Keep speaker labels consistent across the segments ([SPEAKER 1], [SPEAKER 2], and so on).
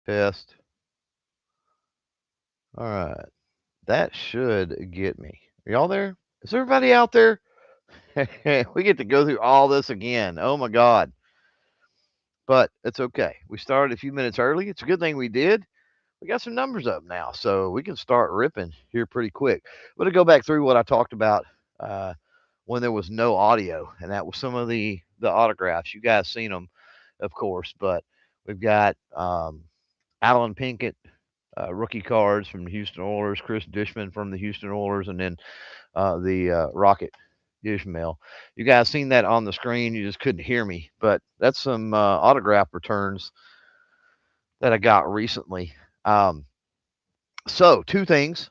[SPEAKER 1] Test. All right. That should get me. Are y'all there? Is everybody out there? We get to go through all this again. Oh my God. But it's okay. We started a few minutes early. It's a good thing we did. We got some numbers up now, so we can start ripping here pretty quick. I'm going to go back through what I talked about uh, when there was no audio, and that was some of the autographs. You guys seen them, of course, but we've got Alan Pinkett, rookie cards from the Houston Oilers, Chris Dishman from the Houston Oilers, and then the Rocket Ishmael. You guys seen that on the screen? You just couldn't hear me, but that's some autograph returns that I got recently. Um, so two things.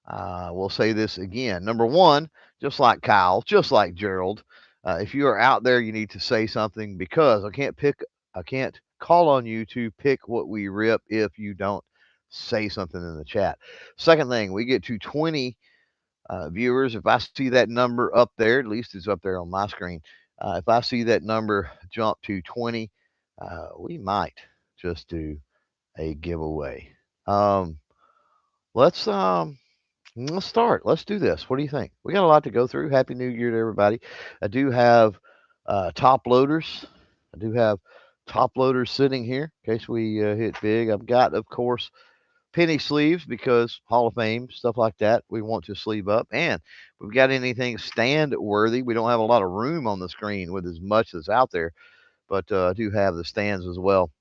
[SPEAKER 1] We'll say this again. Number one, just like Kyle, just like Gerald, if you are out there, you need to say something because I can't call on you to pick what we rip if you don't say something in the chat. Second thing, we get to 20 viewers. If I see that number up there, at least it's up there on my screen. If I see that number jump to 20, we might just do a giveaway. Um, let's um, let's start. Let's do this. What do you think? We got a lot to go through. Happy New Year to everybody. I do have top loaders. I do have top loaders sitting here in case we hit big. I've got, of course, penny sleeves because Hall of Fame, stuff like that. We want to sleeve up. And if we've got anything stand worthy, we don't have a lot of room on the screen with as much as out there, but I do have the stands as well.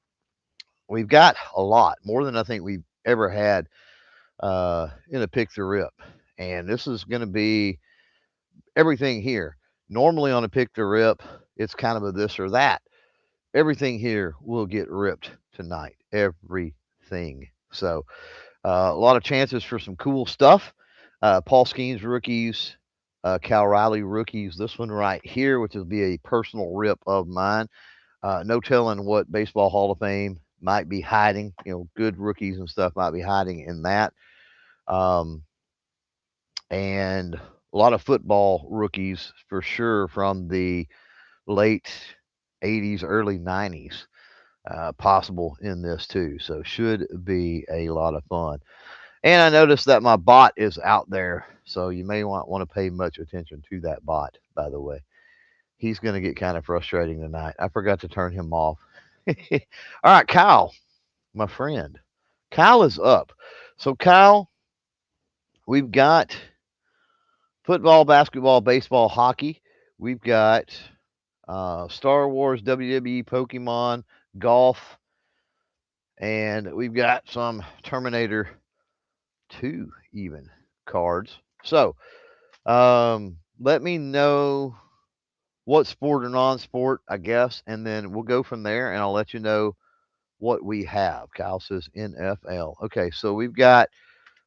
[SPEAKER 1] We've got a lot, more than I think we've ever had in a pick the rip. And this is going to be everything here. Normally on a pick the rip, it's kind of a this or that. Everything here will get ripped tonight. Everything. So a lot of chances for some cool stuff. Paul Skeens rookies, Cal Riley rookies. This one right here, which will be a personal rip of mine. No telling what Baseball Hall of Fame might be hiding. You know, good rookies and stuff might be hiding in that. Um, and a lot of football rookies for sure from the late 80s, early 90s, possible in this too. So should be a lot of fun. And I noticed that my bot is out there, so you may not want to pay much attention to that bot, by the way. He's going to get kind of frustrating tonight. I forgot to turn him off. All right, Kyle, my friend. Kyle is up. So, Kyle, we've got football, basketball, baseball, hockey. We've got Star Wars, WWE, Pokemon, golf, and we've got some Terminator 2 even cards. So, let me know what sport or non-sport, I guess, and then we'll go from there, and I'll let you know what we have. Kyle says NFL. Okay, so we've got.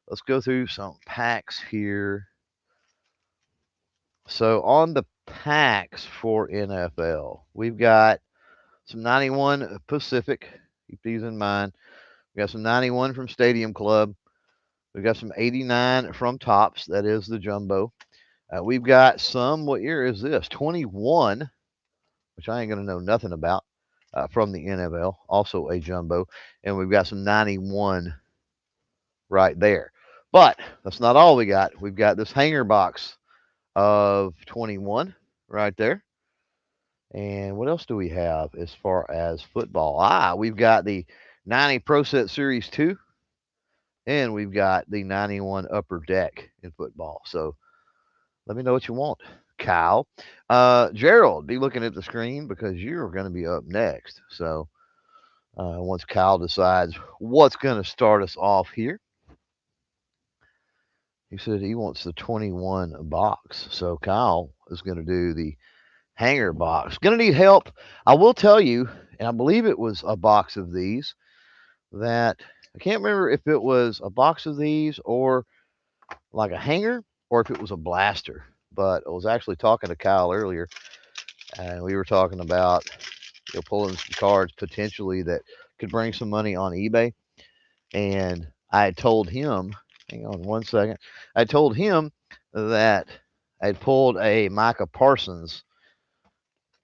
[SPEAKER 1] Let's go through some packs here. So on the packs for NFL, we've got some 91 Pacific. Keep these in mind. We got some 91 from Stadium Club. We've got some 89 from Tops. That is the jumbo. We've got some. What year is this? 21, which I ain't going to know nothing about, from the NFL. Also a jumbo. And we've got some 91 right there. But that's not all we got. We've got this hanger box of 21 right there. And what else do we have as far as football? We've got the 90 Pro Set Series 2, and we've got the 91 Upper Deck in football. So let me know what you want, Kyle. Gerald, be looking at the screen because you're going to be up next. So once Kyle decides what's going to start us off here, he said he wants the 21 box. So Kyle is going to do the hanger box. Going to need help. I will tell you, and I believe it was a box of these that I can't remember if it was a box of these or like a hanger or if it was a blaster. But I was actually talking to Kyle earlier, and we were talking about pulling some cards potentially that could bring some money on eBay. And I had told him, hang on one second, I told him that I'd pulled a Micah Parsons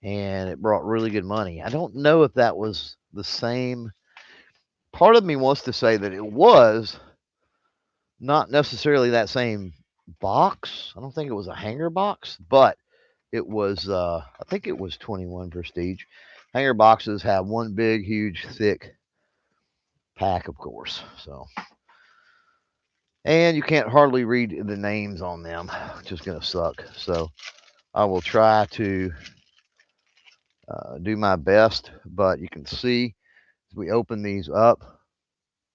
[SPEAKER 1] and it brought really good money. I don't know if that was the same part of me wants to say that it was not necessarily that same box. I don't think it was a hanger box, but it was, I think it was 21 Prestige. Hanger boxes have one big, huge, thick pack, of course. So, and you can't hardly read the names on them, which is going to suck. So, I will try to do my best, but you can see as we open these up,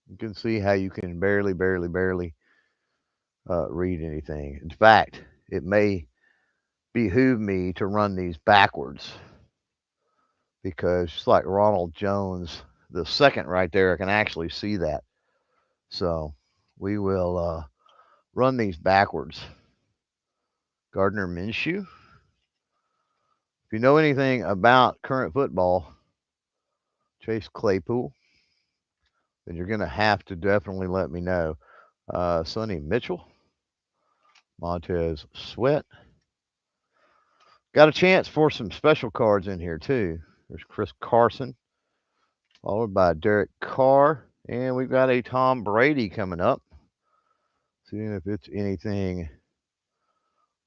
[SPEAKER 1] you can see how you can barely read anything. In fact, it may behoove me to run these backwards because just like Ronald Jones, the second right there, I can actually see that. So we will run these backwards. Gardner Minshew. If you know anything about current football, Chase Claypool, then you're going to have to definitely let me know. Sonny Mitchell, Montez Sweat. Got a chance for some special cards in here, too. There's Chris Carson, followed by Derek Carr. And we've got a Tom Brady coming up. Seeing if it's anything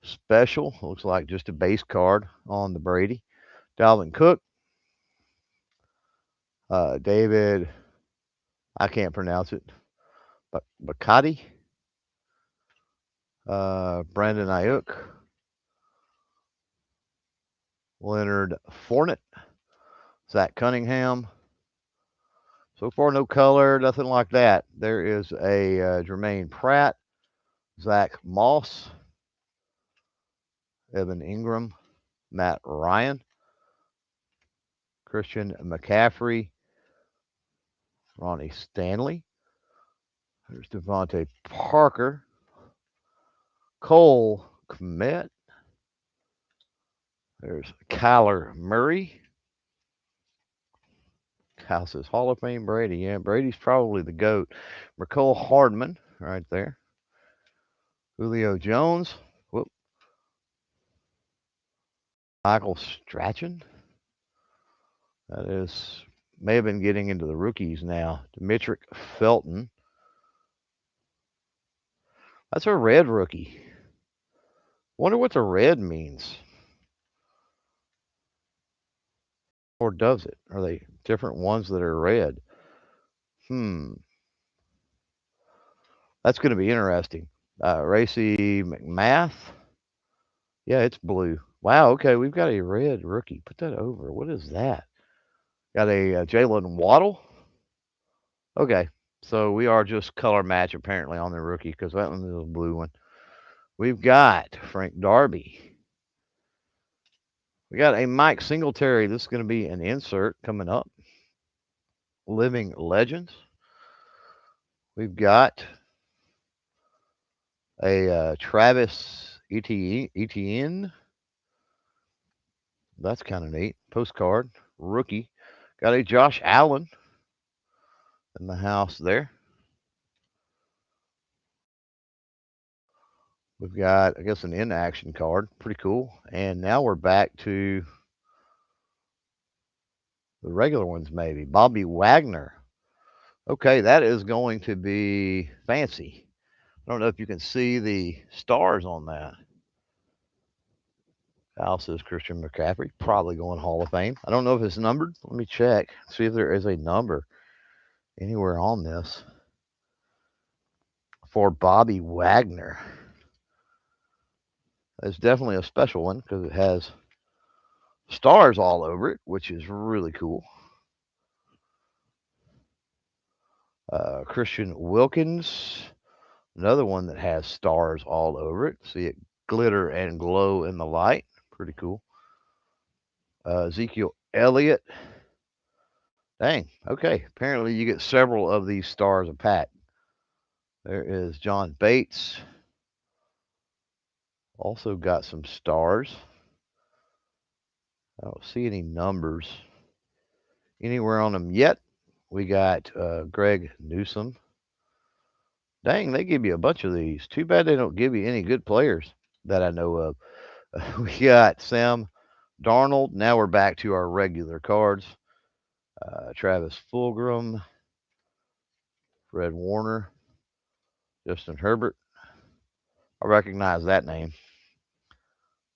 [SPEAKER 1] special. Looks like just a base card on the Brady. Dalvin Cook. David, I can't pronounce it. But Bacardi. Brandon Ayuk. Leonard Fournette. Zach Cunningham. So far, no color, nothing like that. There is a Jermaine Pratt, Zach Moss, Evan Ingram, Matt Ryan, Christian McCaffrey, Ronnie Stanley. There's Devontae Parker, Cole Kmet. There's Kyler Murray. Kyle says Hall of Fame Brady. Yeah, Brady's probably the GOAT. Mecole Hardman right there. Julio Jones. Whoop. Michael Strachan. That is, may have been getting into the rookies now. Demetric Felton. That's a red rookie. Wonder what the red means. Or does it? Are they different ones that are red? That's going to be interesting. Racy McMath. Yeah, it's blue. Wow, okay, we've got a red rookie. Put that over. What is that? Got a Jalen Waddle. Okay, so we are just color match apparently on the rookie because that one is a blue one. We've got Frank Darby. We got a Mike Singletary. This is going to be an insert coming up. Living Legends. We've got a Travis Etienne. That's kind of neat. Postcard. Rookie. Got a Josh Allen in the house there. We've got, I guess, an in-action card. Pretty cool. And now we're back to the regular ones, maybe. Bobby Wagner. Okay, that is going to be fancy. I don't know if you can see the stars on that. Al says Christian McCaffrey, probably going Hall of Fame. I don't know if it's numbered. Let me check, see if there is a number anywhere on this for Bobby Wagner. It's definitely a special one because it has stars all over it, which is really cool. Christian Wilkins, another one that has stars all over it. See it glitter and glow in the light. Pretty cool. Ezekiel Elliott. Dang. Okay. Apparently you get several of these stars a pack. There is John Bates. Also got some stars. I don't see any numbers anywhere on them yet. We got Greg Newsome. Dang, they give you a bunch of these. Too bad they don't give you any good players that I know of. We got Sam Darnold. Now we're back to our regular cards. Travis Fulgham. Fred Warner, Justin Herbert. I recognize that name.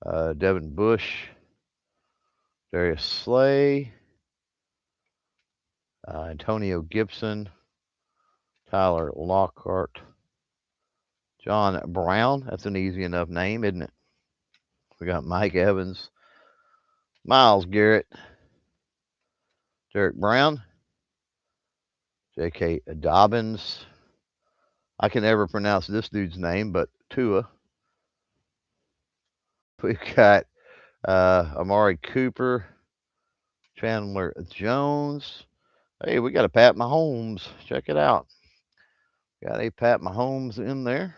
[SPEAKER 1] Devin Bush, Darius Slay, Antonio Gibson, Tyler Lockhart, John Brown. That's an easy enough name, isn't it? We got Mike Evans, Myles Garrett, Derek Brown, J.K. Dobbins. I can never pronounce this dude's name, but Tua. We've got Amari Cooper, Chandler Jones. Hey, we got a Pat Mahomes. Check it out. Got a Pat Mahomes in there.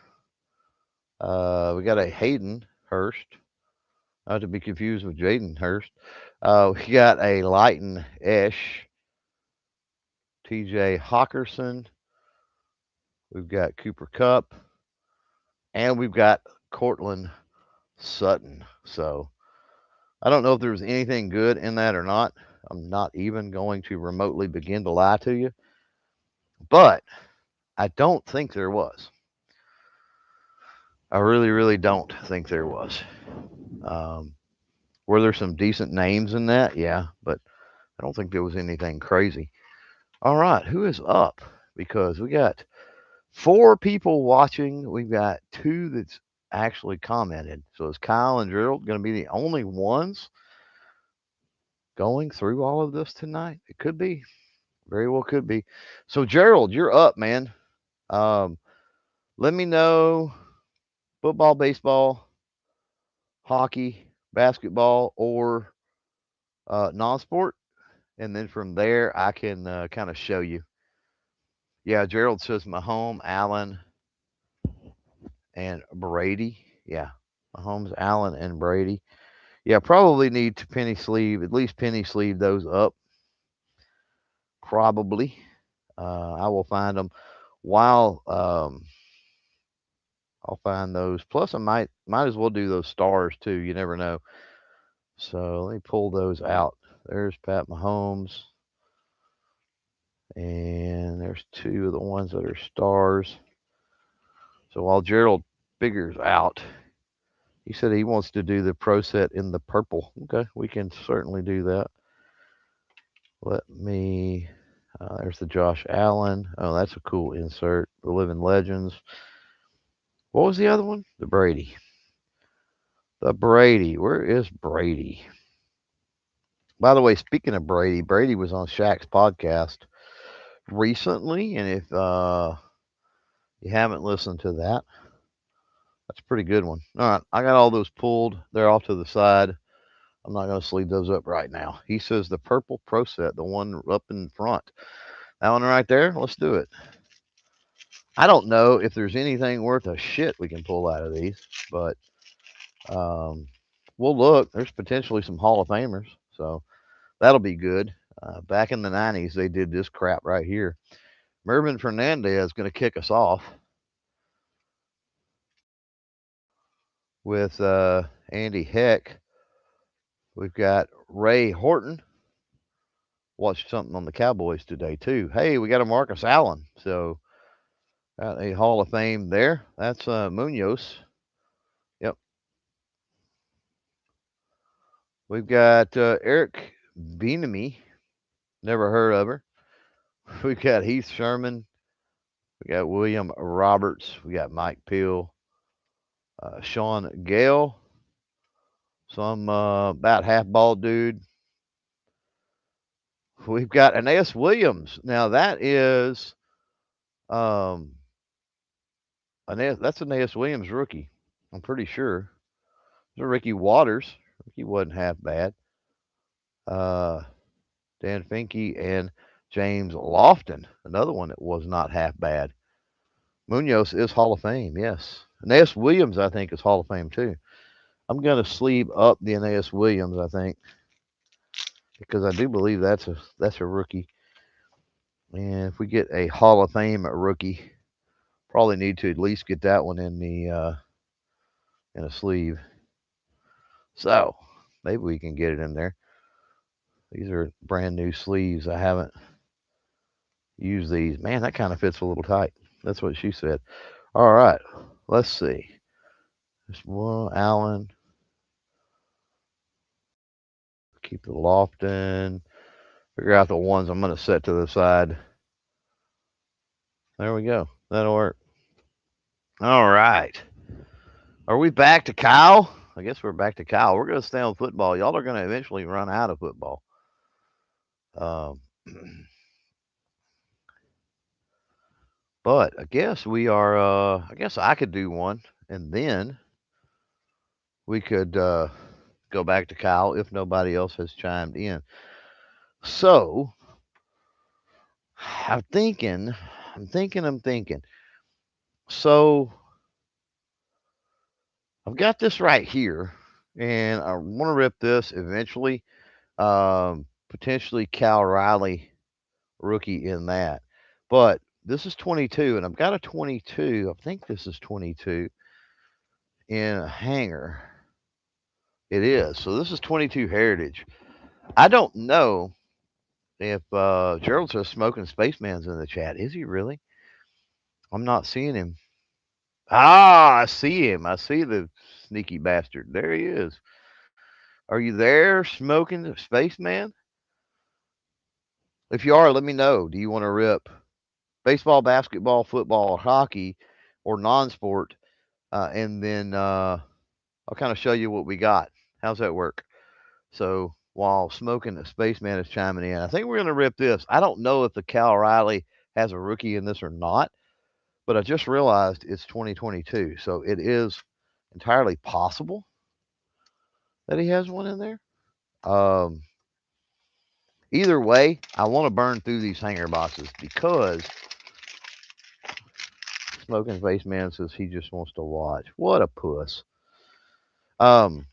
[SPEAKER 1] We got a Hayden Hurst. Not to be confused with Jaden Hurst. We got a Leighton Esch, TJ Hawkinson. We've got Cooper Kupp. And we've got Cortland Sutton. So I don't know if there was anything good in that or not. I'm not even going to remotely begin to lie to you. But I don't think there was. I really, really don't think there was. Were there some decent names in that? Yeah, but I don't think there was anything crazy. All right, who is up? Because we got 4 people watching. We've got 2 that's actually commented. So is Kyle and Gerald going to be the only ones going through all of this tonight? It could be. Very well could be. So Gerald, you're up, man. Um, let me know football, baseball, hockey, basketball, or non-sport, and then from there I can kind of show you. Yeah, Gerald says Mahomes, Allen, and Brady. Yeah, Mahomes, Allen, and Brady. Yeah, probably need to at least penny sleeve those up. Probably. I will find them while I'll find those. Plus, I might as well do those stars too. You never know. So let me pull those out. There's Pat Mahomes, and there's 2 of the ones that are stars. So while Gerald figures out, he said he wants to do the pro set in the purple. Okay, we can certainly do that. Let me. There's the Josh Allen. Oh, that's a cool insert. The Living Legends. What was the other one? The Brady. The Brady. Where is Brady? By the way, speaking of Brady, Brady was on Shaq's podcast recently, and if you haven't listened to that, that's a pretty good one. All right, I got all those pulled. They're off to the side. I'm not going to sleeve those up right now. He says the purple pro set, the one up in front. That one right there, let's do it. I don't know if there's anything worth a shit we can pull out of these, but we'll look. There's potentially some Hall of Famers, so that'll be good. Back in the 90s, they did this crap right here. Mervin Fernandez is going to kick us off with Andy Heck. We've got Ray Horton. Watched something on the Cowboys today, too. Hey, we got a Marcus Allen. So, got a Hall of Fame there. That's Munoz. Yep. We've got Eric Bieniemy. Never heard of her. We've got Heath Sherman. We got William Roberts. We got Mike Peel. Sean Gale. Some about half bald dude. We've got Aeneas Williams. Now that is that's Aeneas Williams rookie. I'm pretty sure. There's Ricky Waters. He wasn't half bad. Dan Finke and James Lofton, another one that was not half bad. Munoz is Hall of Fame, yes. Aeneas Williams, I think, is Hall of Fame too. I'm going to sleeve up the Aeneas Williams, I think, because I do believe that's a rookie. And if we get a Hall of Fame rookie, probably need to at least get that one in the in a sleeve. So maybe we can get it in there. These are brand new sleeves. I haven't use these. Man, that kind of fits a little tight. That's what she said. All right, let's see. This one, Allen. Keep the loft in. Figure out the ones I'm going to set to the side. There we go. That'll work. All right. Are we back to Kyle? I guess we're back to Kyle. We're going to stay on football. Y'all are going to eventually run out of football. Um, but I guess we are. I guess I could do one, and then we could go back to Kyle if nobody else has chimed in. So I'm thinking. So I've got this right here, and I want to rip this eventually. Potentially Cal Riley rookie in that. But this is 22, and I've got a 22. I think this is 22 in a hanger. It is. So this is 22 Heritage. I don't know if Gerald says Smoking Spaceman's in the chat. Is he really? I'm not seeing him. Ah, I see him. I see the sneaky bastard. There he is. Are you there, Smoking Spaceman? If you are, let me know. Do you want to rip baseball, basketball, football, or hockey, or non-sport? And then I'll kind of show you what we got. How's that work? So while Smoking the Spaceman is chiming in, I think we're going to rip this. I don't know if the Cal Riley has a rookie in this or not, but I just realized it's 2022. So it is entirely possible that he has one in there. Um, Either way, I want to burn through these hanger boxes because Smoking Spaceman says he just wants to watch. What a puss. Um,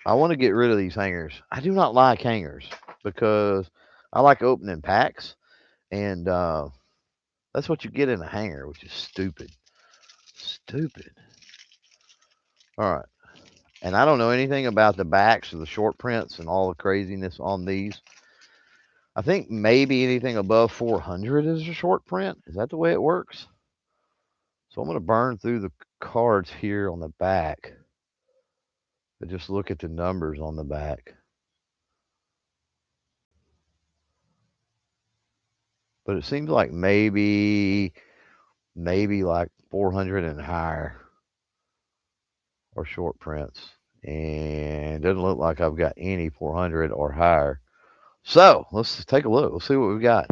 [SPEAKER 1] I want to get rid of these hangers. I do not like hangers because I like opening packs, and that's what you get in a hanger, which is stupid. Stupid. All right. And I don't know anything about the backs of the short prints and all the craziness on these. I think maybe anything above 400 is a short print. Is that the way it works? So I'm going to burn through the cards here on the back. But just look at the numbers on the back. But it seems like maybe like 400 and higher or short prints. And it doesn't look like I've got any 400 or higher. So let's take a look. Let's see what we've got.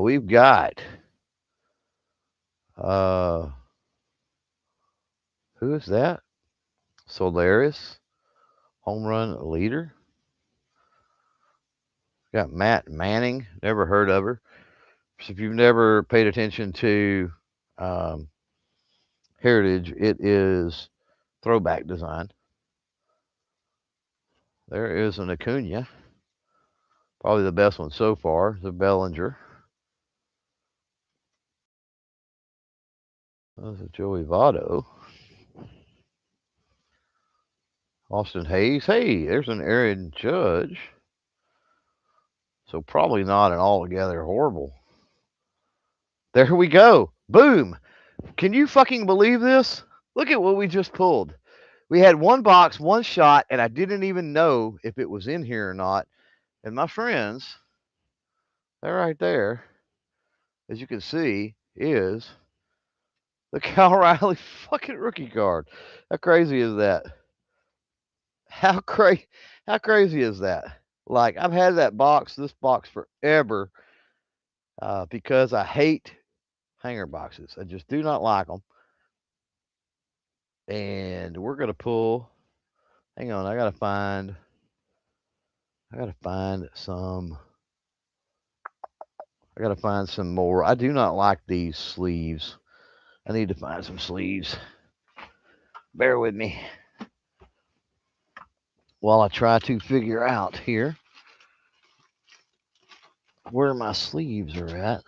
[SPEAKER 1] We've got who is that? Solaris, home run leader. Got Matt Manning. Never heard of her. So if you've never paid attention to Heritage, it is throwback design. There is an Acuna. Probably the best one so far, the Bellinger. That's a Joey Votto. Austin Hayes. Hey, there's an Aaron Judge. So probably not an altogether horrible. There we go. Boom. Can you fucking believe this? Look at what we just pulled. We had one box, one shot, and I didn't even know if it was in here or not. And my friends, that right there, as you can see, is the Cal Riley fucking rookie card. How crazy is that? How crazy is that? Like I've had this box forever, because I hate hanger boxes. I just do not like them. And we're gonna pull. Hang on, I gotta find some. I gotta find some more. I do not like these sleeves. I need to find some sleeves. Bear with me while I try to figure out here where my sleeves are at.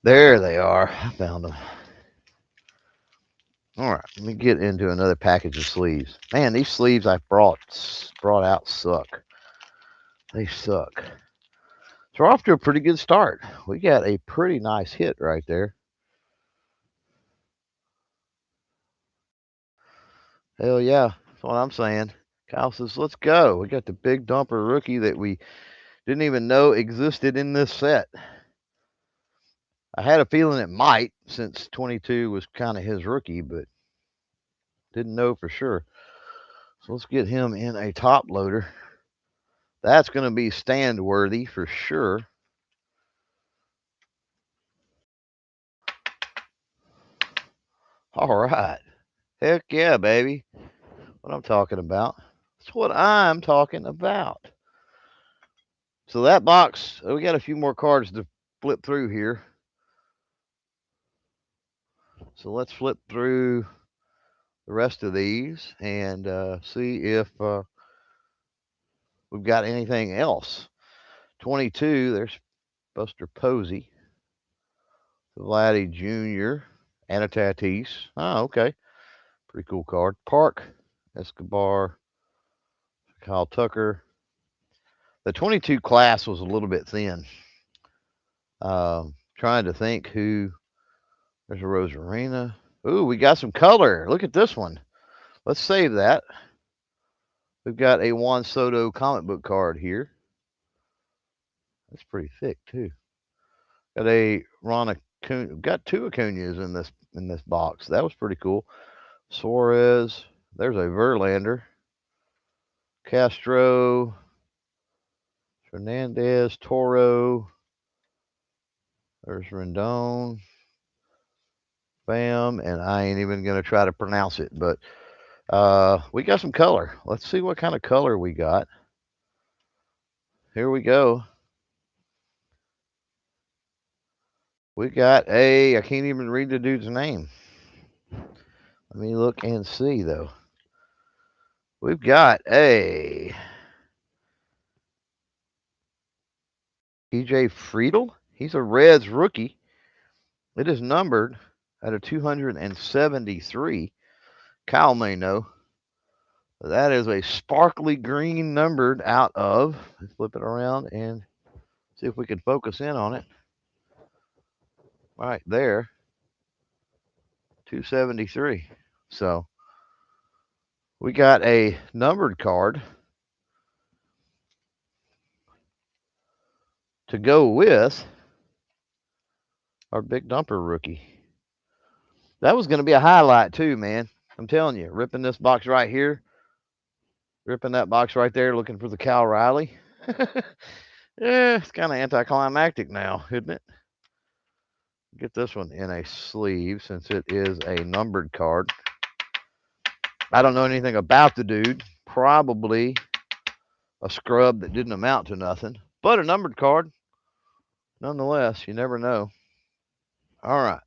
[SPEAKER 1] There they are. I found them. All right, let me get into another package of sleeves. Man, these sleeves I brought out suck. They suck. So we're off to a pretty good start. We got a pretty nice hit right there. Hell yeah, that's what I'm saying. Kyle says, let's go. We got the big dumper rookie that we didn't even know existed in this set. I had a feeling it might, since 22 was kind of his rookie, but didn't know for sure. So let's get him in a top loader. That's going to be stand worthy for sure. All right. Heck yeah, baby. What I'm talking about. That's what I'm talking about. So that box, we got a few more cards to flip through here. So let's flip through the rest of these and see if we've got anything else. 22, there's Buster Posey, Vladdy Jr., Anna Tatis. Oh, okay. Pretty cool card. Park, Escobar, Kyle Tucker. The 22 class was a little bit thin. Trying to think who. There's a Rosarina. Ooh, we got some color. Look at this one. Let's save that. We've got a Juan Soto comic book card here. That's pretty thick too. Got a Ron Acuna. Got two Acunas in this box. That was pretty cool. Suarez. There's a Verlander. Castro. Fernandez. Toro. There's Rendon. Bam. And I ain't even going to try to pronounce it, but we got some color. Let's see what kind of color we got. Here we go. We got I can't even read the dude's name. Let me look and see, though. We've got a TJ Friedl. He's a Reds rookie. It is numbered at a 273. Kyle may know. That is a sparkly green numbered out of. Let's flip it around and see if we can focus in on it. Right there. 273. So we got a numbered card to go with our big dumper rookie. That was going to be a highlight too, man. I'm telling you, ripping this box right here, ripping that box right there, looking for the Cal Riley. Yeah, it's kind of anticlimactic now, isn't it? Get this one in a sleeve since it is a numbered card. I don't know anything about the dude. Probably a scrub that didn't amount to nothing, but a numbered card nonetheless. You never know. All right.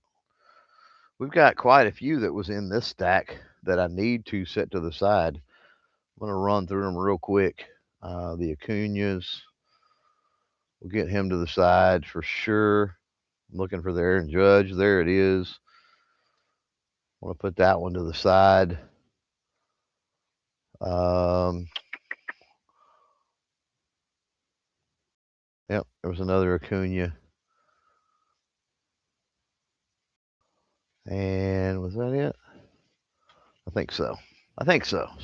[SPEAKER 1] We've got quite a few that was in this stack that I need to set to the side. I'm going to run through them real quick. The Acuñas, we'll get him to the side for sure. I'm looking for the Aaron Judge. There it is. I want to put that one to the side. Yep, there was another Acuna. And was that it? I think so.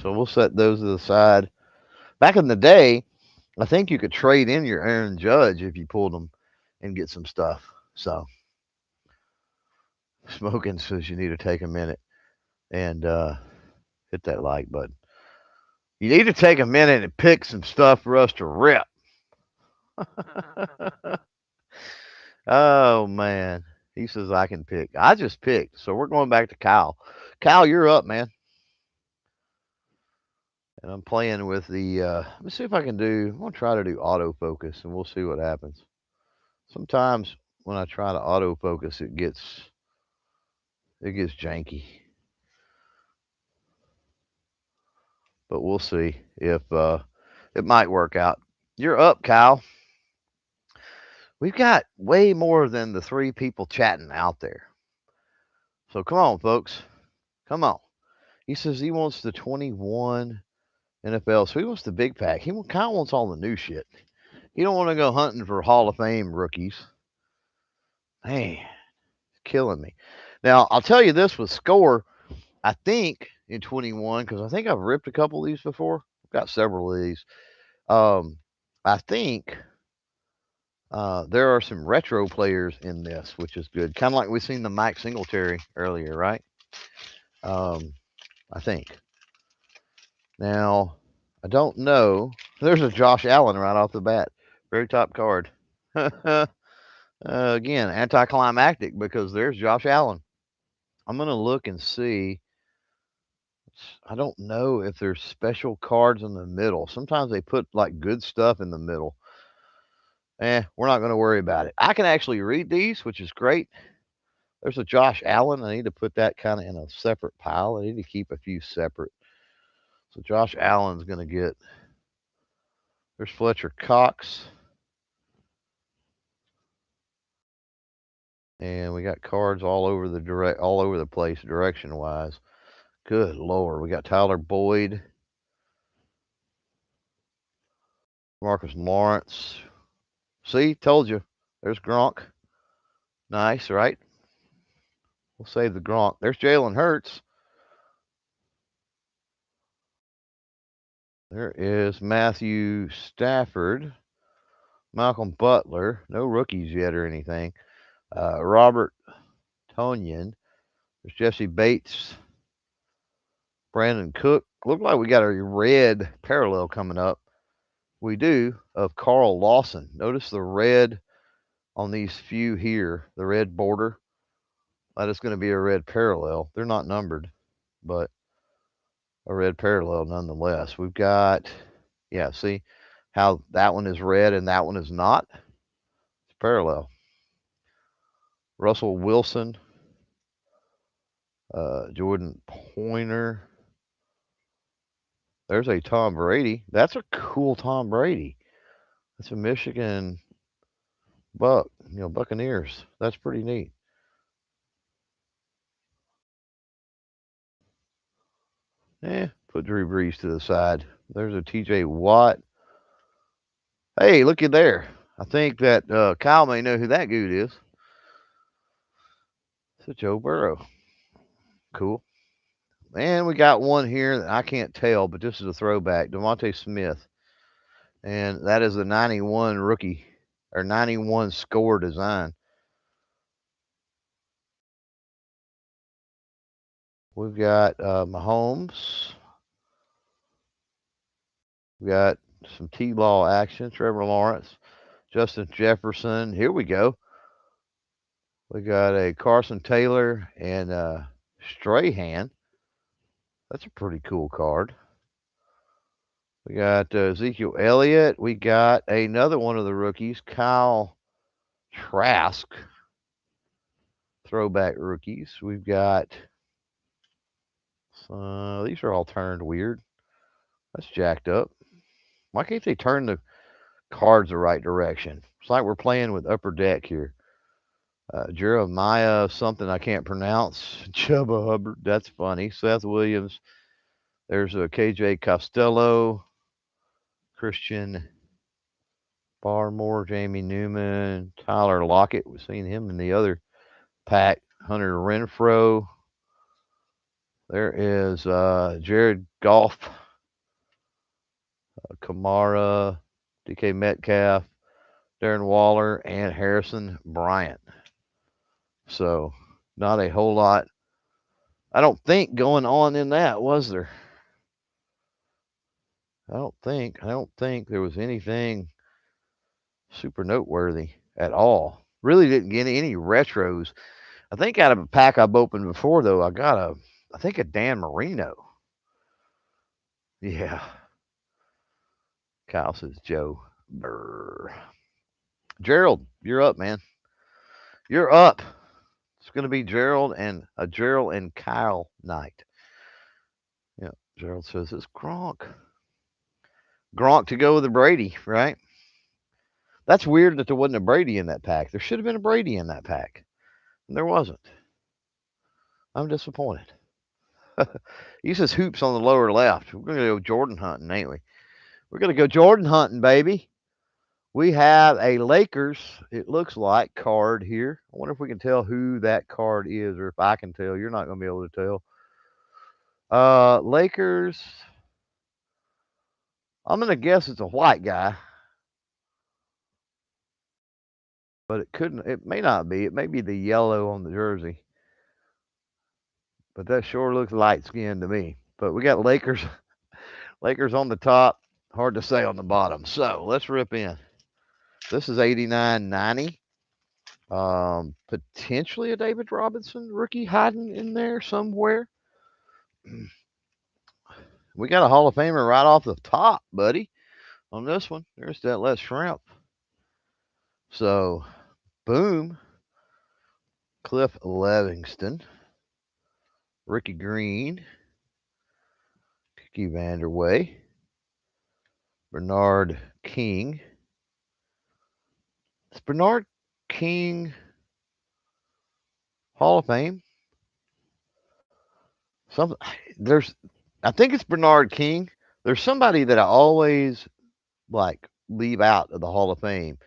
[SPEAKER 1] So we'll set those to the side. Back in the day, I think you could trade in your Aaron Judge if you pulled them and get some stuff. So Smoking says you need to take a minute and hit that like button. You need to take a minute and pick some stuff for us to rip. Oh man. He says I can pick. I just picked. So we're going back to Kyle. Kyle, you're up, man. And I'm playing with the let me see if I can do I'm gonna try to do autofocus and we'll see what happens. Sometimes when I try to autofocus it gets janky. But we'll see if it might work out. You're up, Kyle. We've got way more than the three people chatting out there. So come on, folks. Come on. He says he wants the 21 NFL, so he wants the big pack. He kind of wants all the new shit. He don't want to go hunting for Hall of Fame rookies. Man, it's killing me. Now, I'll tell you this with Score, I think in 21, because I think I've ripped a couple of these before. I've got several of these. I think there are some retro players in this, which is good. Kind of like we've seen the Mike Singletary earlier, right? I think. Now, I don't know. There's a Josh Allen right off the bat. Very top card. Again, anticlimactic because there's Josh Allen. I'm going to look and see. I don't know if there's special cards in the middle. Sometimes they put like good stuff in the middle. We're not going to worry about it. I can actually read these, which is great. There's a Josh Allen. I need to put that kind of in a separate pile. I need to keep a few separate. So Josh Allen's going to get. There's Fletcher Cox. And we got cards all over the place, direction wise. Good Lord, we got Tyler Boyd, Marcus Lawrence. See, told you. There's Gronk. Nice, right? We'll save the Gronk. There's Jalen Hurts. There is Matthew Stafford, Malcolm Butler. No rookies yet or anything. Robert Tonyan. There's Jesse Bates, Brandon Cook. Look like we got a red parallel coming up. We do, of Carl Lawson. Notice the red on these few here, the red border. That is going to be a red parallel. They're not numbered, but a red parallel nonetheless. We've got, yeah, see how that one is red and that one is not? It's parallel. Russell Wilson, Jordan Pointer. There's a Tom Brady. That's a cool Tom Brady. That's a Michigan Buccaneers. That's pretty neat. Put Drew Brees to the side. There's a TJ Watt. Hey, looky there. I think that Kyle may know who that dude is. It's Joe Burrow. Cool. And we got one here that I can't tell, but this is a throwback. DeVonta Smith. And that is a 91 rookie or 91 score design. We've got Mahomes. We got some T-ball action. Trevor Lawrence, Justin Jefferson. Here we go. We got a Carson Taylor and Strahan. That's a pretty cool card. We got Ezekiel Elliott. We got another one of the rookies, Kyle Trask. Throwback rookies. We've got. These are all turned weird. That's jacked up. Why can't they turn the cards the right direction? It's like we're playing with Upper Deck here. Jeremiah, something I can't pronounce. Chuba Hubbard. That's funny. Seth Williams. There's a KJ Costello. Christian Barmore, Jamie Newman, Tyler Lockett. We've seen him in the other pack. Hunter Renfro. There is Jared Goff, Kamara, DK Metcalf, Darren Waller, and Harrison Bryant. So, not a whole lot, I don't think, going on in that, was there? I don't think there was anything super noteworthy at all. Really didn't get any retros. I think out of a pack I've opened before, though, I got a Dan Marino. Yeah. Kyle says Joe. Brr. Gerald, you're up, man. You're up. It's going to be Gerald and Kyle night. Yeah, Gerald says it's Gronk. Gronk to go with a Brady, right? That's weird that there wasn't a Brady in that pack. There should have been a Brady in that pack. And there wasn't. I'm disappointed. He says hoops on the lower left. We're going to go Jordan hunting, ain't we? We're going to go Jordan hunting, baby. We have a Lakers, it looks like, card here. I wonder if we can tell who that card is, or if I can tell. You're not going to be able to tell. Lakers. I'm going to guess it's a white guy, but it couldn't. It may not be. It may be the yellow on the jersey, but that sure looks light skinned to me. But we got Lakers, Lakers on the top. Hard to say on the bottom. So let's rip in. This is 89-90. Potentially a David Robinson rookie hiding in there somewhere. We got a Hall of Famer right off the top, buddy. On this one, there's that Les Shrimp. So, boom. Cliff Levingston, Ricky Green, Kiki Vanderway, Bernard King. Is Bernard King Hall of Fame? Something I think it's Bernard King. There's somebody that I always like leave out of the Hall of Fame,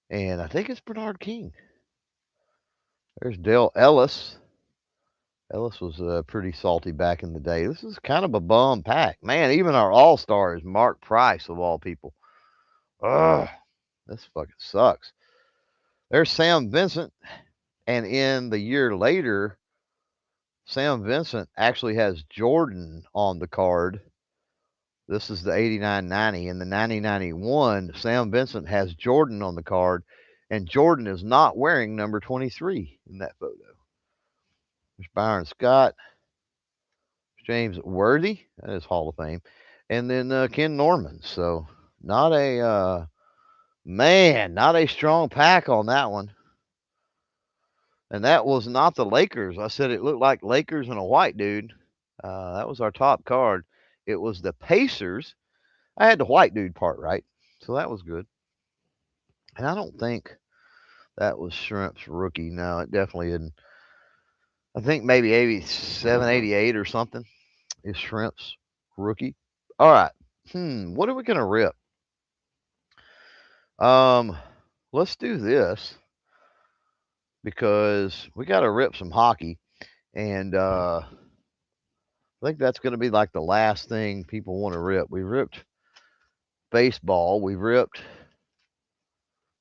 [SPEAKER 1] and I think it's Bernard King. There's Dale Ellis. Ellis was pretty salty back in the day. This is kind of a bum pack, man. Even our all-star is Mark Price of all people. Ugh, this fucking sucks. There's Sam Vincent, and in the year later, Sam Vincent actually has Jordan on the card. This is the 89-90. In the 90-91, Sam Vincent has Jordan on the card, and Jordan is not wearing number 23 in that photo. There's Byron Scott, James Worthy, that is Hall of Fame, and then Ken Norman. So not a not a strong pack on that one. And that was not the Lakers. I said it looked like Lakers and a white dude. That was our top card. It was the Pacers. I had the white dude part right, so that was good. And I don't think that was Shrimp's rookie. No, it definitely isn't. I think maybe 87, 88 or something is Shrimp's rookie. All right. What are we gonna rip? Let's do this because we got to rip some hockey, and I think that's going to be like the last thing people want to rip. We ripped baseball. We ripped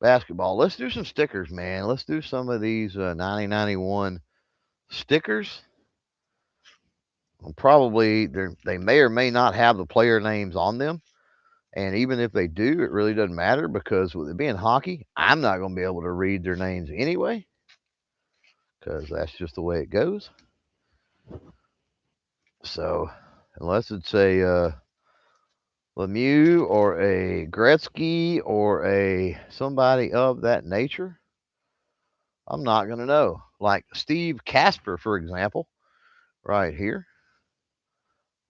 [SPEAKER 1] basketball. Let's do some stickers, man. Let's do some of these 90-91 stickers. Probably they may or may not have the player names on them. And even if they do, it really doesn't matter because with it being hockey, I'm not going to be able to read their names anyway because that's just the way it goes. So unless it's a Lemieux or a Gretzky or a somebody of that nature, I'm not going to know. Like Steve Casper, for example, right here.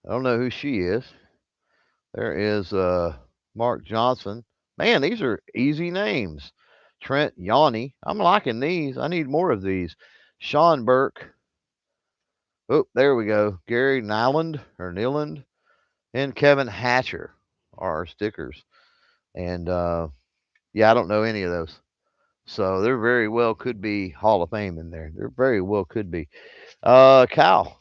[SPEAKER 1] I don't know who she is. There is Mark Johnson. Man, these are easy names. Trent Yanni. I'm liking these. I need more of these. Sean Burke. Oh, there we go. Gary Nyland or Nyland and Kevin Hatcher are our stickers. And yeah, I don't know any of those. So there very well could be Hall of Fame in there. There very well could be. Cal.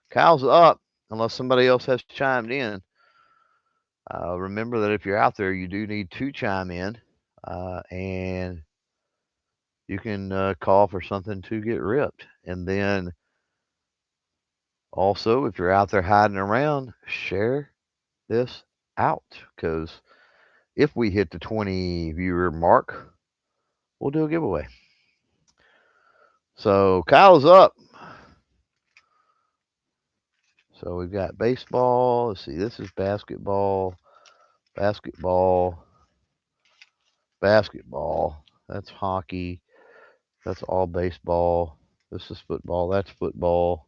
[SPEAKER 1] Cal's up unless somebody else has chimed in. Remember that if you're out there, you do need to chime in, and you can call for something to get ripped. And then also, if you're out there hiding around, share this out because if we hit the 20 viewer mark, we'll do a giveaway. So Kyle's up. So we've got baseball. Let's see, this is basketball, basketball, basketball. That's hockey. That's all baseball. This is football. That's football.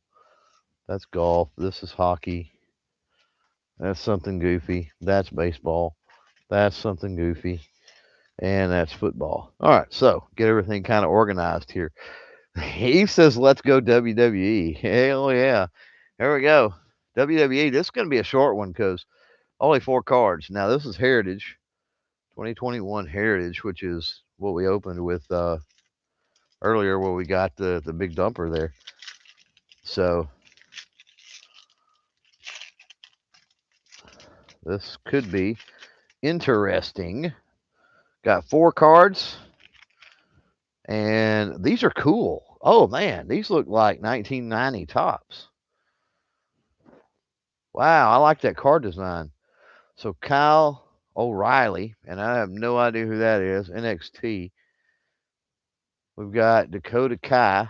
[SPEAKER 1] That's golf. This is hockey. That's something goofy. That's baseball. That's something goofy. And that's football. All right, so get everything kind of organized here. He says, let's go WWE. Hell yeah. There we go. WWE. This is going to be a short one because only 4 cards. Now, this is Heritage, 2021 Heritage, which is what we opened with earlier where we got the big dumper there. So, this could be interesting. Got 4 cards, and these are cool. Oh, man. These look like 1990 tops. Wow. I like that card design. So Kyle O'Reilly, and I have no idea who that is, NXT. We've got Dakota Kai.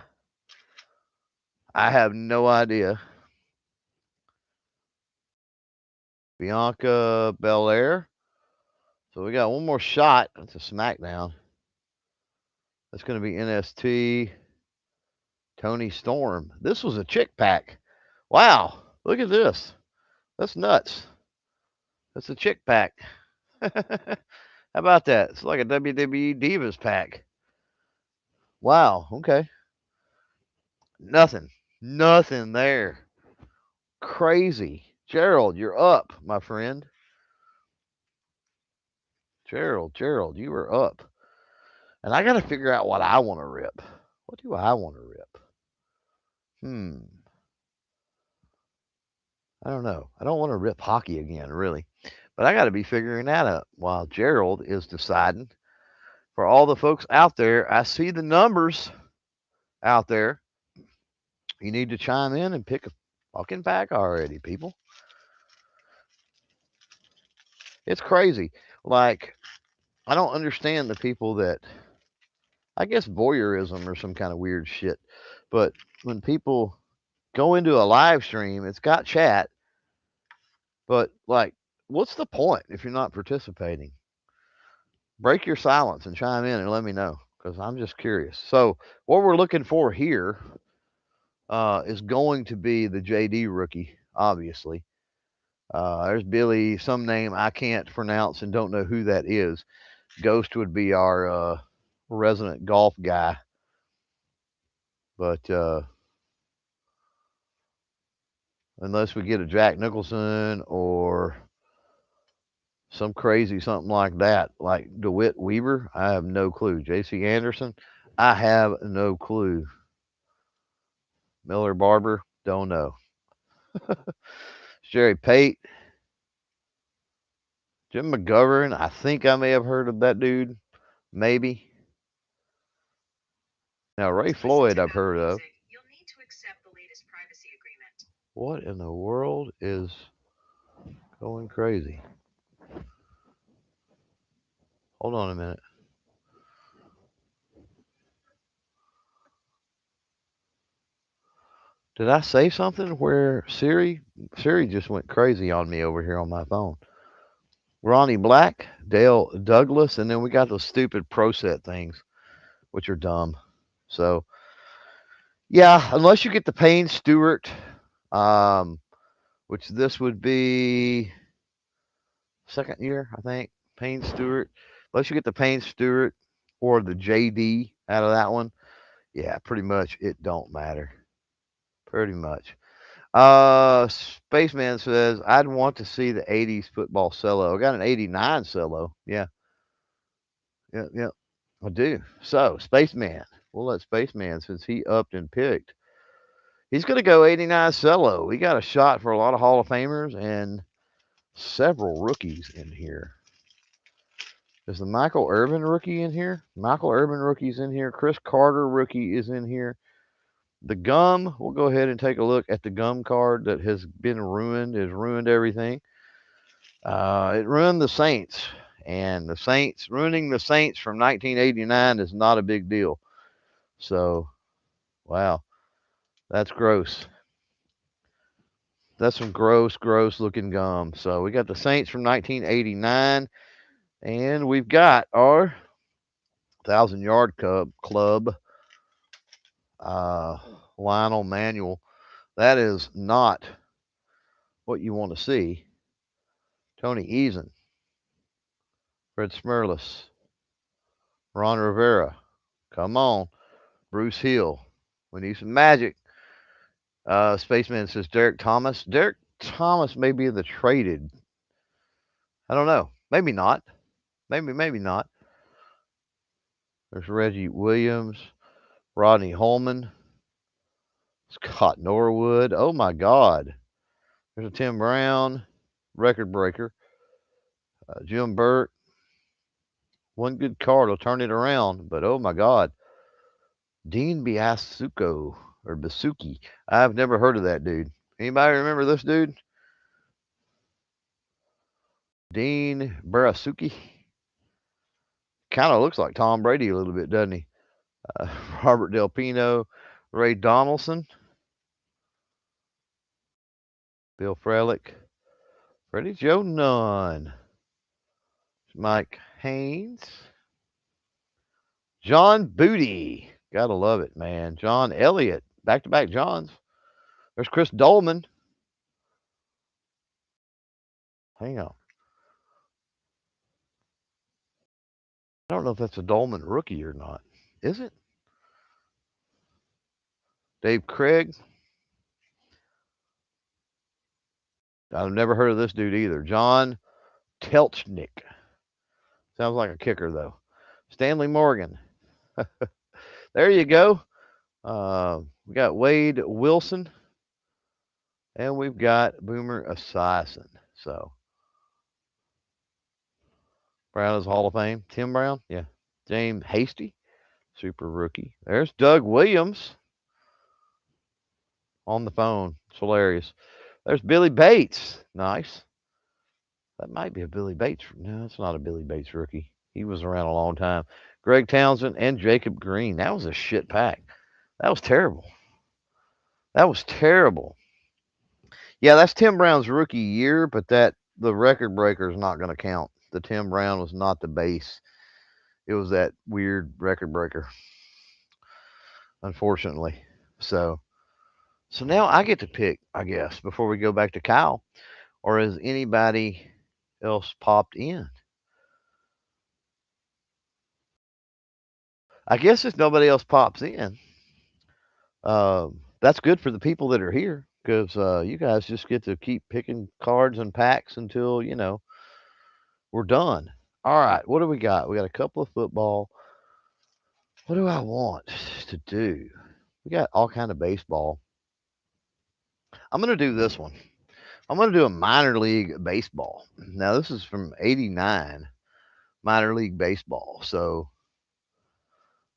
[SPEAKER 1] I have no idea. Bianca Belair. So we got one more shot. That's a SmackDown. That's going to be NST. Tony Storm. This was a chick pack. Wow. Look at this. That's nuts. That's a chick pack. How about that? It's like a WWE Divas pack. Wow. Okay. Nothing. Nothing there. Crazy. Gerald, you're up, my friend. Gerald, you are up. And I got to figure out what I want to rip. What do I want to rip? I don't know. I don't want to rip hockey again, really. But I got to be figuring that out while Gerald is deciding. For all the folks out there, I see the numbers out there. You need to chime in and pick a fucking pack already, people. It's crazy. Like, I don't understand the people that, I guess, voyeurism or some kind of weird shit. But when people go into a live stream, it's got chat, but like, what's the point if you're not participating? Break your silence and chime in and let me know because I'm just curious. So, what we're looking for here is going to be the JD rookie, obviously. There's Billy, some name I can't pronounce and don't know who that is. Ghost would be our resident golf guy. But unless we get a Jack Nicholson or some crazy something like that, like DeWitt Weaver, I have no clue. JC Anderson, I have no clue. Miller Barber, don't know. Jerry Pate, Jim McGovern, I think I may have heard of that dude. Maybe. Now, Ray Floyd, I've heard of. What in the world is going crazy? Hold on a minute. Did I say something where Siri just went crazy on me over here on my phone? Ronnie Black, Dale Douglas, and then we got those stupid pro set things, which are dumb. So, yeah, unless you get the Payne Stewart, um, which this would be second year, I think. Payne Stewart. Unless you get the Payne Stewart or the JD out of that one, yeah, pretty much it don't matter. Pretty much. Spaceman says I'd want to see the '80s football cello. I got an '89 cello. Yeah, yeah. I do. So Spaceman, we'll let Spaceman since he upped and picked. He's going to go '89 cello. We got a shot for a lot of Hall of Famers and several rookies in here. Is the Michael Irvin rookie in here? Michael Irvin rookie's in here. Chris Carter rookie is in here. The gum, we'll go ahead and take a look at the gum card that has been ruined, has ruined everything. It ruined the Saints, and the Saints, ruining the Saints from 1989 is not a big deal. So, wow, that's gross. That's some gross looking gum. So, we got the Saints from 1989, and we've got our 1,000 Yard Club, uh, Lionel Manuel. That is not what you want to see. Tony Eason, Fred Smirlis, Ron Rivera. Come on. Bruce Hill. We need some magic. Spaceman says Derek Thomas. Derek Thomas may be in the traded. I don't know. Maybe not. Maybe not. There's Reggie Williams, Rodney Holman, Scott Norwood. Oh my God. There's a Tim Brown, record breaker. Jim Burt. One good card will turn it around, but oh my God. Dean Biasuko or Basuki. I've never heard of that dude. Anybody remember this dude? Dean Barasuki. Kind of looks like Tom Brady a little bit, doesn't he? Robert Del Pino, Ray Donaldson, Bill Frelick, Freddie Joe Nunn, Mike Haynes, John Booty. Gotta love it, man. John Elliott, back-to-back Johns. There's Chris Dolman. Hang on. I don't know if that's a Dolman rookie or not. Is it? Dave Craig. I've never heard of this dude either. John Telchnik. Sounds like a kicker, though. Stanley Morgan. There you go. We got Wade Wilson. And we've got Boomer Esiason. So, Brown is Hall of Fame. Tim Brown, yeah. James Hasty, super rookie. There's Doug Williams on the phone. It's hilarious. There's Billy Bates. Nice. That might be a Billy Bates. No, it's not a Billy Bates rookie. He was around a long time. Greg Townsend and Jacob Green. That was a shit pack. That was terrible. That was terrible. Yeah, that's Tim Brown's rookie year, but the record breaker is not going to count. The Tim Brown was not the base. It was that weird record breaker, unfortunately. So now I get to pick, I guess, before we go back to Kyle, or has anybody else popped in? I guess if nobody else pops in, that's good for the people that are here because you guys just get to keep picking cards and packs until we're done. All right, what do we got? We got a couple of football. What do I want to do? We got all kind of baseball. I'm gonna do this one. I'm gonna do a minor league baseball. Now this is from '89, minor league baseball. So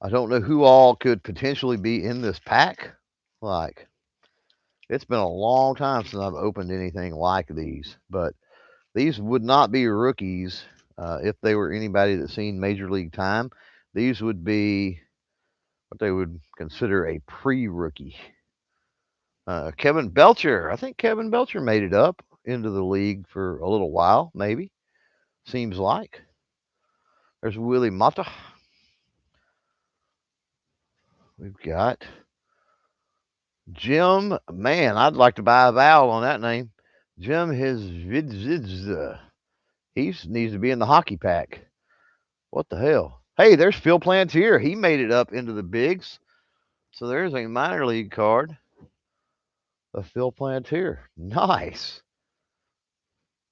[SPEAKER 1] I don't know who all could potentially be in this pack. Like it's been a long time since I've opened anything like these, but these would not be rookies if they were anybody that's seen major league time. These would be what they would consider a pre-rookie. Kevin Belcher. I think Kevin Belcher made it up into the league for a little while, maybe. Seems like. There's Willie Mata. We've got Jim. Man, I'd like to buy a vowel on that name. Jim Hizvidz. He needs to be in the hockey pack. What the hell? Hey, there's Phil Plantier. He made it up into the bigs. So there's a minor league card of Phil Plantier. Nice.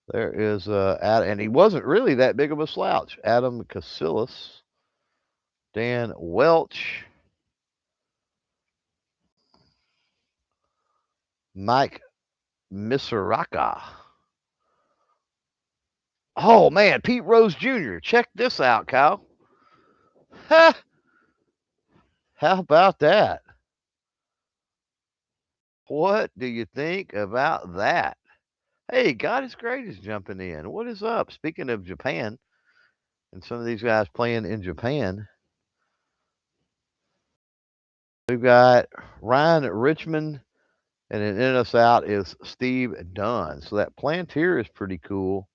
[SPEAKER 1] There is and he wasn't really that big of a slouch. Adam Casillas, Dan Welch, Mike Misaraka. Oh man, Pete Rose Jr. Check this out, Kyle. Ha! How about that? What do you think about that? Hey, God is great is jumping in. What is up? Speaking of Japan, and some of these guys playing in Japan, we've got Ryan Richmond, and then in us out is Steve Dunn. So that Plantier is pretty cool.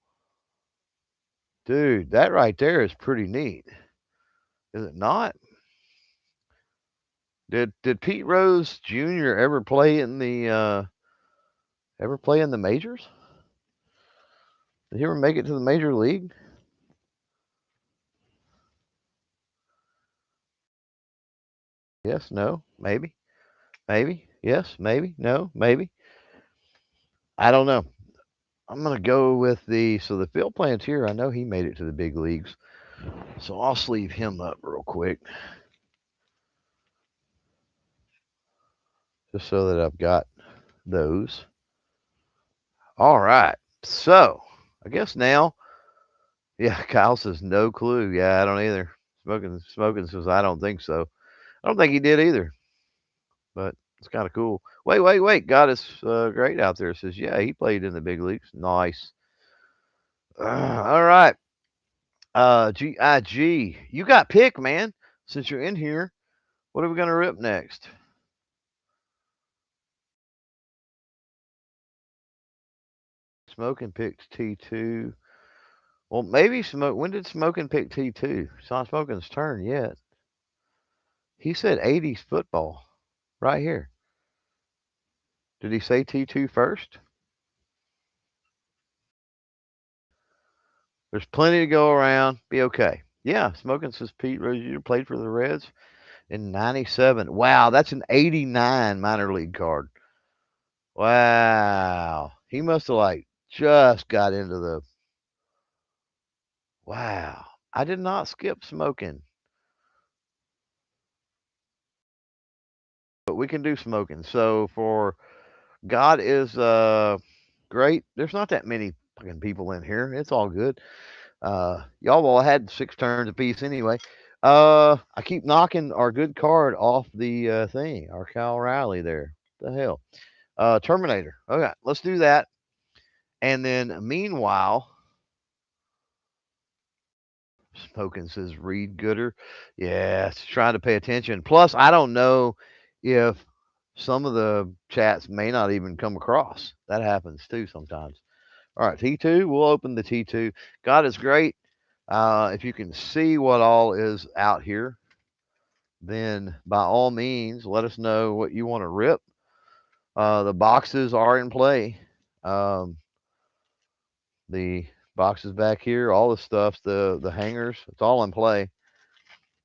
[SPEAKER 1] Dude, that right there is pretty neat. Is it not? Did Pete Rose Jr. ever play in the majors? Did he ever make it to the major league? Yes, no, maybe. Maybe. Yes. Maybe. No. Maybe. I don't know. I'm gonna go with the field plant's here. I know he made it to the big leagues, so I'll sleeve him up real quick, just so that I've got those. All right. So I guess now, yeah. Kyle says no clue. Yeah, I don't either. Smoking says I don't think so. I don't think he did either, but it's kind of cool. Wait, wait, wait. God is great out there. Says yeah, he played in the big leagues. Nice. All right. GIG, you got pick, man. Since you're in here, what are we gonna rip next? Smoking picked T2. Well, maybe Smoke. When did Smoking pick T2? It's not Smoking's turn yet. He said 80s football right here. Did he say T2 first? There's plenty to go around. Be okay. Yeah, Smoking says Pete Rosier played for the Reds in 97. Wow, that's an 89 minor league card. Wow. He must have like just got into the. Wow. I did not skip Smoking. But we can do Smoking. So for God is great. There's not that many fucking people in here. It's all good. Y'all all had 6 turns apiece anyway. I keep knocking our good card off the thing. Our Kyle Riley there. The hell. Terminator. Okay, let's do that. And then meanwhile, Smoking says Reed Gooder. Yeah, trying to pay attention. Plus, I don't know if some of the chats may not even come across. That happens too sometimes. All right, T2. We'll open the T2. God is great. If you can see what all is out here, then by all means, let us know what you want to rip. The boxes are in play. Um, the boxes back here, all the stuff, the hangers, it's all in play.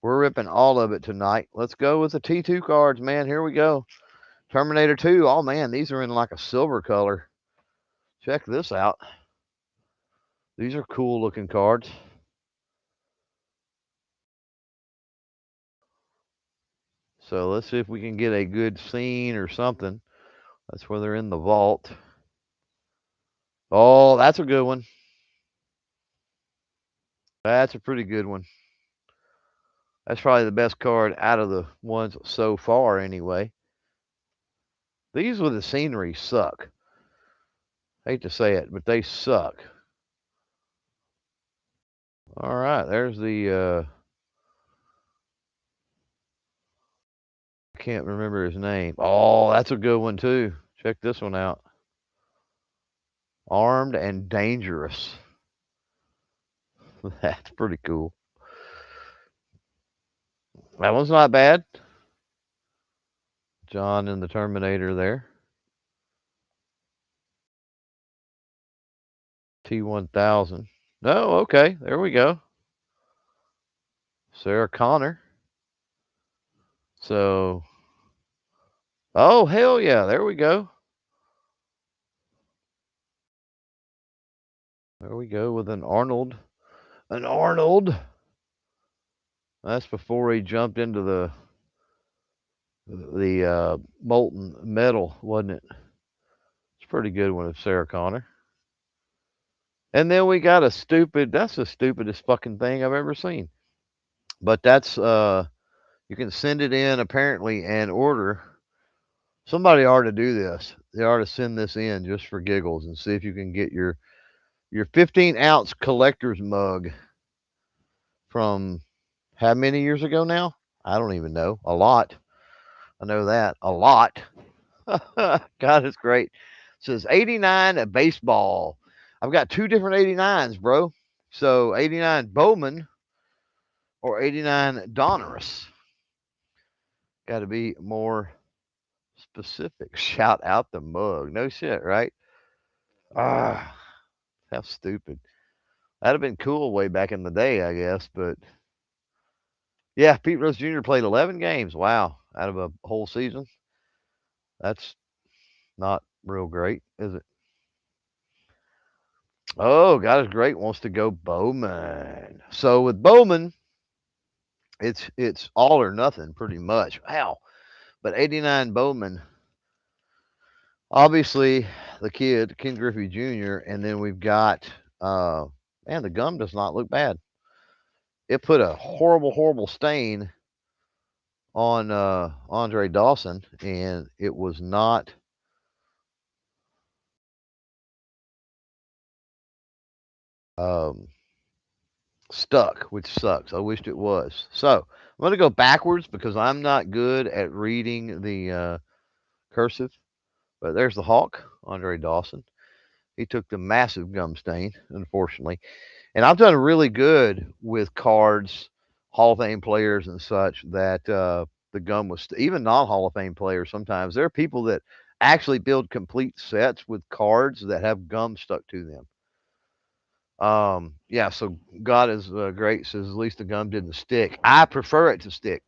[SPEAKER 1] We're ripping all of it tonight. Let's go with the T2 cards, man. Here we go. Terminator 2. Oh, man, these are in like a silver color. Check this out. These are cool looking cards. So let's see if we can get a good scene or something. That's where they're in the vault. Oh, that's a good one. That's a pretty good one. That's probably the best card out of the ones so far, anyway. These with the scenery suck. Hate to say it, but they suck. All right, there's the. I can't remember his name. Oh, that's a good one too. Check this one out. Armed and Dangerous. That's pretty cool. That one's not bad. John and the Terminator there. T1000. No, okay. There we go. Sarah Connor. So, oh, hell yeah. There we go. There we go with an Arnold. An Arnold. That's before he jumped into the molten metal, wasn't it? It's a pretty good one of Sarah Connor. And then we got that's the stupidest fucking thing I've ever seen. But that's you can send it in apparently and order. Somebody ought to do this. They ought to send this in just for giggles and see if you can get your 15-ounce collector's mug from how many years ago now? I don't even know. A lot. I know that. A lot. God, it's great. It says 89 at baseball. I've got 2 different 89s, bro. So 89 Bowman or 89 Donruss. Got to be more specific. Shout out the mug. No shit, right? Ah, how stupid. That'd have been cool way back in the day, I guess. But yeah, Pete Rose Jr. played 11 games. Wow, out of a whole season. That's not real great, is it? Oh, God is great. Wants to go Bowman. So with Bowman, it's all or nothing pretty much. Wow. But 89 Bowman, obviously the kid, Ken Griffey Jr., and then we've got man, the gum does not look bad. It put a horrible, horrible stain on Andre Dawson, and it was not um, stuck, which sucks. I wished it was. So I'm going to go backwards because I'm not good at reading the cursive. But there's the Hawk, Andre Dawson. He took the massive gum stain, unfortunately. And I've done really good with cards, Hall of Fame players and such that the gum was even non Hall of Fame players. Sometimes there are people that actually build complete sets with cards that have gum stuck to them. Yeah, so God is great. Says at least the gum didn't stick. I prefer it to stick,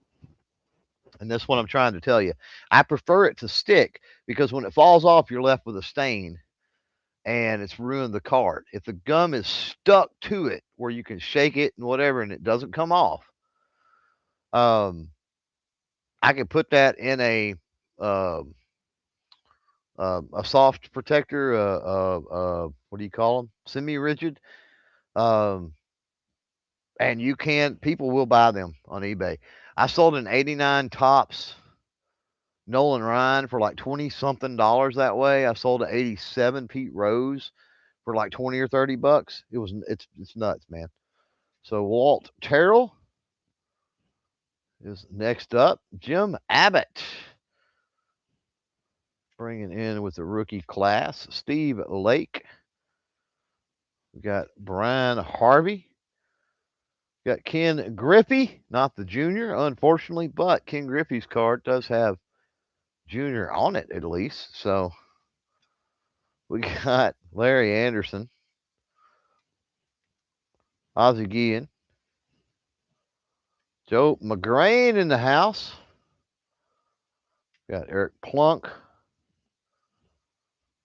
[SPEAKER 1] and that's what I'm trying to tell you. I prefer it to stick because when it falls off, you're left with a stain, and it's ruined the card. If the gum is stuck to it, where you can shake it and whatever, and it doesn't come off, um, I can put that in uh, a soft protector. What do you call them? Semi-rigid. Um, and you can people will buy them on eBay. I sold an '89 Tops Nolan Ryan for like 20 something dollars that way. I sold an '87 Pete Rose for like 20 or 30 bucks. It's nuts, man. So Walt Terrell is next up. Jim Abbott bringing in with the rookie class. Steve Lake. We got Brian Harvey. Got Ken Griffey, not the junior, unfortunately, but Ken Griffey's card does have junior on it at least. So we got Larry Anderson, Ozzie Guillen, Joe McGrain in the house. Got Eric Plunk.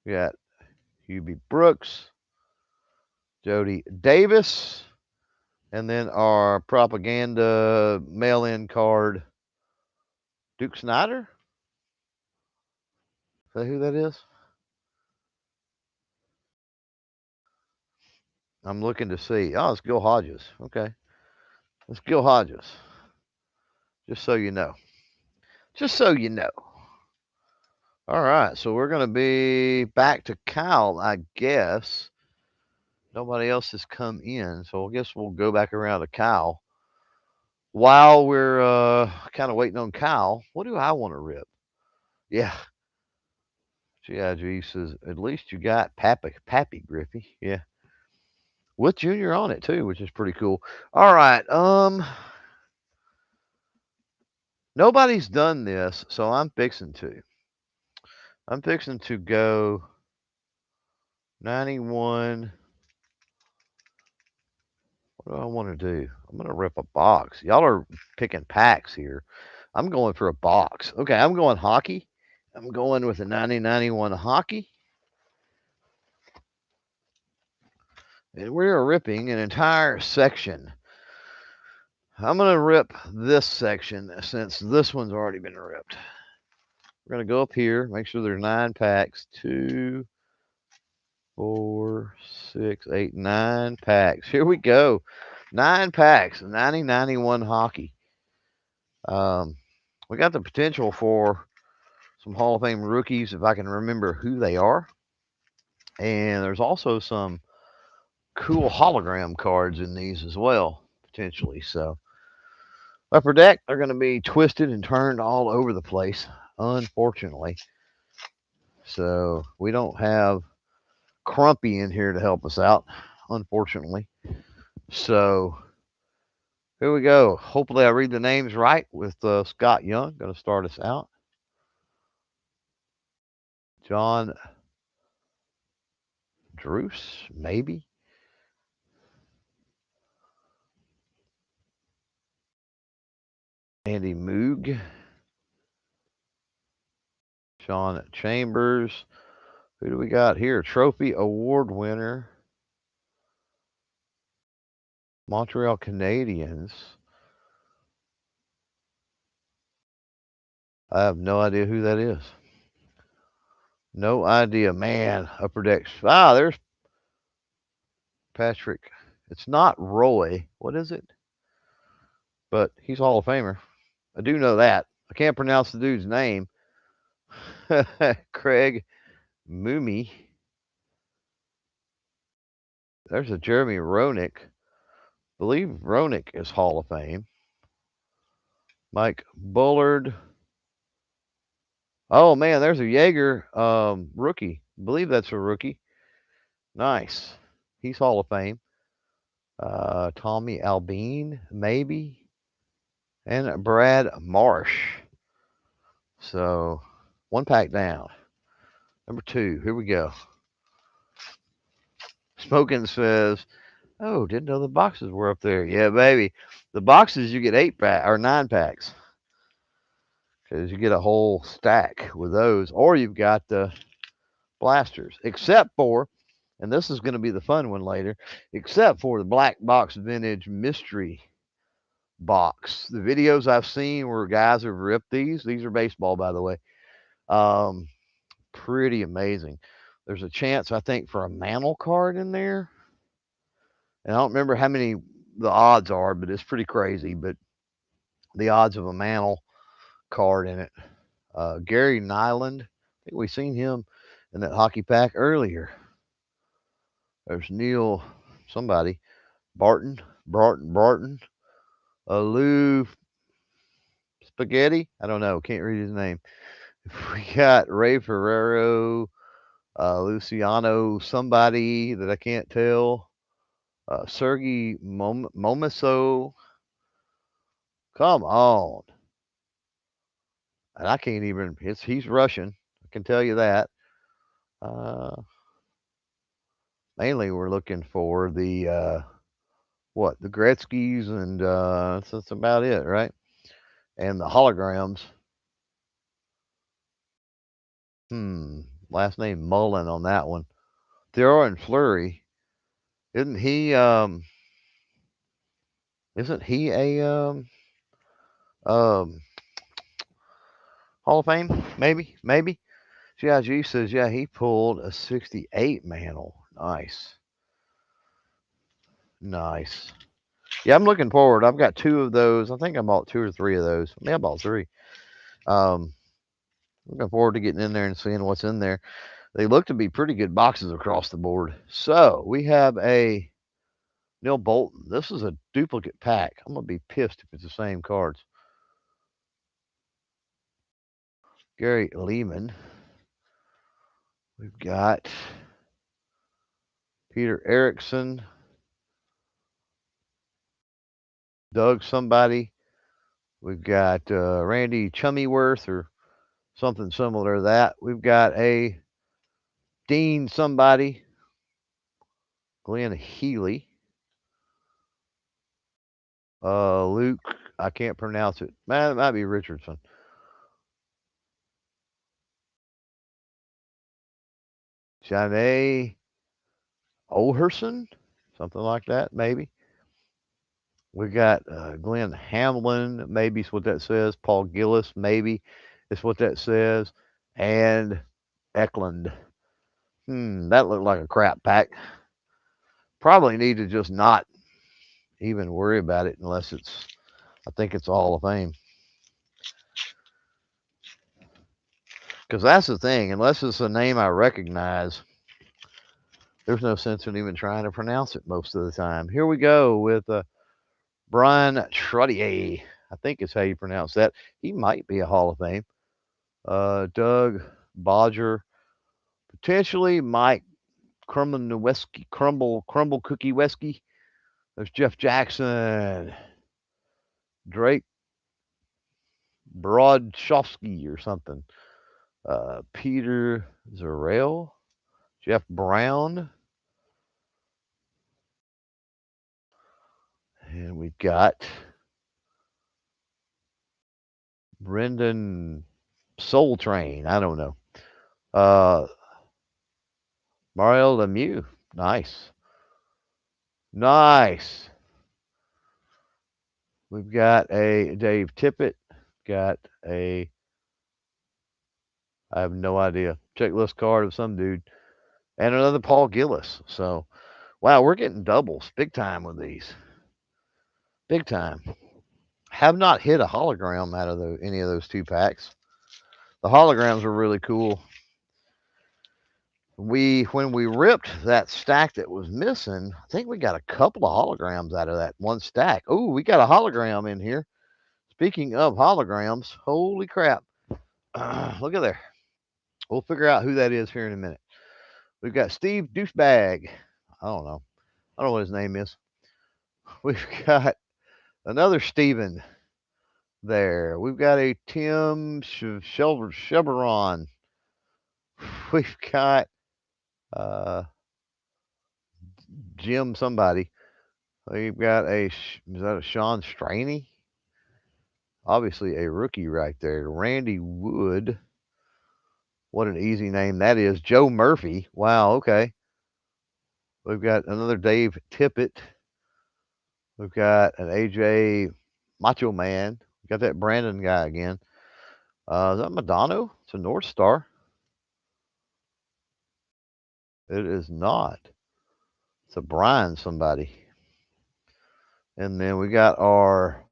[SPEAKER 1] We got Hubie Brooks, Jody Davis, and then our propaganda mail-in card, Duke Snyder. Is that who that is? I'm looking to see. Oh, it's Gil Hodges. Okay. It's Gil Hodges. Just so you know. Just so you know. All right. So we're going to be back to Kyle, I guess. Nobody else has come in. So I guess we'll go back around to Kyle. While we're kind of waiting on Kyle, what do I want to rip? Yeah. GIG says, at least you got Pappy Griffey. Yeah. With Junior on it too, which is pretty cool. All right. Nobody's done this, so I'm fixing to. I'm fixing to go 91. What do I want to do? I'm going to rip a box. Y'all are picking packs here. I'm going for a box. Okay, I'm going hockey. I'm going with a 9091 hockey. And we are ripping an entire section. I'm going to rip this section since this one's already been ripped. We're going to go up here, make sure there's 9 packs. 2, 4, 6, 8, 9 packs. Here we go. 9 packs, 9091 hockey. We got the potential for some Hall of Fame rookies if I can remember who they are. And there's also some cool hologram cards in these as well, potentially. So upper deck, they're going to be twisted and turned all over the place, unfortunately. So we don't have Crumpy in here to help us out, unfortunately. So here we go. Hopefully, I read the names right with Scott Young. Going to start us out. John Druce, maybe. Andy Moog. Sean Chambers. Who do we got here? Trophy award winner. Montreal Canadiens. I have no idea who that is. No idea, man. Upper decks. Ah, there's Patrick. It's not Roy. What is it? But he's a Hall of Famer. I do know that. I can't pronounce the dude's name. Craig Moomy. There's a Jeremy Roenick. I believe Roenick is Hall of Fame. Mike Bullard. Oh man, there's a Jaeger rookie. I believe that's a rookie. Nice. He's Hall of Fame. Tommy Albine, maybe. And Brad Marsh. So, one pack down. Number 2, here we go. Smokin' says, oh, didn't know the boxes were up there. Yeah, baby. The boxes, you get 8-pack or 9-packs. Because you get a whole stack with those. Or you've got the blasters. Except for, and this is going to be the fun one later, except for the Black Box Vintage Mystery Box. The videos I've seen where guys have ripped these are baseball, by the way. Pretty amazing. There's a chance, I think, for a Mantle card in there. And I don't remember how many the odds are, but it's pretty crazy. But the odds of a Mantle card in it. Gary Nyland, I think we seen him in that hockey pack earlier. There's Neil, somebody, Barton, Lou Spaghetti. I don't know. Can't read his name. We got Ray Ferrero, Luciano, somebody that I can't tell. Sergey Momiso. Come on. And I can't even, he's Russian. I can tell you that. Mainly we're looking for the, the Gretzky's, and that's about it, right? And the holograms. Last name Mullen on that one. Theoren Fleury. Isn't he a Hall of Fame? Maybe. GIG says, yeah, he pulled a 68 Mantle. Nice. Yeah, I'm looking forward. I've got 2 of those. I think I bought 2 or 3 of those. I bought 3. Looking forward to getting in there and seeing what's in there. They look to be pretty good boxes across the board. So we have a Neil Bolton. This is a duplicate pack. I'm going to be pissed if it's the same cards. Gary Lehman. We've got Peter Erickson. Doug somebody. We've got Randy Chummyworth or something similar to that. We've got a Dean somebody. Glenn Healy. Luke, I can't pronounce it. Man, it might be Richardson. Janae Oherson, something like that, maybe. We got Glenn Hamlin, maybe is what that says. Paul Gillis, maybe is what that says. And Eklund. That looked like a crap pack. Probably need to just not even worry about it unless it's, I think it's Hall of Fame. Because that's the thing. Unless it's a name I recognize, there's no sense in even trying to pronounce it most of the time. Here we go with Brian Trottier. I think is how you pronounce that. He might be a Hall of Fame. Doug Bodger. Potentially Mike Crumble Cookie Wesky. There's Jeff Jackson. Drake Broadshofsky or something. Peter Zarel. Jeff Brown. And we've got Brendan Soul Train. I don't know. Uh, Mario Lemieux. Nice. Nice. We've got a Dave Tippett. Got a, I have no idea, checklist card of some dude. And another Paul Gillis. So, wow, we're getting doubles big time with these. Big time. Have not hit a hologram out of any of those 2 packs. The holograms are really cool. When we ripped that stack that was missing, I think we got a couple of holograms out of that one stack. Oh, we got a hologram in here. Speaking of holograms, holy crap. Look at there. We'll figure out who that is here in a minute. We've got Steve Douchebag. I don't know. I don't know what his name is. We've got another Steven there. We've got a Tim Chevron. We've got uh, Jim somebody. We've got is that a Sean Straney? Obviously a rookie right there. Randy Wood. What an easy name that is. Joe Murphy. Wow, okay. We've got another Dave Tippett. We've got an AJ Macho Man. We got that Brandon guy again. Is that Madonna? It's a North Star. It is not. It's a Brian somebody. And then we got our,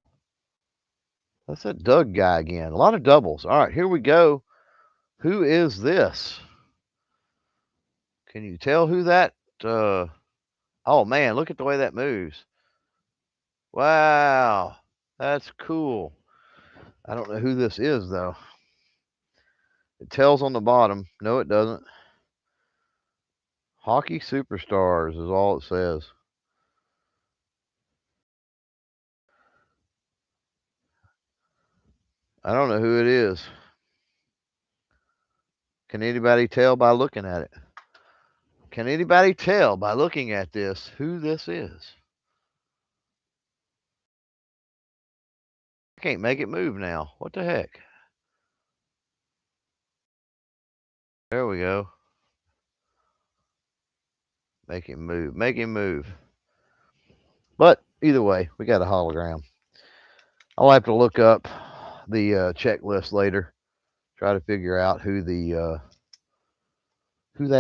[SPEAKER 1] that's that Doug guy again. A lot of doubles. All right, here we go. Who is this? Can you tell who that? Oh man, look at the way that moves. Wow, that's cool. I don't know who this is though. It tells on the bottom. No, it doesn't. Hockey Superstars is all it says. I don't know who it is. Can anybody tell by looking at it? Can anybody tell by looking at this who this is? I can't make it move now. What the heck? There we go. Make him move. Make him move. But either way, we got a hologram. I'll have to look up the checklist later. Try to figure out who that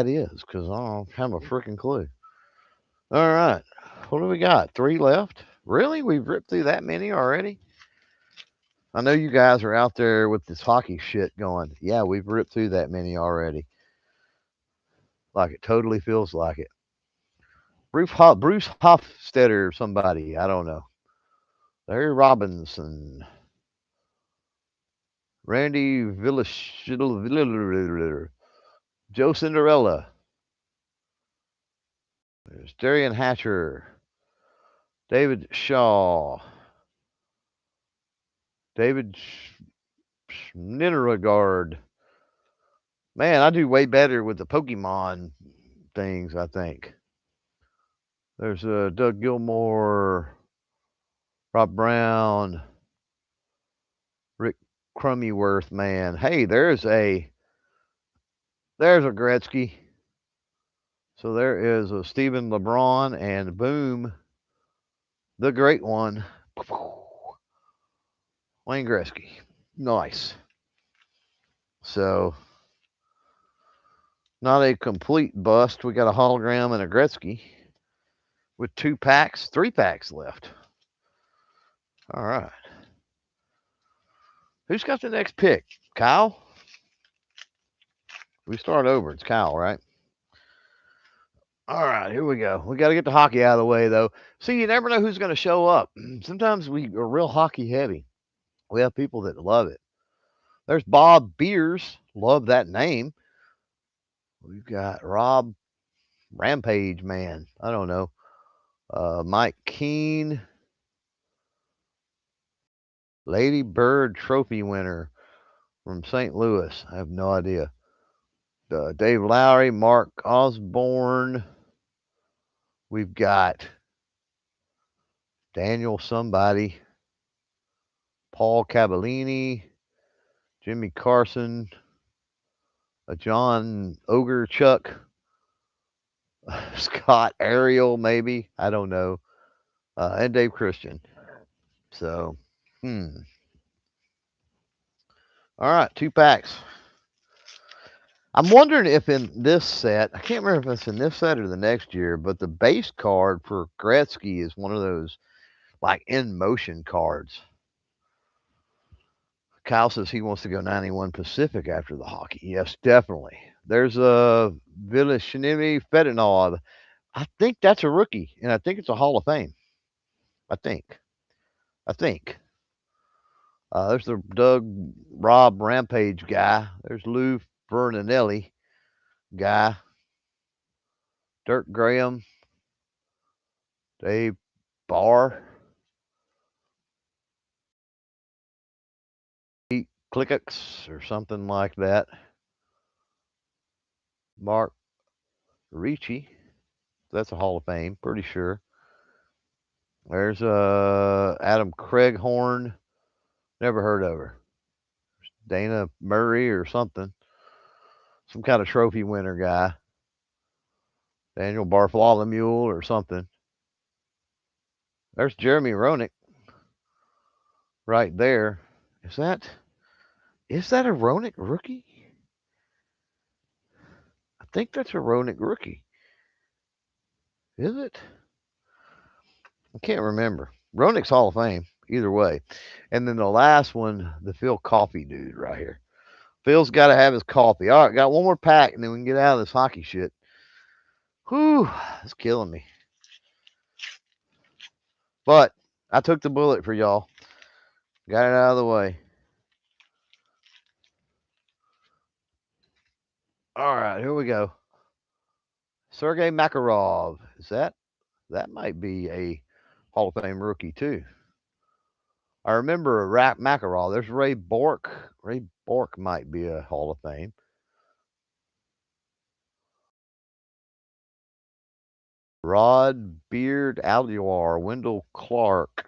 [SPEAKER 1] is, because I don't have a freaking clue. All right. What do we got? 3 left? Really? We've ripped through that many already? I know you guys are out there with this hockey shit going, yeah, we've ripped through that many already. Like it totally feels like it. Bruce Hofstetter or somebody. I don't know. Larry Robinson. Randy Villish. Joe Cinderella. There's Darian Hatcher. David Shaw. David Schnittergaard. Man, I do way better with the Pokemon things, I think. There's Doug Gilmore, Rob Brown, Rick Crummyworth, man. Hey, there's a Gretzky. So there is a Stephen LeBron and boom, the great one, Wayne Gretzky. Nice. So not a complete bust. We got a hologram and a Gretzky with 3 packs left. All right. Who's got the next pick? Kyle? We start over. It's Kyle, right? All right, here we go. We got to get the hockey out of the way, though. See, you never know who's going to show up. Sometimes we are real hockey heavy. We have people that love it. There's Bob Beers. Love that name. We've got Rob Rampage Man. I don't know. Mike Keene. Lady Bird Trophy winner from St. Louis. I have no idea. Dave Lowry, Mark Osborne. We've got Daniel somebody. Paul Cavallini. Jimmy Carson. a John Ogre Chuck, Scott Ariel, maybe. I don't know. And Dave Christian. So, All right, 2 packs. I'm wondering if in this set, I can't remember if it's in this set or the next year, but the base card for Gretzky is one of those like in motion cards. Kyle says he wants to go 91 Pacific after the hockey. Yes, definitely. There's a Vilashinivi Fedunov. I think that's a rookie, and I think it's a Hall of Fame. I think. I think. There's the Doug Rob Rampage guy. There's Lou Fernanelli guy. Dirk Graham. Dave Barr. Pete Klickux or something like that. Mark Ricci. That's a Hall of Fame, pretty sure. There's Adam Craighorn. Never heard of her. Dana Murray or something. Some kind of trophy winner guy. Daniel Bartholomew or something. There's Jeremy Roenick right there. Is that a Roenick rookie? I think that's a Roenick rookie. Is it? I can't remember. Roenick's Hall of Fame, either way. And then the last one, the Phil Coffey dude right here. Phil's got to have his coffee. All right, got one more pack, and then we can get out of this hockey shit. Whew, it's killing me. But I took the bullet for y'all. Got it out of the way. All right, here we go. Sergei Makarov. Is that might be a Hall of Fame rookie too. I remember Makarov. There's Ray Bork. Ray Bork might be a Hall of Fame. Rod Beard Aluar. Wendell Clark.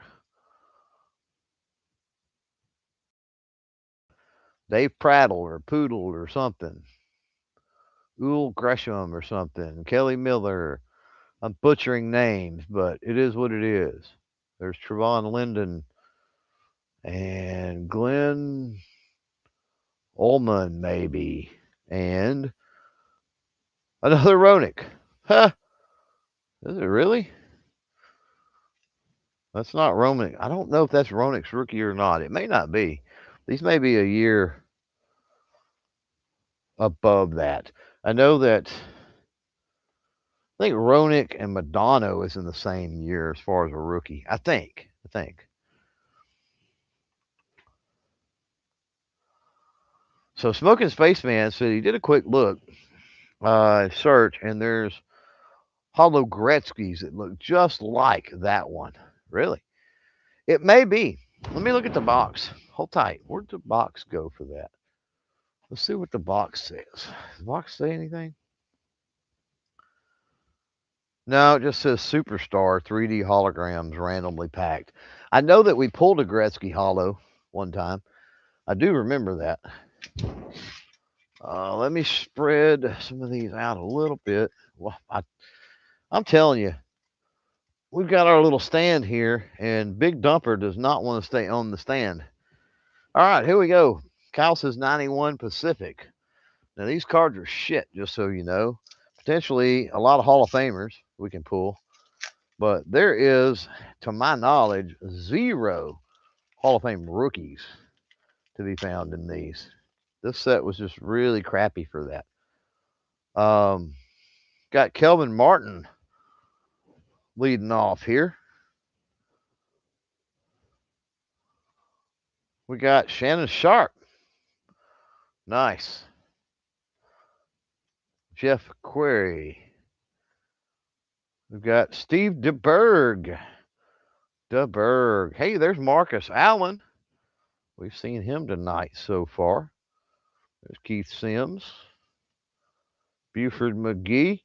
[SPEAKER 1] Dave Prattle or Poodle or something. Ul Gresham or something. Kelly Miller. I'm butchering names, but it is what it is. There's Trevon Linden and Glenn Ullman, maybe. And another Roenick. Huh. Is it really? That's not Roenick. I don't know if that's Roenick's rookie or not. It may not be. These may be a year above that. I know that I think Roenick and Madonna is in the same year as far as a rookie. I think. So Smoking Spaceman said he did a quick look, search, and there's Hollow Gretzky's that look just like that one. Really? It may be. Let me look at the box. Hold tight. Where'd the box go for that? Let's see what the box says. Does the box say anything? No, it just says Superstar 3D holograms randomly packed. I know that we pulled a Gretzky hollow one time. I do remember that. Let me spread some of these out a little bit. Well, I'm telling you, we've got our little stand here, and Big Dumper does not want to stay on the stand. All right, here we go. Kyle says 91 Pacific. Now, these cards are shit, just so you know. Potentially a lot of Hall of Famers we can pull. But there is, to my knowledge, 0 Hall of Fame rookies to be found in these. This set was just really crappy for that. Got Kelvin Martin leading off here. We got Shannon Sharp. Nice. Jeff Query. We've got Steve DeBerg. Hey, there's Marcus Allen. We've seen him tonight so far. There's Keith Sims. Buford McGee.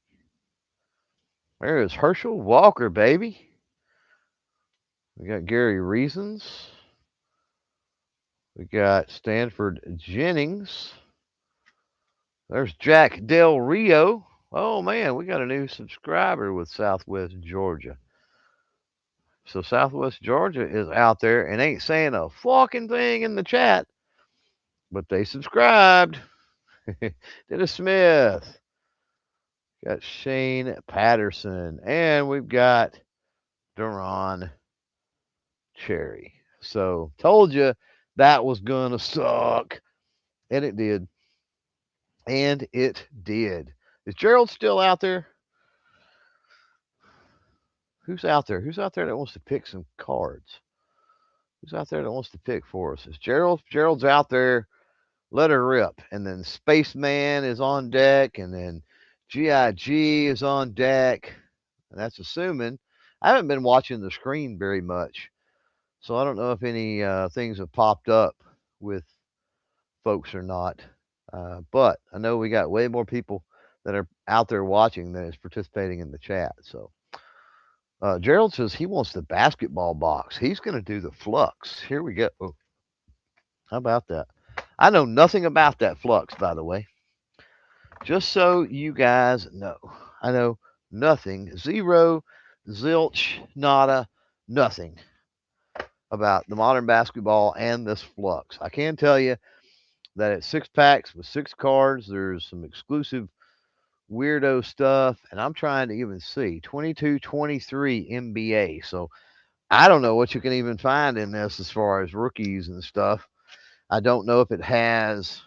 [SPEAKER 1] There's Herschel Walker, baby. We got Gary Reasons. We got Stanford Jennings. There's Jack Del Rio. Oh man, we got a new subscriber with Southwest Georgia. So Southwest Georgia is out there and ain't saying a fucking thing in the chat, but they subscribed. Dennis Smith. Got Shane Patterson. And we've got Duron Cherry. So told you that was gonna suck. And it did. And it did. Is Gerald still out there? Who's out there? Who's out there that wants to pick some cards? Who's out there that wants to pick for us? Is Gerald? Gerald's out there. Let her rip. And then Spaceman is on deck. And then GIG is on deck. And that's assuming. I haven't been watching the screen very much. So I don't know if any things have popped up with folks or not. But I know we got way more people that are out there watching than is participating in the chat. So Gerald says he wants the basketball box. He's going to do the flux. Here we go. Oh, how about that? I know nothing about that flux, by the way. Just so you guys know, I know nothing, zero, zilch, nada, nothing about the modern basketball and this flux. I can tell you that it's 6 packs with 6 cards. There's some exclusive weirdo stuff, and I'm trying to even see 22, 23 NBA. So I don't know what you can even find in this as far as rookies and stuff. I don't know if it has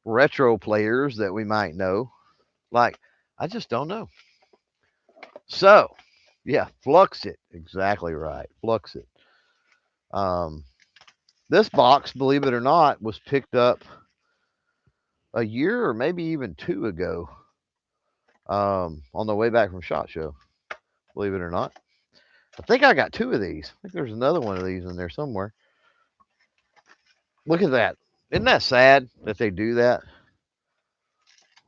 [SPEAKER 1] retro players that we might know. Like, I just don't know. So, yeah, flux it. Exactly right. Flux it. Um, this box, believe it or not, was picked up a year or maybe even 2 ago on the way back from SHOT Show. Believe it or not. I think I got 2 of these. I think there's another one of these in there somewhere. Look at that. Isn't that sad that they do that?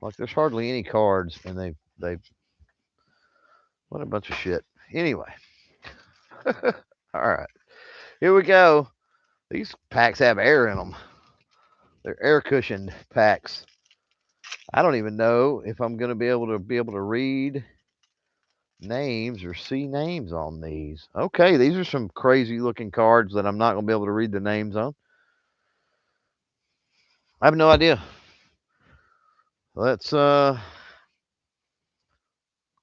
[SPEAKER 1] Like there's hardly any cards, and they what a bunch of shit. Anyway, all right, here we go. These packs have air in them. They're air cushioned packs. I don't even know if I'm going to be able to read names or see names on these. Okay, these are some crazy looking cards that I'm not going to be able to read the names on. I have no idea. Let's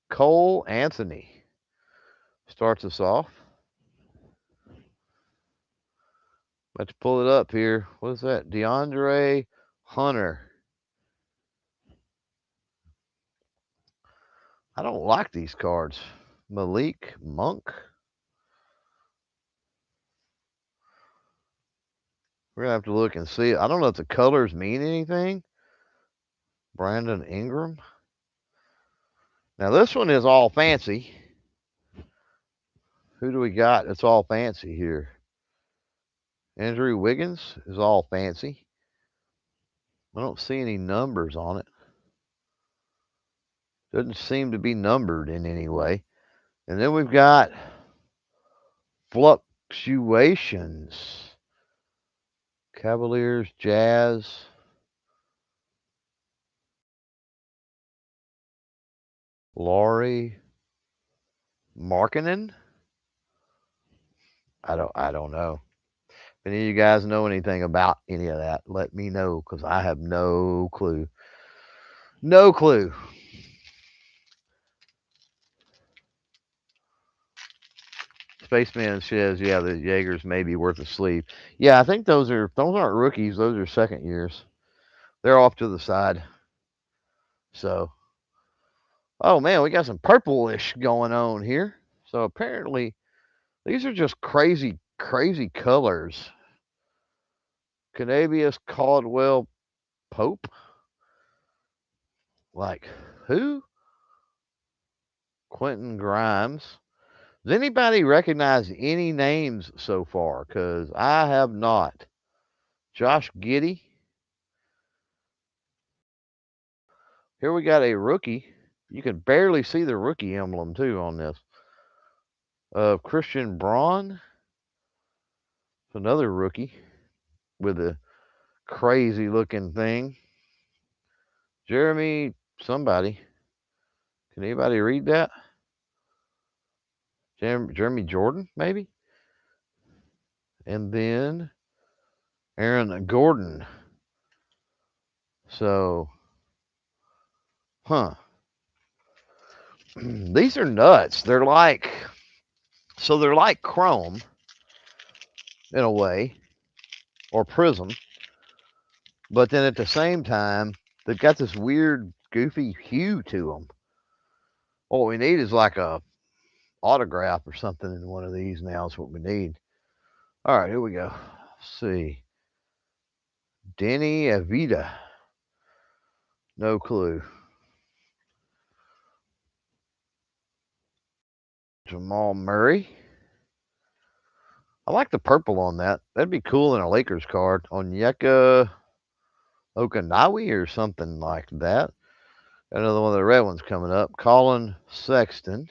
[SPEAKER 1] Cole Anthony starts us off. Let's pull it up here. What is that? DeAndre Hunter. I don't like these cards. Malik Monk. We're gonna have to look and see. I don't know if the colors mean anything. Brandon Ingram. Now this one is all fancy. Who do we got? It's all fancy here. Andrew Wiggins is all fancy. I don't see any numbers on it. Doesn't seem to be numbered in any way. And then we've got fluctuations. Cavaliers, Jazz. Laurie Markkinen. I don't know. If any of you guys know anything about any of that, let me know because I have no clue. No clue. Spaceman says, yeah, the Jaegers may be worth a sleeve. Yeah, I think those aren't rookies, those are second years. They're off to the side. So oh man, we got some purplish going on here. So apparently these are just crazy, crazy colors. Canavius Caldwell Pope? Like who? Quentin Grimes. Does anybody recognize any names so far? Because I have not. Josh Giddey. Here we got a rookie. You can barely see the rookie emblem too on this. Christian Braun. Another rookie with a crazy looking thing. Jeremy, somebody. Can anybody read that? Jeremy Jordan, maybe? And then Aaron Gordon. So, these are nuts. They're like chrome in a way, or prism, but then at the same time, they've got this weird, goofy hue to them. What we need is like a autograph or something in one of these now is what we need. All right, here we go. Let's see. Denny Avita. No clue. Jamal Murray. I like the purple on that. That'd be cool in a Lakers card. Onyeka Okanawi or something like that. Another one of the red ones coming up. Colin Sexton.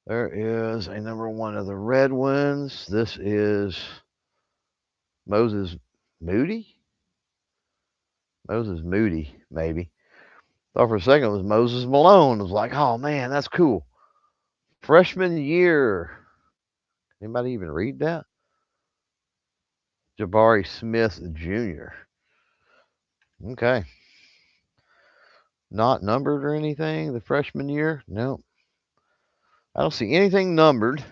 [SPEAKER 1] There is a number one of the red ones. This is Moses Moody. Moses Moody, maybe. Thought for a second it was Moses Malone. I was like, oh man, that's cool. Freshman year. Anybody even read that? Jabari Smith Jr. Okay. Not numbered or anything the freshman year? Nope. I don't see anything numbered.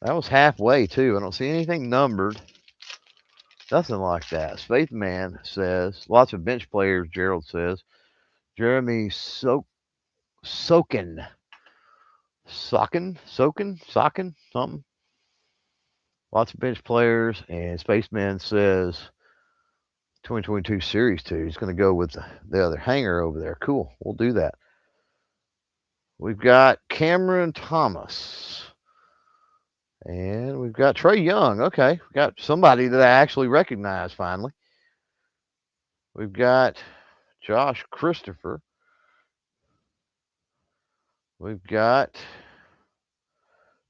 [SPEAKER 1] That was halfway too. I don't see anything numbered. Nothing like that. Spaceman says, lots of bench players, Gerald says. Jeremy Sokin. Sokin? Something. Lots of bench players. And Spaceman says 2022 Series 2. He's going to go with the other hanger over there. Cool. We'll do that. We've got Cameron Thomas. And we've got Trae Young. Okay. We've got somebody that I actually recognize finally. We've got Josh Christopher. We've got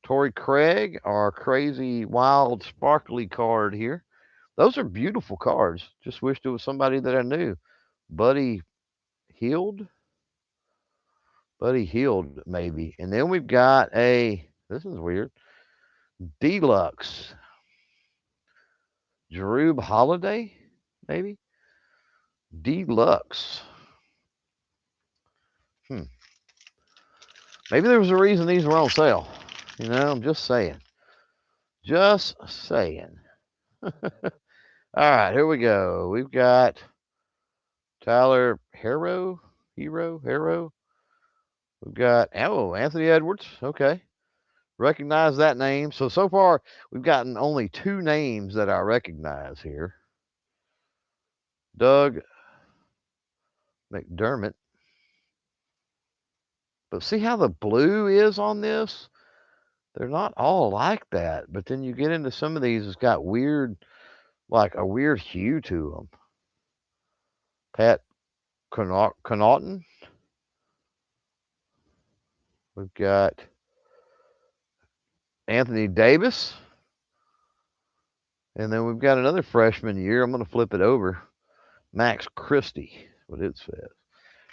[SPEAKER 1] Torrey Craig, our crazy, wild, sparkly card here. Those are beautiful cards. Just wish there was somebody that I knew. Buddy Hield, maybe. And then we've got this is weird, Deluxe. Jarube Holiday, maybe? Deluxe. Maybe there was a reason these were on sale. You know, I'm just saying. Just saying. All right, here we go. We've got Tyler Hero. We've got, Anthony Edwards. Okay. Recognize that name. So far, we've gotten only two names that I recognize here. Doug McDermott. But see how the blue is on this? They're not all like that. But then you get into some of these, it's got weird, like a weird hue to them. Pat Connaughton. We've got Anthony Davis. And then we've got another freshman year. I'm going to flip it over. Max Christie, what it says.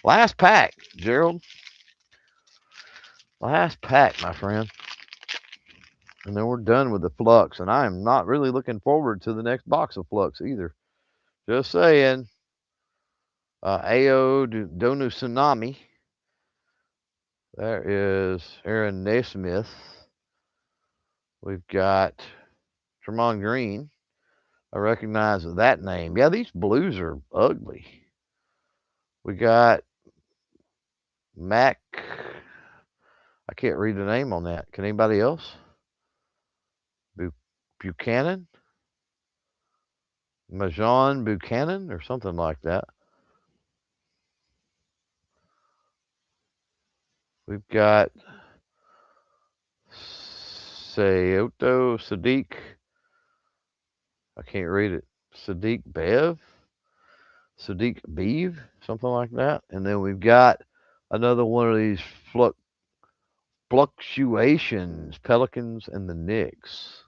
[SPEAKER 1] Last pack, Gerald. Last pack, my friend. And then we're done with the Flux. And I am not really looking forward to the next box of Flux either. Just saying. Ao Donu Tsunami. There is Aaron Naismith. We've got Tremont Green. I recognize that name. Yeah, these blues are ugly. We got Mac. I can't read the name on that. Can anybody else? Buchanan? Majon Buchanan or something like that. We've got Seoto Sadiq. I can't read it. Sadiq Bev? Sadiq Beeve? Something like that. And then we've got another one of these fluctuations. Pelicans and the Knicks.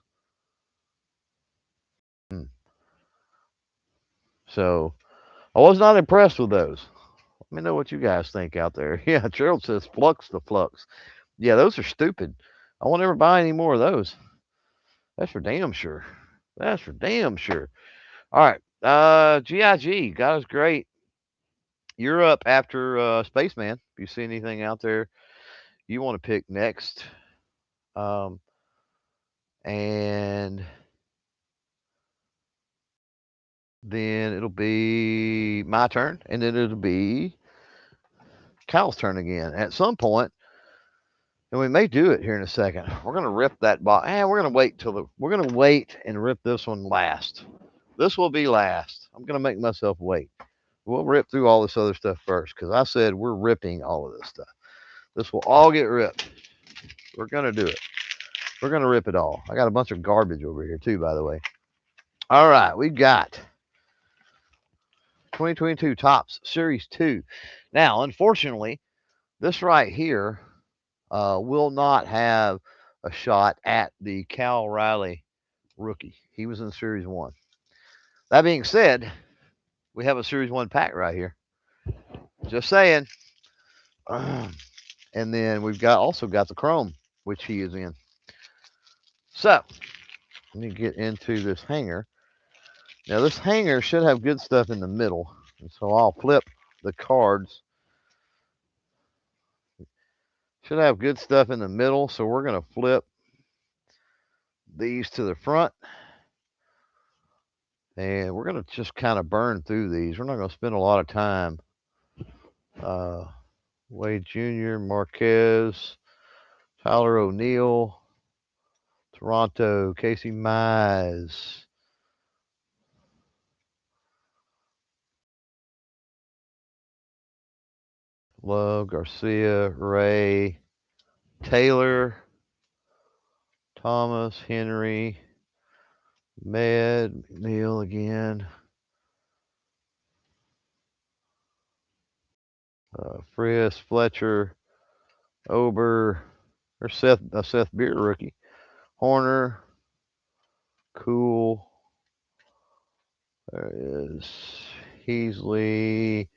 [SPEAKER 1] So I was not impressed with those. Let me know what you guys think out there. Yeah, Gerald says Flux the Flux. Yeah, those are stupid. I won't ever buy any more of those. That's for damn sure. That's for damn sure. All right. GIG, guys, great. You're up after Spaceman. If you see anything out there you want to pick next, um, and then it'll be my turn, and then it'll be Kyle's turn again at some point, and we may do it here in a second. We're gonna rip that box. We're gonna wait we're gonna wait and rip this one last. This will be last. I'm gonna make myself wait. We'll rip through all this other stuff first because I said we're ripping all of this stuff. This will all get ripped. We're gonna do it. We're gonna rip it all. I got a bunch of garbage over here too, by the way. All right, we got 2022 Topps Series 2. Now, unfortunately, this right here will not have a shot at the Cal Riley rookie. He was in Series 1. That being said, we have a Series 1 pack right here. Just saying. And then we've also got the Chrome, which he is in. So, let me get into this hanger. Now, this hanger should have good stuff in the middle. And so I'll flip the cards. Should have good stuff in the middle. So we're going to flip these to the front. And we're going to just kind of burn through these. We're not going to spend a lot of time. Wade Jr., Marquez, Tyler O'Neill, Toronto, Casey Mize. Love, Garcia, Ray, Taylor, Thomas, Henry, Neil again, Friss, Fletcher, Ober, or Seth Beer rookie, Horner, Cool. There is Heasley,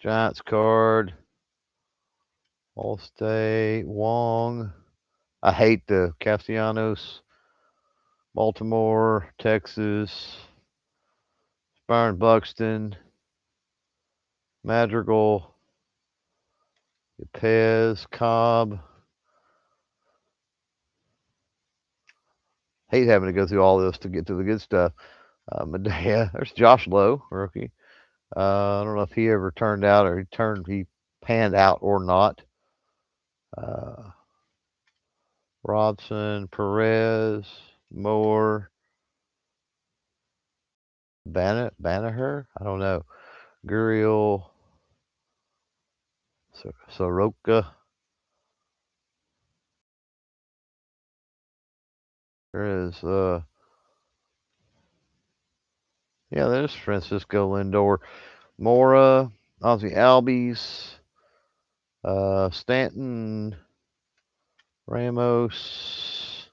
[SPEAKER 1] Giants card, Allstate, Wong. I hate the Castellanos, Baltimore, Texas, Byron Buxton, Madrigal, Pez, Cobb. Hate having to go through all this to get to the good stuff. Medea, there's Josh Lowe, rookie. I don't know if he ever turned out or he panned out or not. Robson, Perez, Moore, Banneher, I don't know. Gurriel, Soroka. There is, yeah, there's Francisco Lindor, Mora, Ozzie Albies, Stanton, Ramos,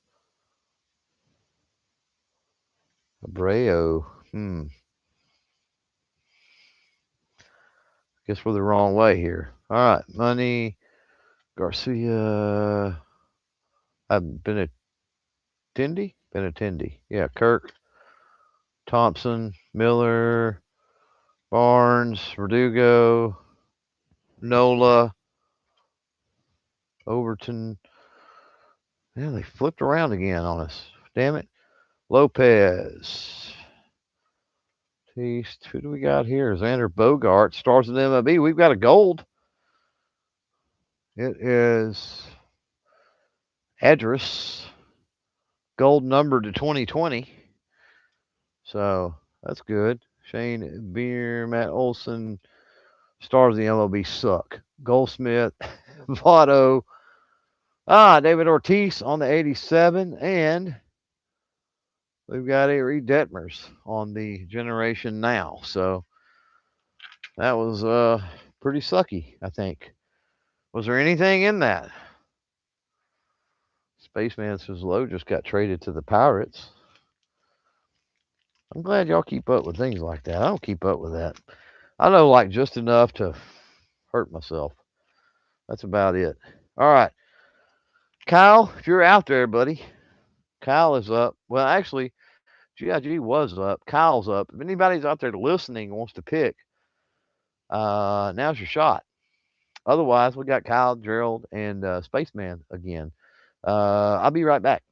[SPEAKER 1] Abreu. Guess we're the wrong way here. All right, Money, Garcia, Benintendi. Yeah, Kirk, Thompson, Miller, Barnes, Verdugo, Nola, Overton. Yeah, they flipped around again on us. Damn it. Lopez. Teast. Who do we got here? Xander Bogart. Stars of the MLB. We've got a gold. It is Address. Gold number to 2020. So that's good. Shane Beer, Matt Olson. Stars of the MLB suck. Goldsmith, Votto. David Ortiz on the 87. And we've got a Reed Detmers on the Generation Now. So that was pretty sucky, I think. Was there anything in that? Spaceman says Lowe just got traded to the Pirates. I'm glad y'all keep up with things like that. I don't keep up with that. I know like just enough to hurt myself. That's about it. All right. Kyle, if you're out there, buddy, Kyle is up. Well, actually, GIG was up. Kyle's up. If anybody's out there listening wants to pick, now's your shot. Otherwise, we got Kyle, Gerald, and Spaceman again. I'll be right back.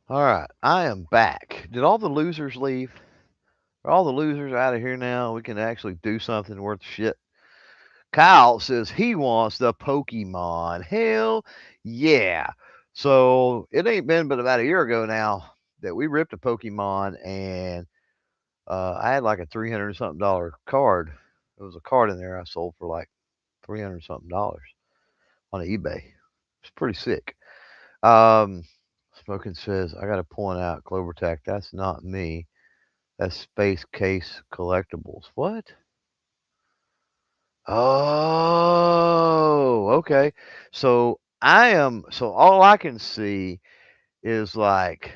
[SPEAKER 1] All right, I am back. Did all the losers leave? Are all the losers out of here now? We can actually do something worth shit. Kyle says he wants the Pokemon. Hell yeah. So it ain't been but about a year ago now that we ripped a Pokemon, and I had like a 300 something dollar card. There was a card in there I sold for like 300 something dollars on eBay. It's pretty sick. Um, Smoking says, I got to point out, Clovertac, that's not me. That's Space Case Collectibles. What? Oh, okay. So all I can see is like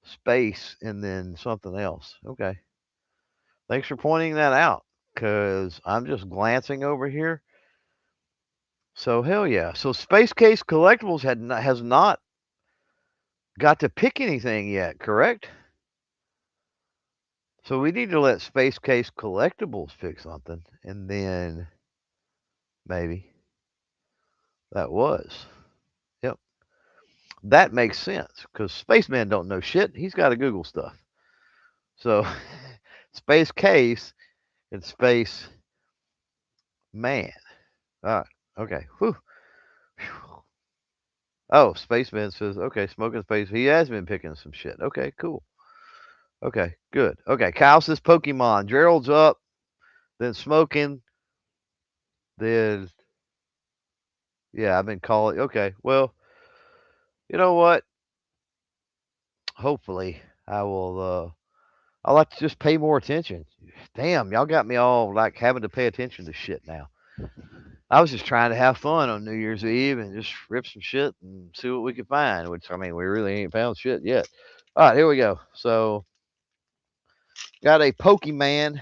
[SPEAKER 1] space and then something else. Okay. Thanks for pointing that out because I'm just glancing over here. So hell yeah. So Space Case Collectibles has not got to pick anything yet, correct? So we need to let Space Case Collectibles pick something, and then maybe that was. Yep. That makes sense because Spaceman don't know shit. He's got to Google stuff. So Space Case and Space Man. All right. Okay. Whew. Oh, Spaceman says, okay, smoking space. He has been picking some shit. Okay, cool. Okay, good. Okay, Kyle says Pokemon. Gerald's up, then smoking, then yeah, I've been calling. Okay, well, you know what? Hopefully, I will. I'll like to just pay more attention. Damn, y'all got me all like having to pay attention to shit now. I was just trying to have fun on New Year's Eve and just rip some shit and see what we could find. Which I mean, we really ain't found shit yet. All right, here we go. So got a Pokemon.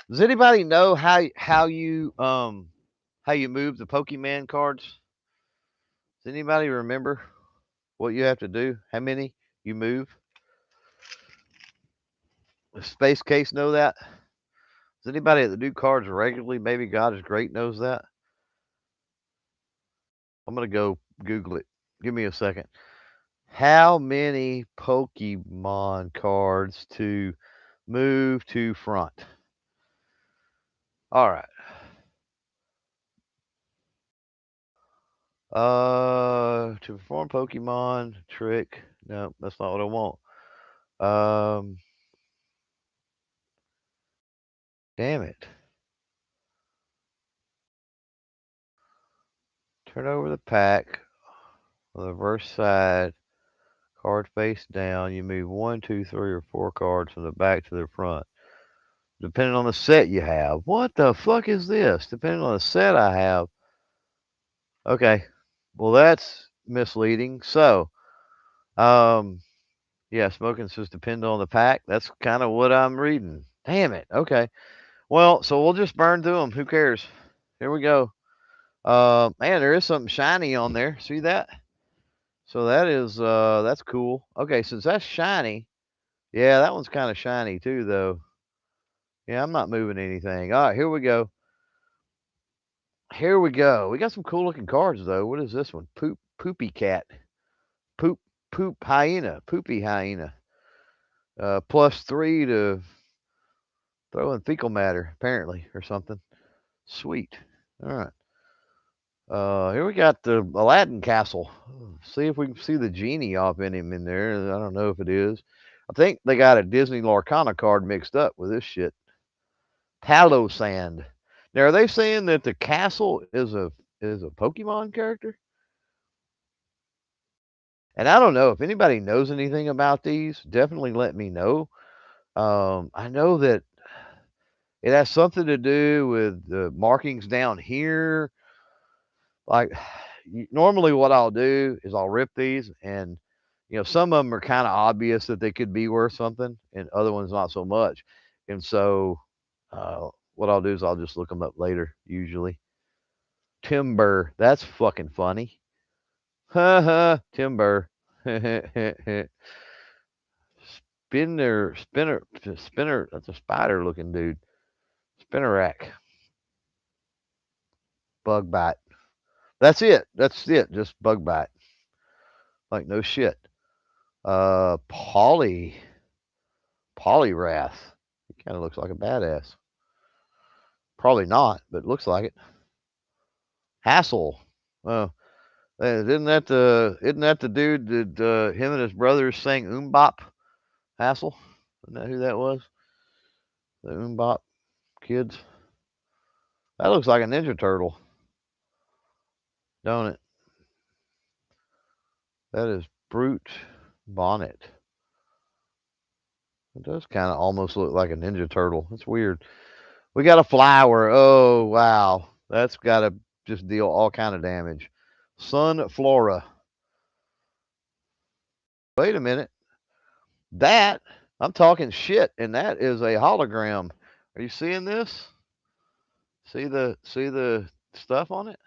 [SPEAKER 1] Does anybody know how you move the Pokemon cards? Does anybody remember what you have to do? How many you move? Does Space Case know that? Does anybody that do cards regularly, maybe God is great, knows that? I'm gonna go Google it. Give me a second. How many Pokemon cards to move to front? All right. To perform Pokemon trick. No, that's not what I want. Um, damn it. Turn over the pack on the reverse side. Card face down. You move 1, 2, 3, or 4 cards from the back to the front. Depending on the set you have. What the fuck is this? Depending on the set I have. Okay. Well, that's misleading. So, um, yeah, smoking says depend on the pack. That's kind of what I'm reading. Damn it. Okay. Well, so we'll just burn through them. Who cares? Here we go. Man, there is something shiny on there. See that? So that's cool. Okay, since that's shiny, yeah, that one's kind of shiny too, though. Yeah, I'm not moving anything. All right, here we go. Here we go. We got some cool looking cards though. What is this one? Poopy cat. Poop poop hyena. Poopy hyena. +3 to throw in fecal matter, apparently, or something. Sweet. All right. Here we got the Aladdin castle. See if we can see the genie off in him in there. I don't know if it is. I think they got a Disney Lorcana card mixed up with this shit. Talosand. Now, are they saying that the castle is a Pokemon character? And I don't know if anybody knows anything about these. Definitely let me know. I know that it has something to do with the markings down here. Like, normally what I'll do is I'll rip these, and some of them are kind of obvious that they could be worth something, and other ones not so much. And so, what I'll do is I'll just look them up later. Usually, timber. That's fucking funny. Ha ha. Timber. Spinner. That's a spider looking dude. Spinnerack. Bug bite. That's it. That's it. Just bug bite. Like no shit. Polyrath. He kind of looks like a badass. Probably not, but looks like it. Hassel. Uh, isn't that the dude that him and his brothers sang Bop? Hassel. Isn't that who that was? The Bop kids. That looks like a Ninja Turtle, don't it? That is Brute Bonnet. It does kind of almost look like a Ninja Turtle. That's weird. We got a flower. Oh wow, that's got to just deal all kind of damage. Sunflora. Wait a minute. That I'm talking shit, and that is a hologram. Are you seeing this? See the stuff on it?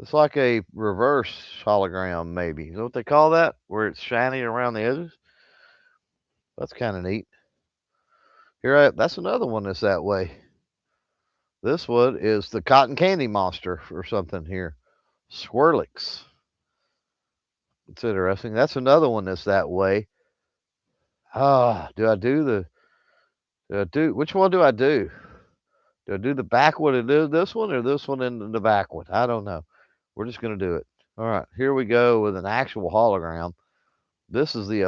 [SPEAKER 1] It's like a reverse hologram, maybe. Is that what they call that? Where it's shiny around the edges? That's kind of neat. That's another one that's that way. This one is the cotton candy monster or something here. Swirlix. It's interesting. That's another one that's that way. Ah, which one do I do? Do I do the back one and do this one or this one and the back one? I don't know. We're just going to do it. All right, here we go with an actual hologram. This is the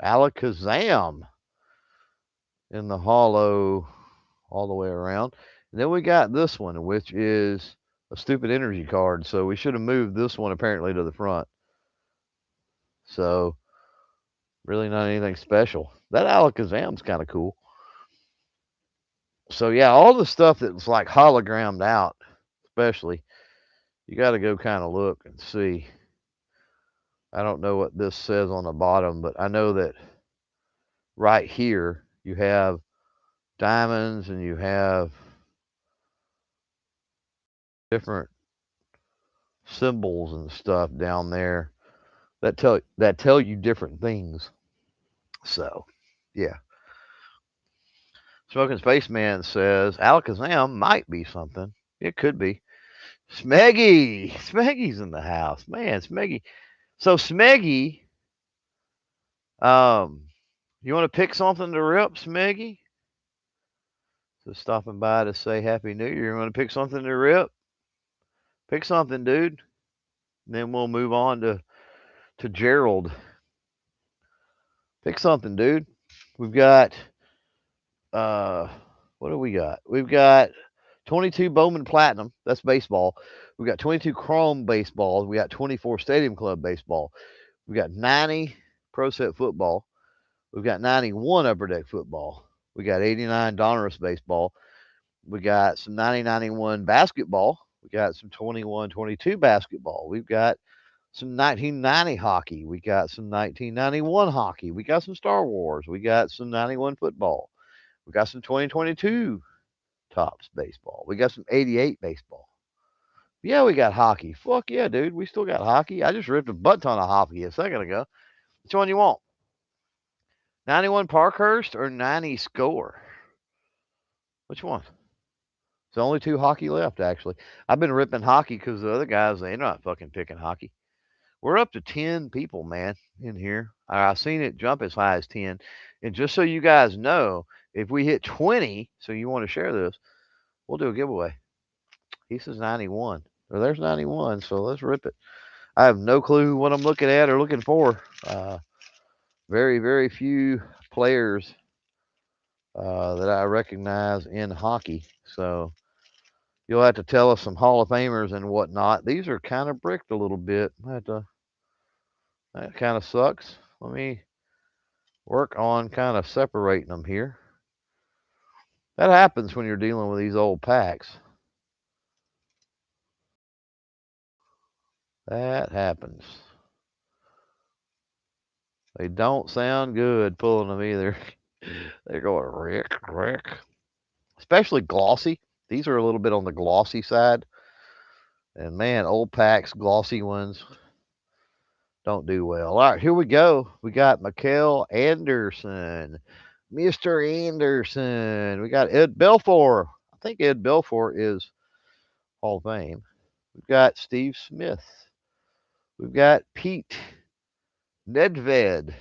[SPEAKER 1] Alakazam in the hollow all the way around. And then we got this one, which is a stupid energy card. So we should have moved this one apparently to the front. So really not anything special. That Alakazam's kind of cool. So yeah, all the stuff that's like hologrammed out, especially, you got to go kind of look and see. I don't know what this says on the bottom, but I know that right here you have diamonds and you have different symbols and stuff down there that tell you different things. So, yeah. Smoking Spaceman says Alakazam might be something. It could be. Smeggy. Smeggy's in the house. Man, Smeggy. So Smeggy, um, you want to pick something to rip, Smeggy? So stopping by to say Happy New Year. You want to pick something to rip? Pick something, dude. Then we'll move on to Gerald. Pick something, dude. We've got uh what do we got? We've got 22 Bowman Platinum, that's baseball. We've got 22 Chrome baseball. We got 24 Stadium Club baseball. We've got 90 Pro Set football. We've got 91 Upper Deck football. We got 89 Donruss baseball. We got some 90-91 basketball. We got some 21-22 basketball. We've got some 1990 hockey. We got some 1991 hockey. We got some Star Wars. We got some 91 football. We got some 2022 Tops baseball. We got some 88 baseball. Yeah, we got hockey. Fuck yeah, dude. We still got hockey. I just ripped a butt ton of hockey a second ago. Which one you want? 91 Parkhurst or 90 Score? Which one? There's only two hockey left, actually. I've been ripping hockey because the other guys, they're not fucking picking hockey. We're up to 10 people, man, in here. I've seen it jump as high as 10. And just so you guys know, if we hit 20, so you want to share this, we'll do a giveaway. He says 91. Well, there's 91, so let's rip it. I have no clue what I'm looking at or looking for. Very, very few players that I recognize in hockey. So you'll have to tell us some Hall of Famers and whatnot. These are kind of bricked a little bit. That kind of sucks. Let me work on kind of separating them here. That happens when you're dealing with these old packs. That happens. They don't sound good pulling them either. They're going Rick. Especially glossy. These are a little bit on the glossy side. And man, old packs, glossy ones, don't do well. All right, here we go. We got Mikael Anderson. Mr. Anderson. We got Ed Belfour. I think Ed Belfour is Hall of Fame. We've got Steve Smith. We've got Pete Nedved.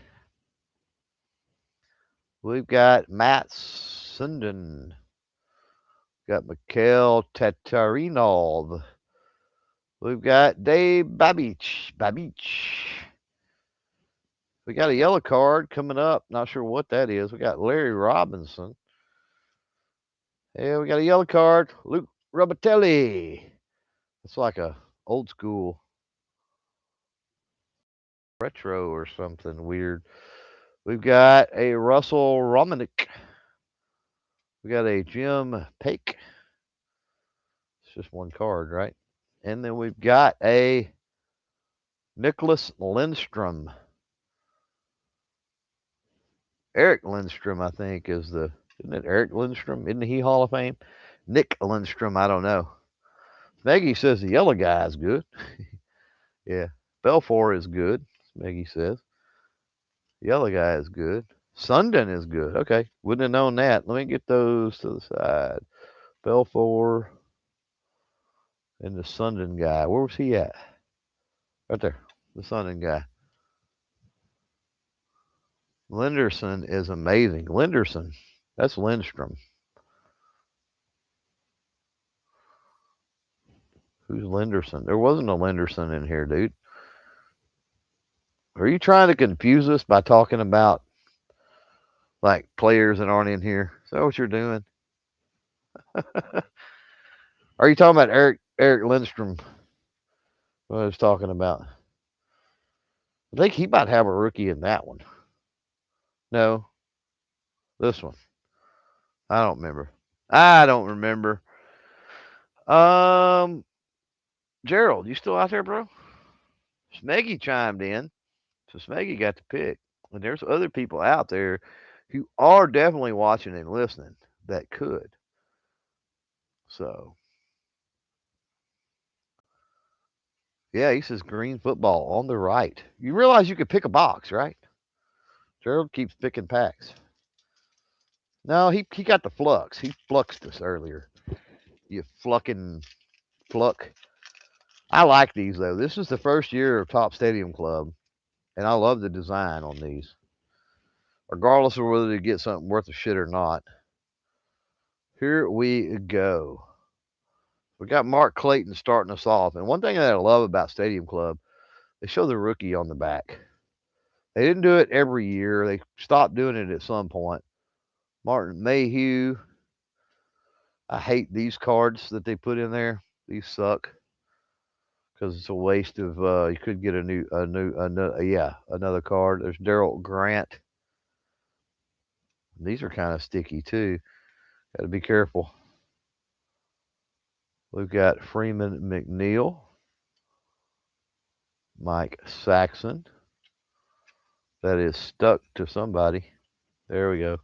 [SPEAKER 1] We've got Matt Sundin. We've got Mikhail Tatarinov. We've got Dave Babich. We got a yellow card coming up. Not sure what that is. We got Larry Robinson. Yeah, we got a yellow card. Luke Robatelli. It's like a old school retro or something weird. We've got a Russell Romanek. We got a Jim Pake. It's just one card, right? And then we've got a Nicholas Lindstrom. Eric Lindstrom, I think, isn't it Eric Lindstrom? Isn't he Hall of Fame? Nick Lindstrom, I don't know. Maggie says the yellow guy is good. Yeah. Belfour is good, Maggie says. Yellow guy is good. Sundin is good. Okay. Wouldn't have known that. Let me get those to the side. Belfour and the Sundin guy. Where was he at? Right there. The Sundin guy. Linderson is amazing. Linderson. That's Lindstrom. Who's Linderson? There wasn't a Linderson in here, dude. Are you trying to confuse us by talking about like players that aren't in here? Is that what you're doing? Are you talking about Eric Lindstrom? What I was talking about. I think he might have a rookie in that one. No, this one. I don't remember. Um, Gerald, you still out there, bro? Smeggy chimed in, so Smeggy got to pick. And there's other people out there who are definitely watching and listening that could. So, yeah, he says green football on the right. You realize you could pick a box, right? Gerald keeps picking packs. No, he got the flux. He fluxed us earlier. You flucking fluck. I like these though. This is the first year of Top Stadium Club, and I love the design on these, regardless of whether you get something worth a shit or not. Here we go. We got Mark Clayton starting us off, and one thing that I love about Stadium Club, they show the rookie on the back. They didn't do it every year. They stopped doing it at some point. Martin Mayhew. I hate these cards that they put in there. These suck because it's a waste of. You could get another card. There's Daryl Grant. These are kind of sticky too. Got to be careful. We've got Freeman McNeil, Mike Saxon. That is stuck to somebody. There we go.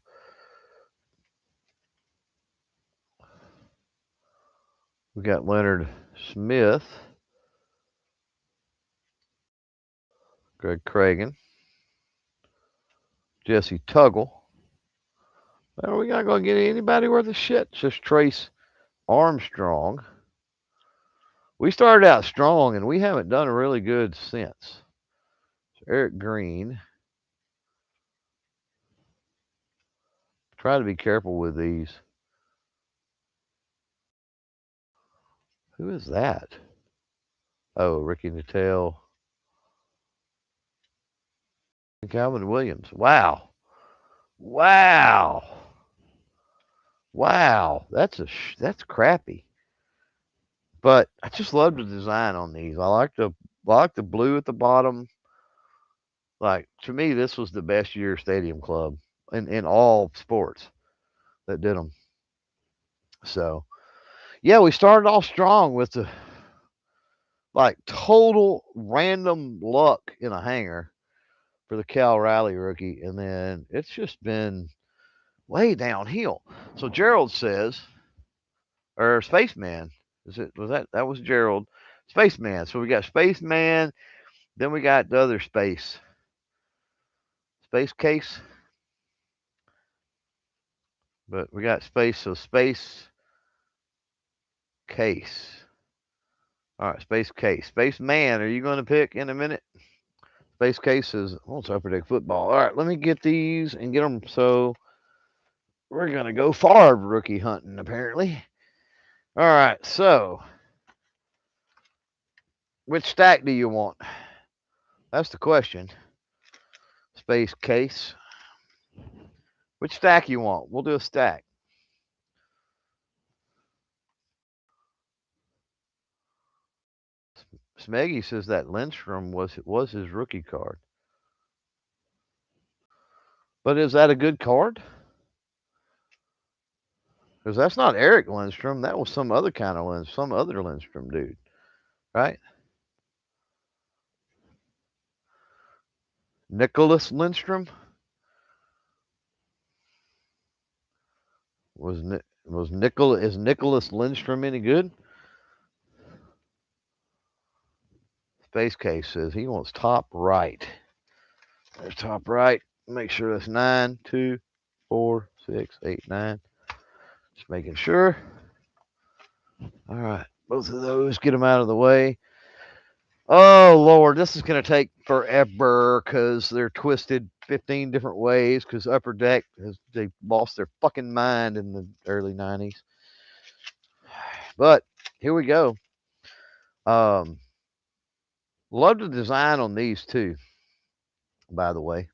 [SPEAKER 1] We got Leonard Smith, Greg Cragen, Jesse Tuggle. Well, we're not going to get anybody worth a shit. Just Trace Armstrong. We started out strong, and we haven't done really good since. So Eric Green. Try to be careful with these. Who is that? Oh, Ricky Natal. Calvin Williams. Wow. Wow. Wow. That's crappy. But I just love the design on these. I like the blue at the bottom. Like, to me, this was the best year Stadium Club in all sports that did them. So, yeah, we started off strong with the like total random luck in a hanger for the Cal Riley rookie, and then it's just been way downhill. So Gerald says, or Spaceman, that was Gerald, Spaceman. So we got Spaceman, then we got the other space case, but we got space, so space case. All right, space case, Spaceman. Are you going to pick in a minute? Space case is what's Upper Deck Football. All right, let me get these and get them. So we're gonna go Favre rookie hunting, apparently. All right, so which stack do you want? That's the question. Space case. Which stack you want? We'll do a stack. Smeggy says that Lindstrom was his rookie card. But is that a good card? Because that's not Eric Lindstrom. That was some other kind of Lindstrom, some other Lindstrom dude, right? Nicholas Lindstrom is Nicholas Lindstrom any good? Space case says he wants top right. There's top right. Make sure that's 9, 2, 4, 6, 8, 9. Just making sure. All right, both of those, get them out of the way. Oh Lord, this is going to take forever because they're twisted 15 different ways. Because Upper Deck they lost their fucking mind in the early 90s. But here we go. Love the design on these too, by the way.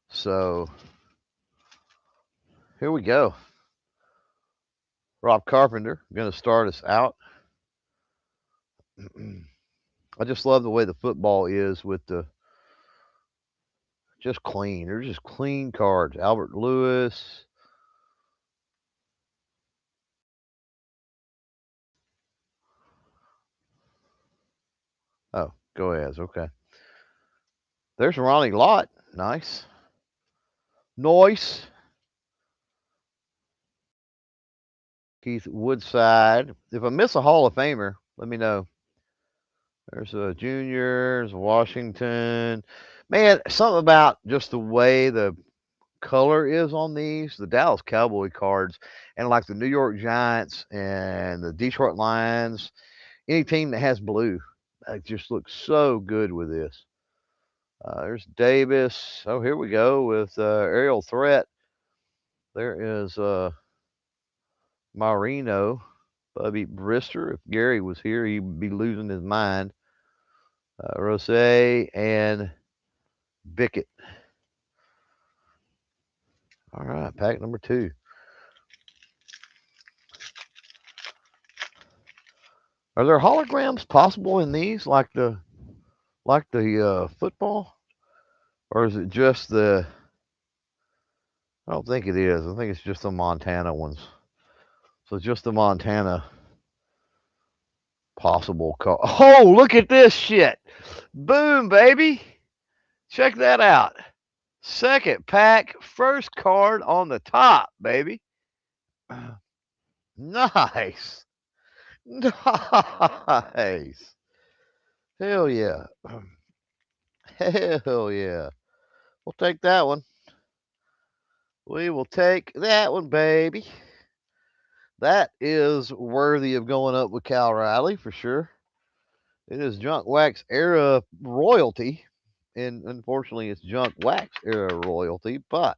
[SPEAKER 1] So here we go. Rob Carpenter going to start us out. I just love the way the football is with the just clean. They're just clean cards. Albert Lewis. Oh, go ahead. Okay. There's Ronnie Lott. Nice. Noyce. Keith Woodside. If I miss a Hall of Famer, let me know. There's a Junior. There's a Washington. Man, something about just the way the color is on these, the Dallas Cowboy cards, and like the New York Giants and the Detroit Lions. any team that has blue. It just looks so good with this. There's Davis. Oh, here we go with aerial threat. There is Marino, Bubby Brister. If Gary was here, he'd be losing his mind. Rose and Bickett. All right, pack number 2. Are there holograms possible in these, like the football, or is it just the? I don't think it is. I think it's just the Montana ones. So just the Montana possible call. Oh, look at this shit! Boom, baby! Check that out. Second pack, first card on the top, baby. Nice. Nice. Hell yeah. Hell yeah. We'll take that one. We will take that one, baby. That is worthy of going up with Cal Riley for sure. It is Junk Wax era royalty. And unfortunately, it's Junk Wax era royalty. But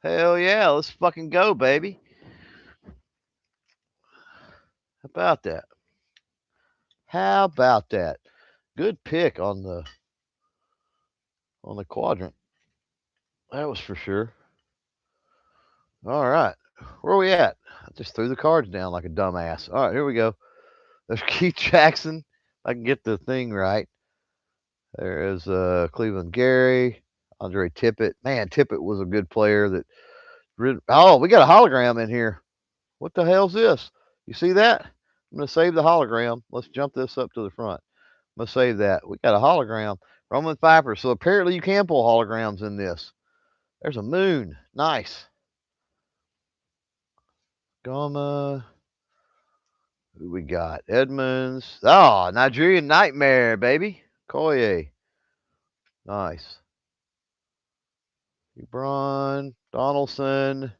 [SPEAKER 1] hell yeah, let's fucking go, baby. How about that? How about that? Good pick on the quadrant. That was for sure. All right. Where are we at? I just threw the cards down like a dumbass. All right, here we go. There's Keith Jackson. I can get the thing right. There is Cleveland Gary, Andre Tippett. Man, Tippett was a good player. Oh, we got a hologram in here. What the hell's this? You see that? I'm going to save the hologram. Let's jump this up to the front. I'm going to save that. We got a hologram. Roman Pfeiffer. So apparently you can pull holograms in this. There's a moon. Nice. Goma. Who we got? Edmonds. Oh, Nigerian Nightmare, baby. Koye. Nice. Ebron. Donaldson.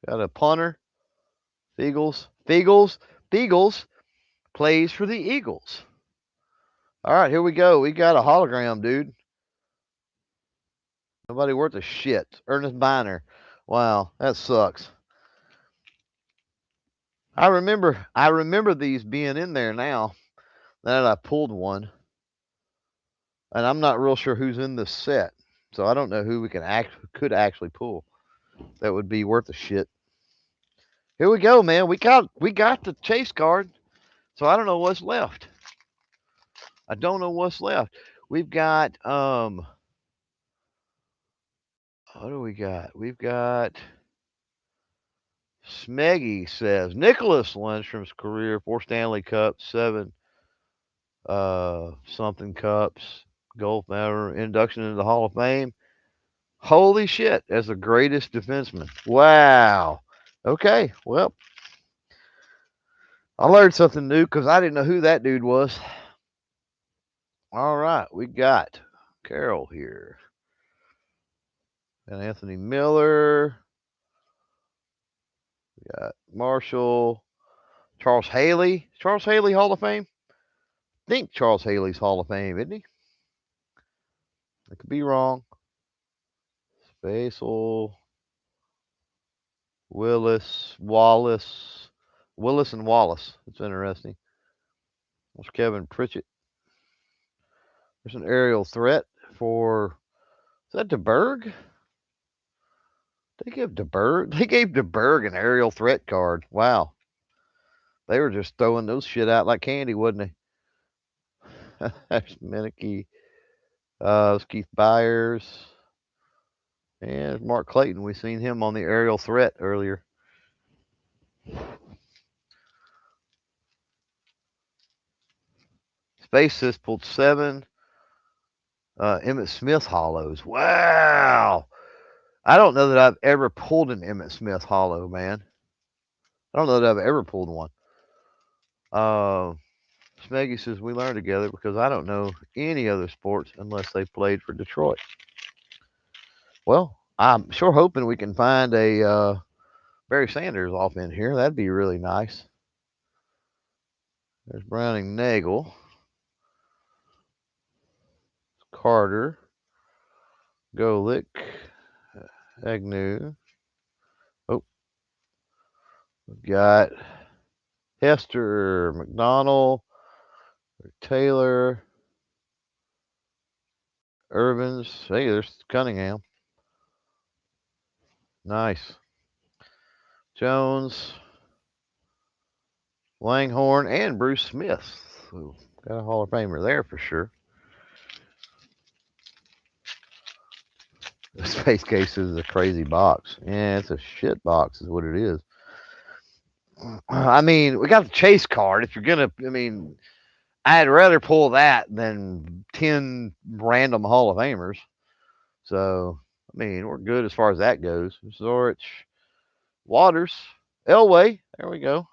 [SPEAKER 1] Got a punter. Feagles. Feagles plays for the Eagles. All right, here we go. We got a hologram, dude. Nobody worth a shit. Ernest Biner. Wow, that sucks. I remember these being in there now that I pulled one. And I'm not real sure who's in this set. So I don't know who we could actually pull. That would be worth a shit. Here we go, man. We got the chase card. So I don't know what's left. I don't know what's left. We've got what do we got? We've got Smeggy says Nicholas Lindstrom's career, 4 Stanley Cups, 7 something cups, gold medal, induction into the Hall of Fame. Holy shit, as the greatest defenseman. Wow. Okay, well, I learned something new because I didn't know who that dude was. All right, we got Carroll here. And Anthony Miller. We got Marshall. Charles Haley. Charles Haley Hall of Fame? I think Charles Haley's Hall of Fame, isn't he? I could be wrong. Spacel. Willis. Wallace. Willis and Wallace. That's interesting. There's Kevin Pritchett. There's an aerial threat for. Is that DeBerg? They gave DeBerg an aerial threat card. Wow. They were just throwing those shit out like candy, wasn't they? There's Minicky. There's Keith Byers. And Mark Clayton. We seen him on the aerial threat earlier. Space pulled 7. Emmett Smith hollows. Wow. I don't know that I've ever pulled an Emmett Smith hollow, man. I don't know that I've ever pulled one. Smeggy says we learn together because I don't know any other sports unless they played for Detroit. Well, I'm sure hoping we can find a Barry Sanders off in here. That'd be really nice. There's Browning Nagel. Carter. Golick. Agnew. Oh, we've got Hester, McDonald, Taylor, Irvins. Hey, there's Cunningham. Nice. Jones, Langhorne, and Bruce Smith. So got a Hall of Famer there for sure. The Space Case is a crazy box. Yeah, it's a shit box, is what it is. I mean, we got the chase card. If you're gonna, I mean, I'd rather pull that than 10 random Hall of Famers. So, I mean, we're good as far as that goes. Zorich, Waters, Elway. There we go.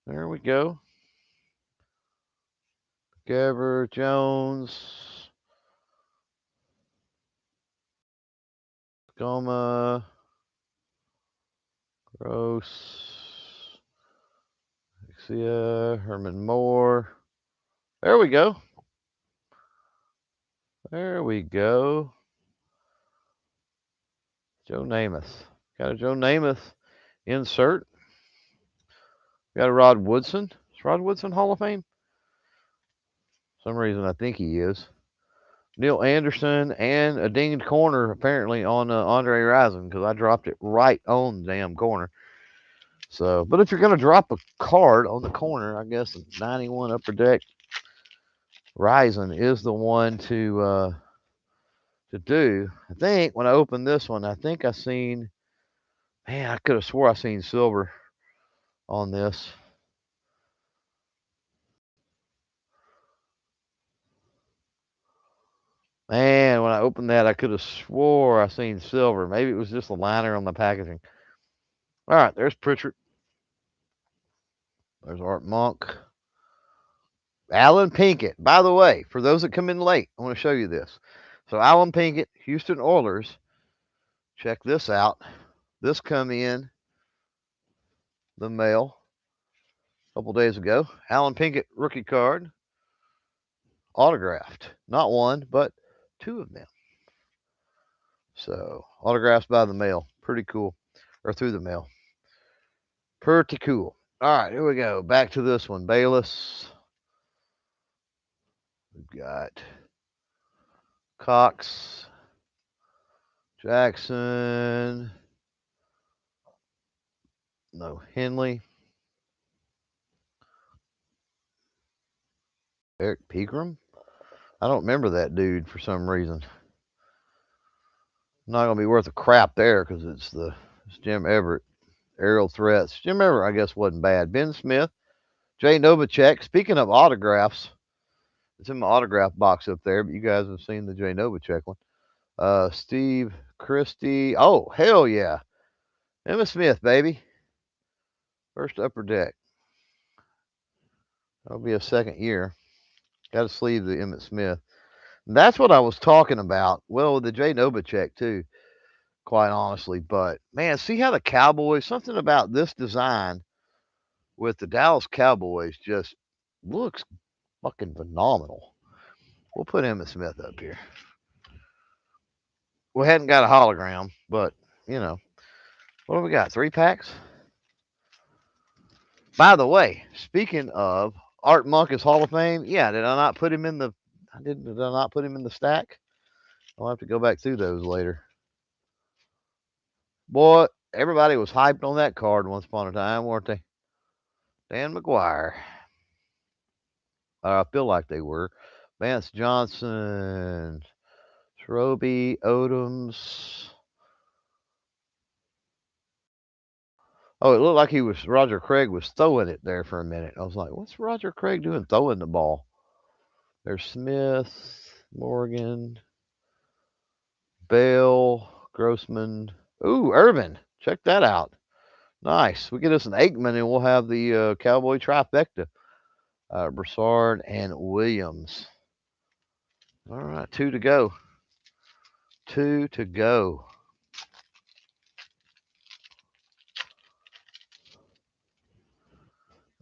[SPEAKER 1] There we go. Gaver, Jones, Goma, Gross, Exia, Herman Moore. There we go. There we go. Joe Namath. Got a Joe Namath insert. Got a Rod Woodson. Is Rod Woodson Hall of Fame? For some reason I think he is. Neil Anderson and a dinged corner apparently on Andre Rison because I dropped it right on the damn corner. So, but if you're gonna drop a card on the corner, I guess the 91 Upper Deck Rison is the one to do. I think when I opened this one, I think I seen. Man, I could have swore I seen silver on this. Man, when I opened that, I could have swore I seen silver. Maybe it was just a liner on the packaging. All right, there's Pritchard. There's Art Monk. Alan Pinkett. By the way, for those that come in late, I want to show you this. So Alan Pinkett, Houston Oilers. Check this out. This come in the mail a couple days ago. Alan Pinkett rookie card, autographed. Not one, but two of them. So autographs by the mail. Pretty cool. Or through the mail. Pretty cool. All right, here we go. Back to this one. Bayless. We've got Cox, Jackson, no, Henley, Eric Pegram. I don't remember that dude for some reason. Not gonna be worth a crap there because it's Jim Everett. Aerial threats. Jim Everett, I guess, wasn't bad. Ben Smith, Jay Novacek. Speaking of autographs, it's in my autograph box up there, but you guys have seen the Jay Novacek one. Steve Christie. Oh, hell yeah. Emmitt Smith, baby. First Upper Deck. That'll be a second year. Got to sleeve the Emmitt Smith. And that's what I was talking about. Well, the Jay Novacek, too, quite honestly. But, man, see how the Cowboys, something about this design with the Dallas Cowboys just looks fucking phenomenal. We'll put Emmitt Smith up here. We hadn't got a hologram, but, you know. What do we got? 3 packs? By the way, speaking of Art Monk is Hall of Fame, yeah, did I not put him in the did I not put him in the stack? I'll have to go back through those later. Boy, everybody was hyped on that card once upon a time, weren't they? Dan McGuire. I feel like they were. Vance Johnson, Roby, Odoms. Oh, it looked like Roger Craig was throwing it there for a minute. I was like, what's Roger Craig doing throwing the ball? There's Smith, Morgan, Bale, Grossman. Ooh, Irvin. Check that out. Nice. We get us an Aikman and we'll have the Cowboy trifecta. Broussard and Williams. All right, 2 to go. 2 to go.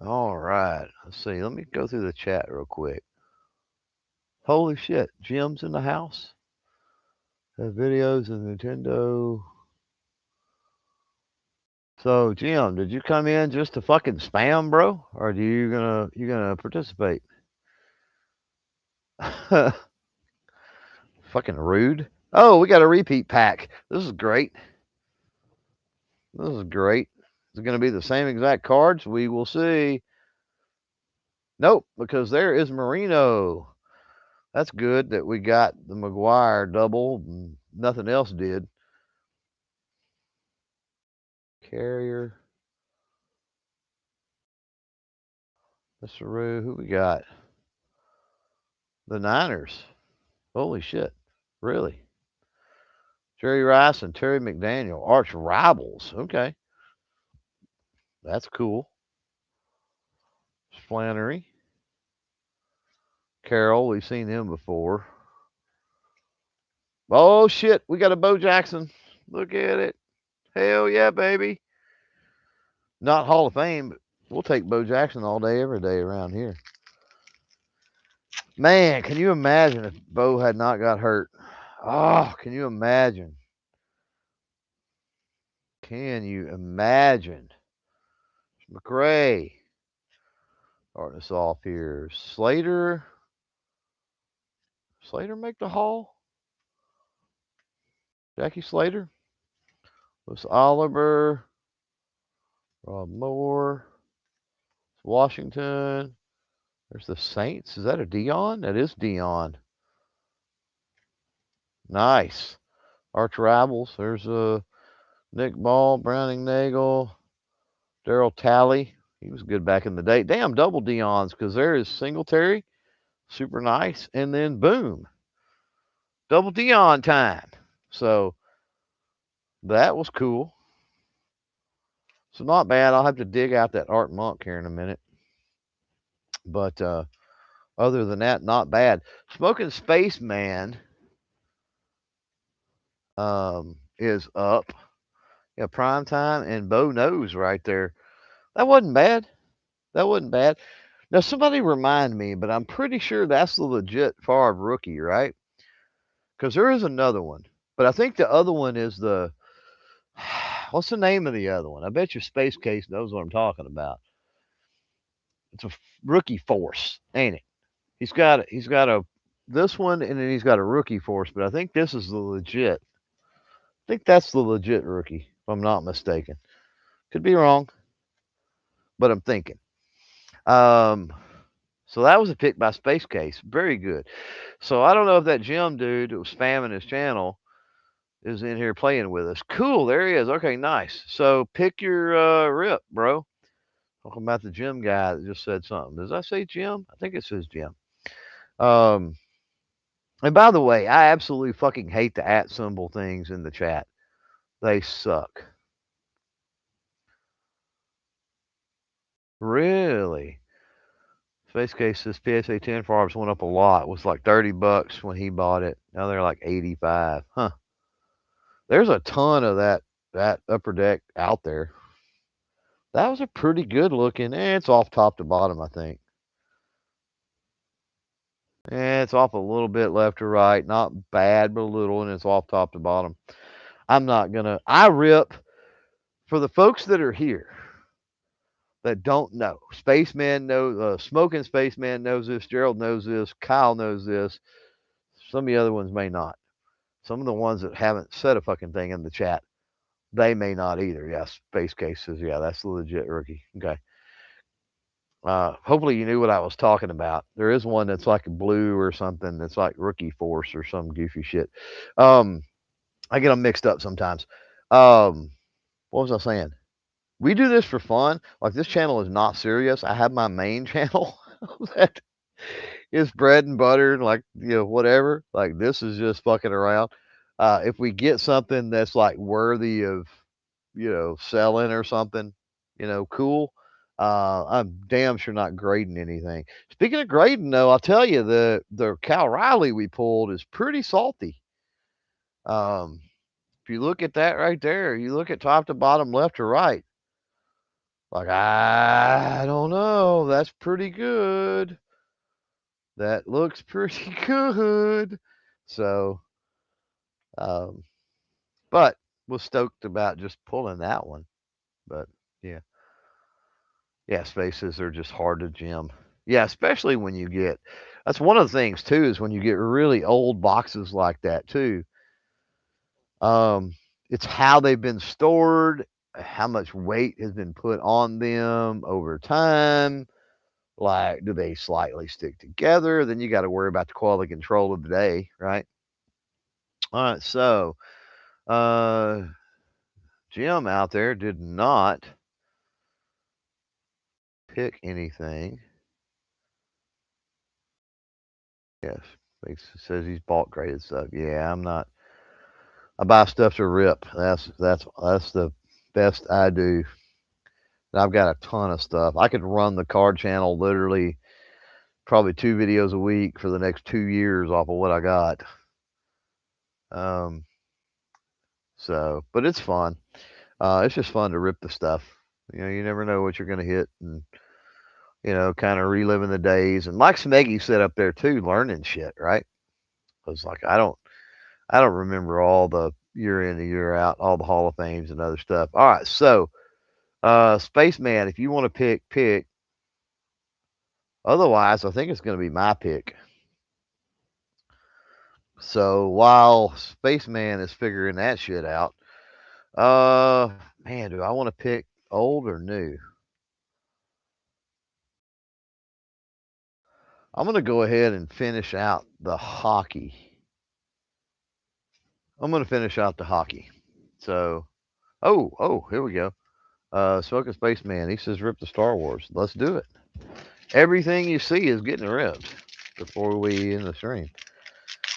[SPEAKER 1] All right. Let's see. Let me go through the chat real quick. Holy shit. Jim's in the house. Videos of Nintendo. So, Jim, did you come in just to fucking spam, bro? Or do you gonna participate? Fucking rude. Oh, we got a repeat pack. This is great. This is great. Is it gonna be the same exact cards? We will see. Nope, because there is Marino. That's good that we got the McGuire double and nothing else did. Carrier. Mr. Rue, who we got? The Niners. Holy shit. Really? Jerry Rice and Terry McDaniel, arch rivals. Okay. That's cool. Flannery. Carroll, we've seen him before. Oh shit, we got a Bo Jackson. Look at it. Hell yeah, baby. Not Hall of Fame, but we'll take Bo Jackson all day, every day around here. Man, can you imagine if Bo had not got hurt? Oh, can you imagine? Can you imagine? McRae. Starting us off here. Slater. Slater make the Hall? Jackie Slater. Lewis Oliver. Rob Moore. Washington. There's the Saints. Is that a Dion? That is Dion. Nice. Arch rivals. There's Nick Ball, Browning Nagel, Daryl Talley. He was good back in the day. Damn, double Dions, because there is Singletary. Super nice. And then boom. Double Dion time. So that was cool. So not bad. I'll have to dig out that Art Monk here in a minute. But other than that, not bad. Smoking Spaceman is up. Yeah, prime time and Bo knows right there. That wasn't bad. That wasn't bad. Now somebody remind me, but I'm pretty sure that's the legit Favre rookie, right? Because there is another one, but I think the other one is the what's the name of the other one? I bet your Space Case knows what I'm talking about. It's a rookie force, ain't it? He's got a this one, and then he's got a rookie force, but I think this is the legit. I think that's the legit rookie, if I'm not mistaken. Could be wrong, but I'm thinking. Um, so that was a pick by Space Case. Very good. So I don't know if that Jim dude that was spamming his channel is in here playing with us. Cool, there he is. Okay, nice. So pick your rip, bro. Talking about the Jim guy that just said something. Does I say Jim? I think it says Jim. Um, and by the way, I absolutely fucking hate the @ symbol things in the chat. They suck. Really? Space Case says PSA 10 Farbs went up a lot. It was like $30 when he bought it. Now they're like 85. Huh. There's a ton of that upper deck out there. That was a pretty good looking. It's off top to bottom, I think. It's off a little bit left to right. Not bad, but a little, and it's off top to bottom. I'm not gonna. I rip for the folks that are here that don't know. Spaceman knows. Smoking Spaceman knows this. Gerald knows this. Kyle knows this. Some of the other ones may not. Some of the ones that haven't said a fucking thing in the chat, they may not either. Yeah, Space Case says, yeah, that's the legit rookie. Okay. Hopefully you knew what I was talking about. There is one that's like a blue or something that's like Rookie Force or some goofy shit. I get them mixed up sometimes. What was I saying? We do this for fun. Like this channel is not serious. I have my main channel that is bread and butter, like whatever. Like this is just fucking around. If we get something that's like worthy of selling or something, cool. I'm damn sure not grading anything. Speaking of grading, though, I'll tell you the Cal Riley we pulled is pretty salty. If you look at that right there, you look at top to bottom, left to right. Like, I don't know. That's pretty good. That looks pretty good. So, um, but was stoked about just pulling that one. But yeah, yeah, spaces are just hard to gem. Yeah, especially when you get. That's one of the things too is when you get really old boxes like that too. Um, it's how they've been stored, how much weight has been put on them over time. Like, do they slightly stick together? Then you got to worry about the quality control of the day, right? All right, so uh, Jim out there did not pick anything. Yes, he says he's bought graded stuff. Yeah, I'm not. I buy stuff to rip. That's the best I do. And I've got a ton of stuff. I could run the card channel literally probably 2 videos a week for the next 2 years off of what I got. Um, so, but it's fun. It's just fun to rip the stuff. You know, you never know what you're going to hit, and kind of reliving the days. And Mike Smeggy sat up there too, learning shit. Right? I was like, I don't remember all the year in and year out, all the Hall of Fames and other stuff. All right, so Spaceman, if you want to pick. Otherwise, I think it's going to be my pick. So while Spaceman is figuring that shit out, man, do I want to pick old or new? I'm going to go ahead and finish out the hockey. I'm going to finish out the hockey. So, here we go. Smoking Spaceman, he says rip the Star Wars. Let's do it. Everything you see is getting ripped before we end the stream.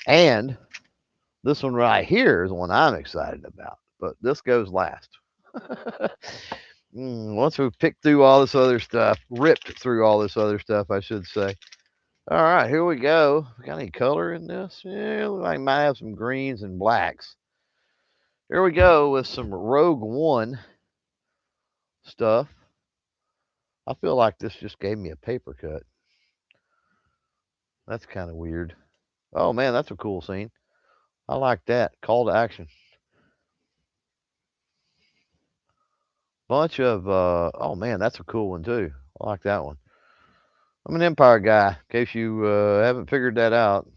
[SPEAKER 1] And this one right here is the one I'm excited about. But this goes last. Once we've picked through all this other stuff, ripped through all this other stuff, I should say. All right, here we go. Got any color in this? Yeah, look like I might have some greens and blacks. Here we go with some Rogue One stuff. I feel like this just gave me a paper cut. That's kind of weird. Oh man, that's a cool scene. I like that. Call to action. Bunch of oh man, that's a cool one too. I like that one. I'm an Empire guy, in case you haven't figured that out.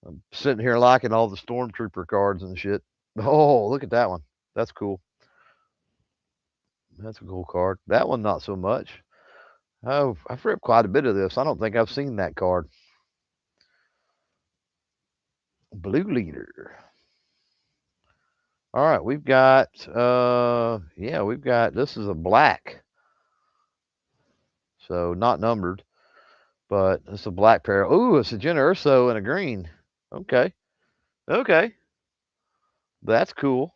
[SPEAKER 1] I'm sitting here liking all the Stormtrooper cards and shit. Oh, look at that one. That's cool. That's a cool card. That one, not so much. Oh, I've ripped quite a bit of this. I don't think I've seen that card. Blue Leader. All right, we've got this is a black. So not numbered, but it's a black pair. Ooh, it's a Jyn Erso and a green. Okay. Okay. That's cool.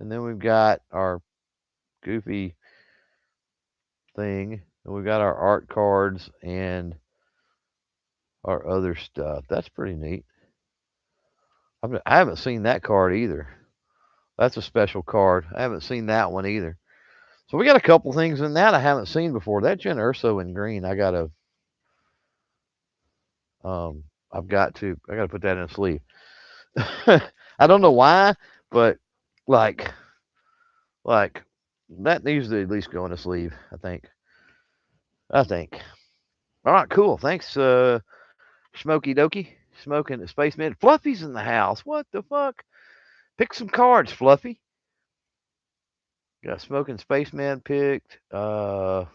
[SPEAKER 1] And then we've got our goofy thing. And we've got our art cards and our other stuff. That's pretty neat. I haven't seen that card either. That's a special card. I haven't seen that one either. So we got a couple things in that I haven't seen before. That Jyn Erso in green, I gotta put that in a sleeve. I don't know why, but like like that needs to at least go in a sleeve, I think. I think. All right, cool. Thanks, Smoky Dokie. Smoking the Spaceman. Fluffy's in the house. What the fuck? Pick some cards, Fluffy. Got Smoking Spaceman picked. We'll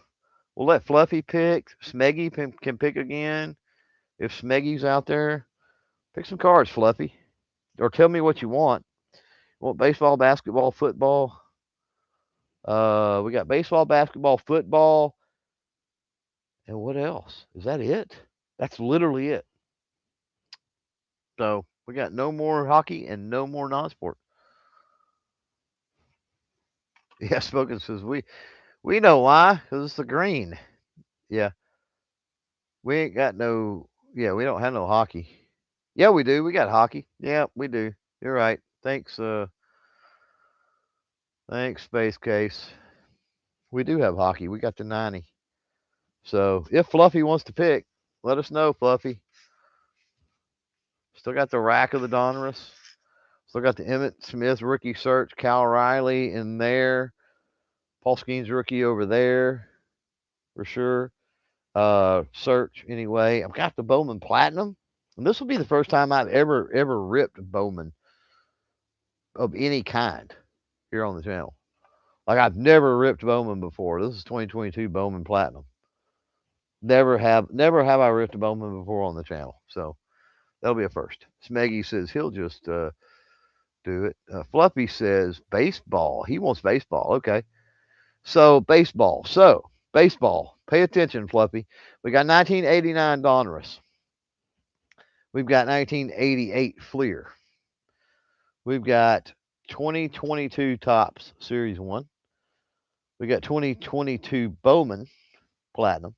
[SPEAKER 1] let Fluffy pick. Smeggy can pick again. If Smeggy's out there, pick some cards, Fluffy. Or tell me what you want. You want baseball, basketball, football? We got baseball, basketball, football, and what else? Is that it? That's literally it. So we got no more hockey and no more non-sport. Yeah, Spoken says we know why, because it's the green. Yeah, we ain't got no. Yeah, we don't have no hockey. Yeah, we do. We got hockey. Yeah, we do. You're right. Thanks, Space Case. We do have hockey. We got the 90. So if Fluffy wants to pick, let us know, Fluffy. Still got the rack of the Donruss. Still got the Emmitt Smith rookie search, Cal Riley in there. Paul Skeens rookie over there for sure. Search anyway. I've got the Bowman Platinum. And this will be the first time I've ever ripped Bowman of any kind here on the channel. Like I've never ripped Bowman before. This is 2022 Bowman Platinum. Never have I ripped a Bowman before on the channel. So that'll be a first. Smeggy says he'll just do it. Fluffy says baseball. He wants baseball. Okay. So baseball. Pay attention, Fluffy. We got 1989 Donruss. We've got 1988 Fleer. We've got 2022 Topps Series 1. We got 2022 Bowman Platinum.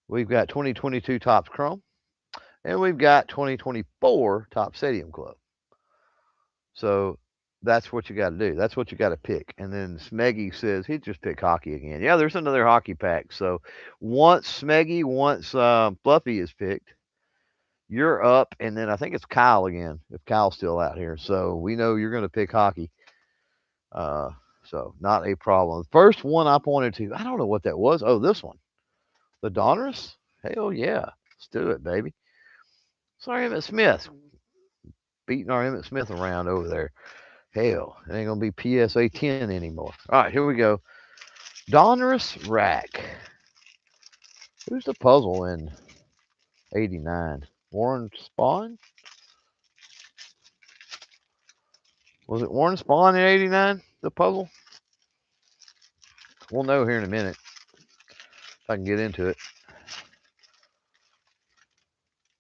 [SPEAKER 1] We've got 2022 Topps Chrome. And we've got 2024 Topps Stadium Club. So that's what you got to do. That's what you got to pick. And then Smeggy says he'd just pick hockey again. Yeah, there's another hockey pack. So once Fluffy is picked, you're up. And then I think it's Kyle again, if Kyle's still out here. So we know you're going to pick hockey. So not a problem. The first one I pointed to, I don't know what that was. Oh, this one. The Donruss? Hell yeah. Let's do it, baby. Sorry, Emmitt Smith. Beating our Emmitt Smith around over there. Hell, it ain't going to be PSA 10 anymore. All right, here we go. Donruss Rack. Who's the puzzle in 89? Warren Spahn? Was it Warren Spahn in 89, the puzzle? We'll know here in a minute if I can get into it.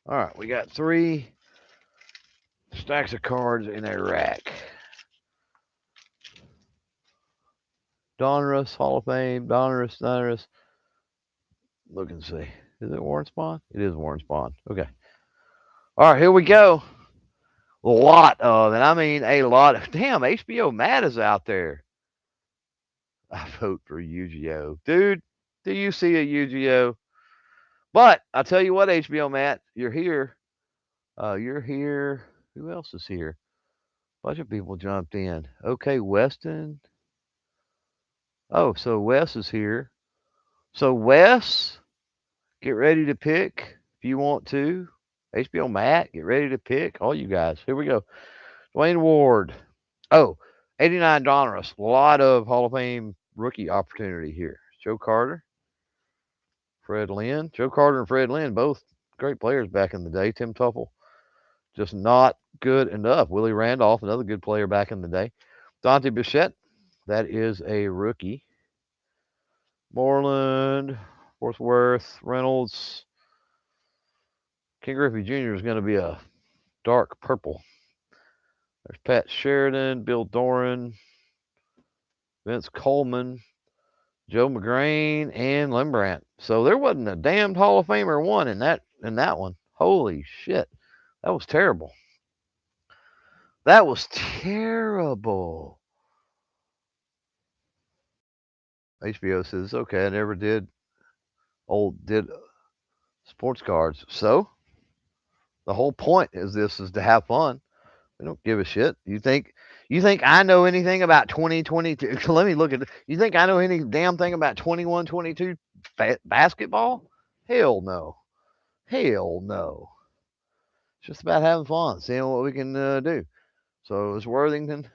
[SPEAKER 1] All right, we got 3 stacks of cards in a rack. Donruss, Hall of Fame, Donruss. Look and see. Is it Warren Spahn? It is Warren Spahn. Okay. All right, here we go. A lot of, and I mean a lot of, damn, HBO Matt is out there. I vote for Yu-Gi-Oh. Dude, do you see a Yu-Gi-Oh? But I tell you what, HBO Matt, you're here. You're here. Who else is here? A bunch of people jumped in. Okay, Weston. Oh, so Wes is here. So Wes, get ready to pick if you want to. HBO Matt, get ready to pick. All you guys. Here we go. Dwayne Ward. Oh, 89 Donruss. A lot of Hall of Fame rookie opportunity here. Joe Carter. Fred Lynn. Joe Carter and Fred Lynn, both great players back in the day. Tim Tuffle, just not good enough. Willie Randolph, another good player back in the day. Dante Bichette, that is a rookie. Moreland, Worth, Reynolds. King Griffey Jr. is going to be a dark purple. There's Pat Sheridan, Bill Doran, Vince Coleman, Joe McGrain, and Rembrandt. So there wasn't a damned Hall of Famer one in that one. Holy shit. That was terrible. That was terrible. HBO says, okay, I never did sports cards. So the whole point is to have fun. We don't give a shit. You think I know anything about 2022? Let me look at it. You think I know any damn thing about 21-22 basketball? Hell no. Hell no. It's just about having fun, seeing what we can do. So it's Worthington,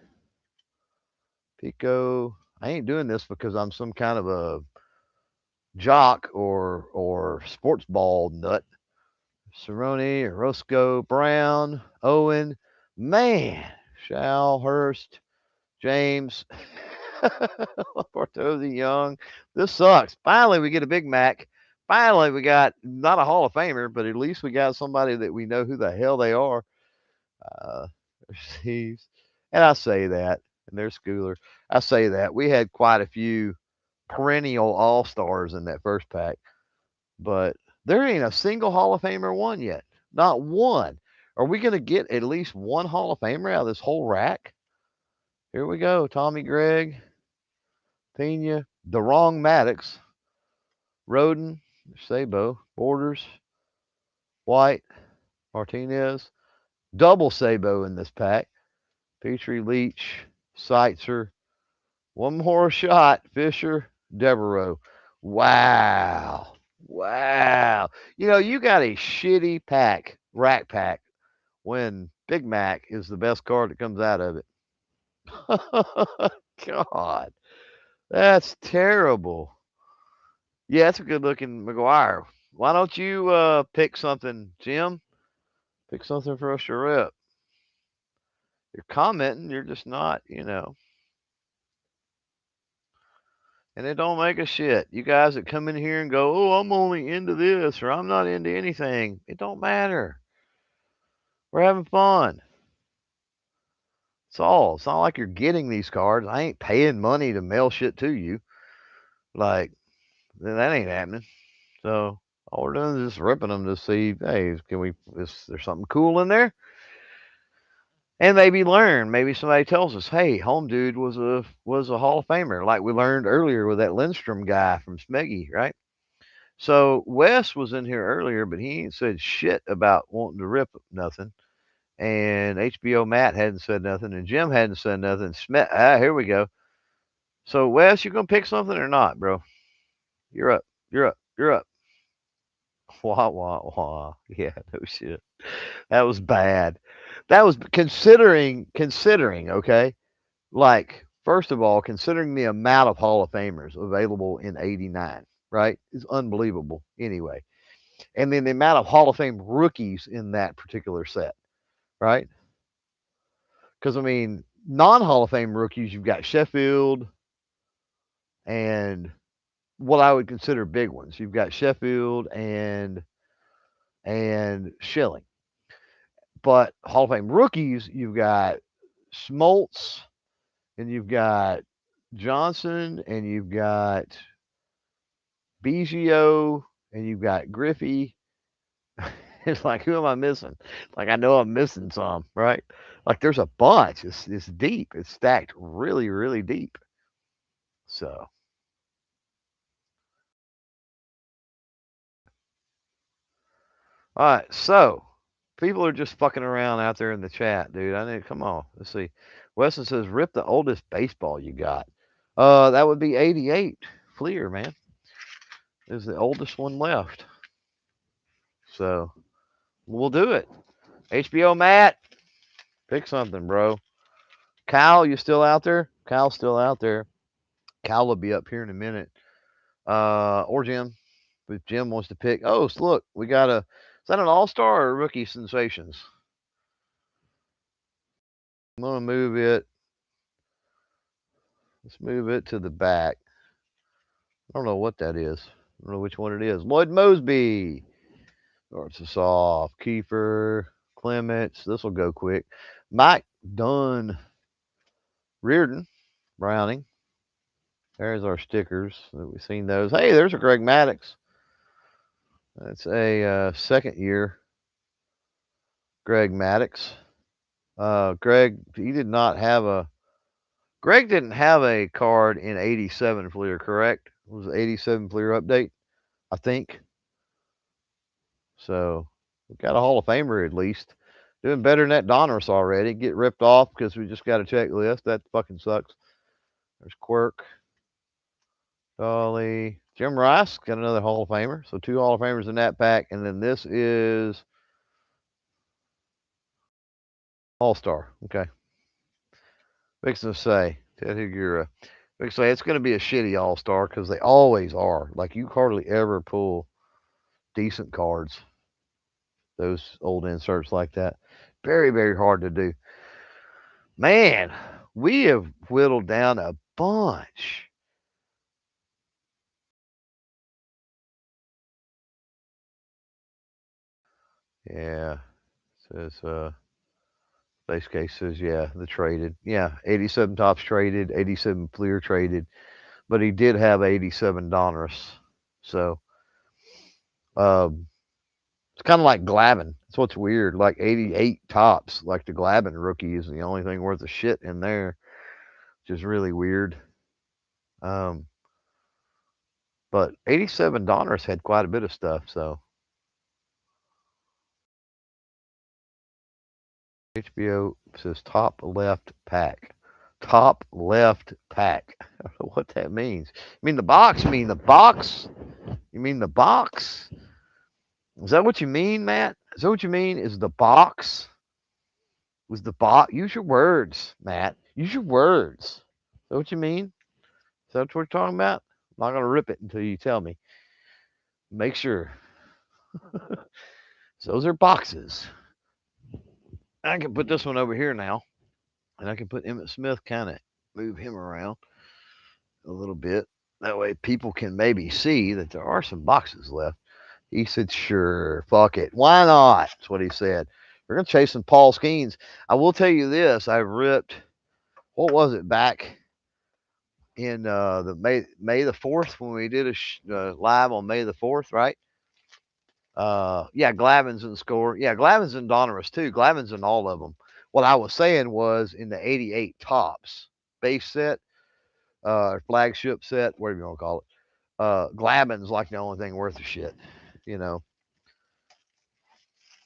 [SPEAKER 1] Pico. I ain't doing this because I'm some kind of a jock or sports ball nut. Cerrone, Roscoe, Brown, Owen, man, Shal, Hurst, James, Bartozzi, Young. This sucks. Finally, we get a Big Mac. Finally, we got not a Hall of Famer, but at least we got somebody that we know who the hell they are. Receives. And I say that, and there's Schooler. I say that. We had quite a few perennial all-stars in that first pack, but there ain't a single Hall of Famer one yet. Not one. Are we going to get at least one Hall of Famer out of this whole rack? Here we go. Tommy Gregg, Pena, the wrong Maddox, Roden, Sabo, Borders, White, Martinez, double Sabo in this pack. Petrie, Leach, Seitzer, one more shot, Fisher, Devereaux. Wow. Wow. You know, you got a shitty pack, rack pack, when Big Mac is the best card that comes out of it. God, that's terrible. Yeah, that's a good looking McGuire. Why don't you pick something, Jim? Pick something for us to rip. You're commenting, you're just not, you know. And it don't make a shit. You guys that come in here and go, oh, I'm only into this or I'm not into anything. It don't matter. We're having fun. It's all. It's not like you're getting these cards. I ain't paying money to mail shit to you. Like, that ain't happening. So all we're doing is just ripping them to see, hey, is there something cool in there? And maybe learn. Maybe somebody tells us, hey, Home Dude was a Hall of Famer, like we learned earlier with that Lindstrom guy from Smeggy, right? So Wes was in here earlier, but he ain't said shit about wanting to rip nothing. And HBO Matt hadn't said nothing, and Jim hadn't said nothing. Here we go. So Wes, you gonna pick something or not, bro? You're up. You're up. You're up. Wah wah wah. Yeah, no shit. That was bad. That was considering, okay? Like, first of all, considering the amount of Hall of Famers available in 89, right? Is unbelievable anyway. And then the amount of Hall of Fame rookies in that particular set, right? Because, I mean, non Hall of Fame rookies, you've got Sheffield and what I would consider big ones. You've got Sheffield and Schilling. But Hall of Fame rookies, you've got Smoltz and you've got Johnson and you've got Biggio and you've got Griffey. It's like, who am I missing? Like, I know I'm missing some, right? Like, there's a bunch. It's deep. It's stacked really, really deep. So, all right. So, people are just fucking around out there in the chat, dude. I need, come on. Let's see. Weston says, rip the oldest baseball you got. That would be 88. Fleer, man. Is the oldest one left. So, we'll do it. HBO Matt, pick something, bro. Kyle, you still out there? Kyle's still out there. Kyle will be up here in a minute. Or Jim. If Jim wants to pick. Oh, so look, we got a. Is that an all star or rookie sensations? I'm going to move it. Let's move it to the back. I don't know what that is. I don't know which one it is. Lloyd Mosby. Starts us off. Kiefer. Clements. This will go quick. Mike Dunn. Reardon. Browning. There's our stickers. We've seen those. Hey, there's a Greg Maddux. That's a second year Greg Maddux. Greg, he did not have a. Greg didn't have a card in '87 Fleer, correct? It was '87 Fleer update, I think. So we got a Hall of Famer at least. Doing better than that Donruss already. Get ripped off because we just got a checklist. That fucking sucks. There's Quirk, Dolly, Jim Rice got another Hall of Famer. So 2 Hall of Famers in that pack, and then this is All Star. Okay. Fixing to say, Ted Higuera. Fixing to say it's going to be a shitty All Star because they always are. Like, you hardly ever pull decent cards, those old inserts like that. Very, very hard to do. Man, we have whittled down a bunch. Yeah. Says, base case says, yeah, the traded. Yeah, 87 Tops traded, 87 Fleer traded, but he did have 87 Donruss. So, it's kind of like Glavine. That's what's weird. Like 88 Tops, like the Glavine rookie is the only thing worth a shit in there, which is really weird. Um, But 87 Donruss had quite a bit of stuff, so HBO says top left pack. Top left pack. I don't know what that means. You mean the box? You mean the box? You mean the box? Is that what you mean, Matt? Is that what you mean? Is the box? Was the box? Use your words, Matt. Use your words. Is that what you mean? Is that what we're talking about? I'm not gonna rip it until you tell me. Make sure. So those are boxes. I can put this one over here now, and I can put Emmett Smith, kind of move him around a little bit. That way people can maybe see that there are some boxes left. He said, sure, fuck it. Why not? That's what he said. We're going to chase some Paul Skeens. I will tell you this. I ripped, what was it, back in the May the 4th when we did a live on May the 4th, right? Yeah, Glavin's in the score. Yeah, Glavin's in Donruss too. Glavin's in all of them. What I was saying was in the 88 tops base set, flagship set, whatever you want to call it. Glavin's like the only thing worth a shit. You know,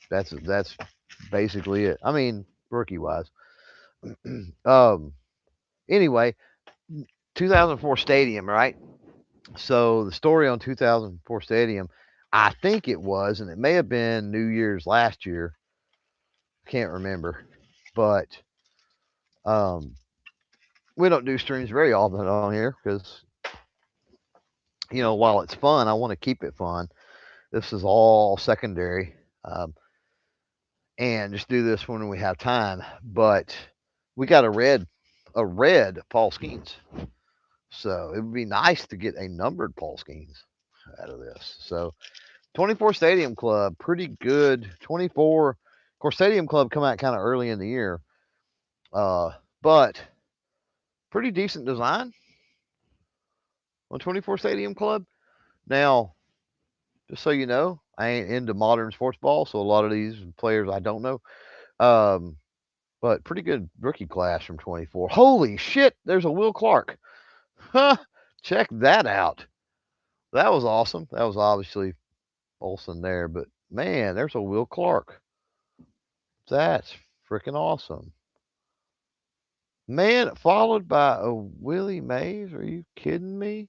[SPEAKER 1] that's basically it. I mean, rookie wise. Anyway, 2004 Stadium, right? So the story on 2004 Stadium, I think it was, and it may have been New Year's last year. Can't remember, but we don't do streams very often on here because, you know, while it's fun, I want to keep it fun. This is all secondary, and just do this when we have time. But we got a red Paul Skeens, so it would be nice to get a numbered Paul Skeens out of this. So 24 Stadium Club, pretty good. 24, of course, Stadium Club come out kind of early in the year, but pretty decent design on 24 Stadium Club. Now, just so you know, I ain't into modern sports ball, so a lot of these players I don't know. But pretty good rookie class from 24. Holy shit, there's a Will Clark. Huh, check that out. That was awesome. That was obviously Olsen there, but man, there's a Will Clark. That's freaking awesome. Man, followed by a Willie Mays. Are you kidding me?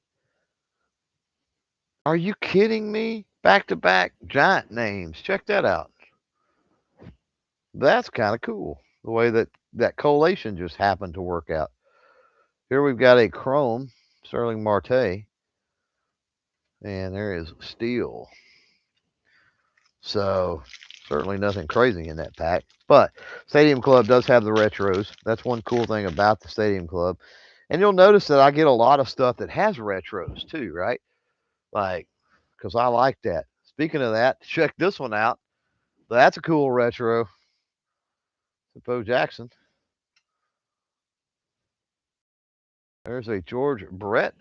[SPEAKER 1] Are you kidding me? Back to back giant names. Check that out. That's kind of cool. The way that collation just happened to work out. Here we've got a Chrome Sterling Marte, and there is Steel. So certainly nothing crazy in that pack. But Stadium Club does have the retros. That's one cool thing about the Stadium Club. And you'll notice that I get a lot of stuff that has retros too, right? Like, because I like that. Speaking of that, check this one out. That's a cool retro. Bo Jackson. There's a George Brett.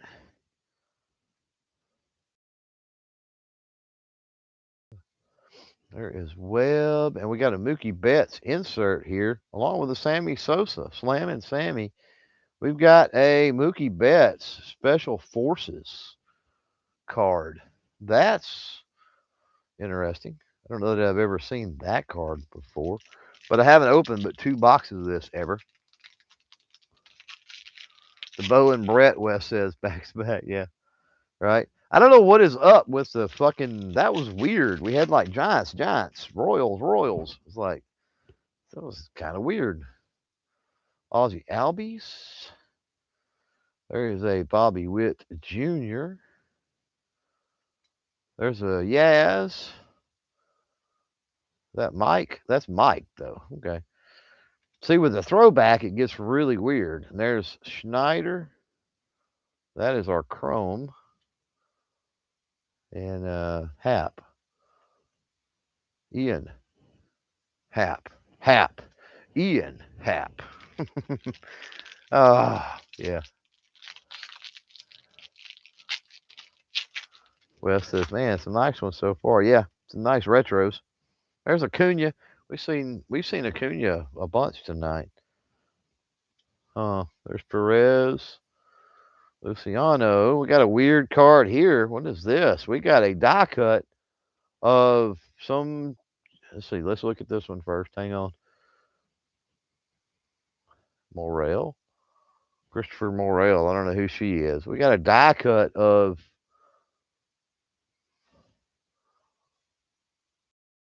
[SPEAKER 1] There is Webb, and we got a Mookie Betts insert here, along with a Sammy Sosa, Slam and Sammy. We've got a Mookie Betts Special Forces card. That's interesting. I don't know that I've ever seen that card before, but I haven't opened but 2 boxes of this ever. The Bo and Brett, West says, back to back. Yeah, right. I don't know what is up with the fucking. That was weird. We had like Giants, Royals. It's like, that was kind of weird. Ozzie Albies. There is a Bobby Witt Jr. There's a Yaz. That Mike? That's Mike, though. Okay. See, with the throwback, it gets really weird. And there's Schneider. That is our Chrome. And Hap. Ian Hap. Ian Hap. Yeah. Wes says, man, it's a nice one so far. Yeah, some nice retros. There's Acuna. We've seen Acuna a bunch tonight. There's Perez. Luciano. We got a weird card here. What is this? We got a die cut of some. Let's see. Let's look at this one first. Hang on. Morel. Christopher Morel. I don't know who she is. We got a die cut of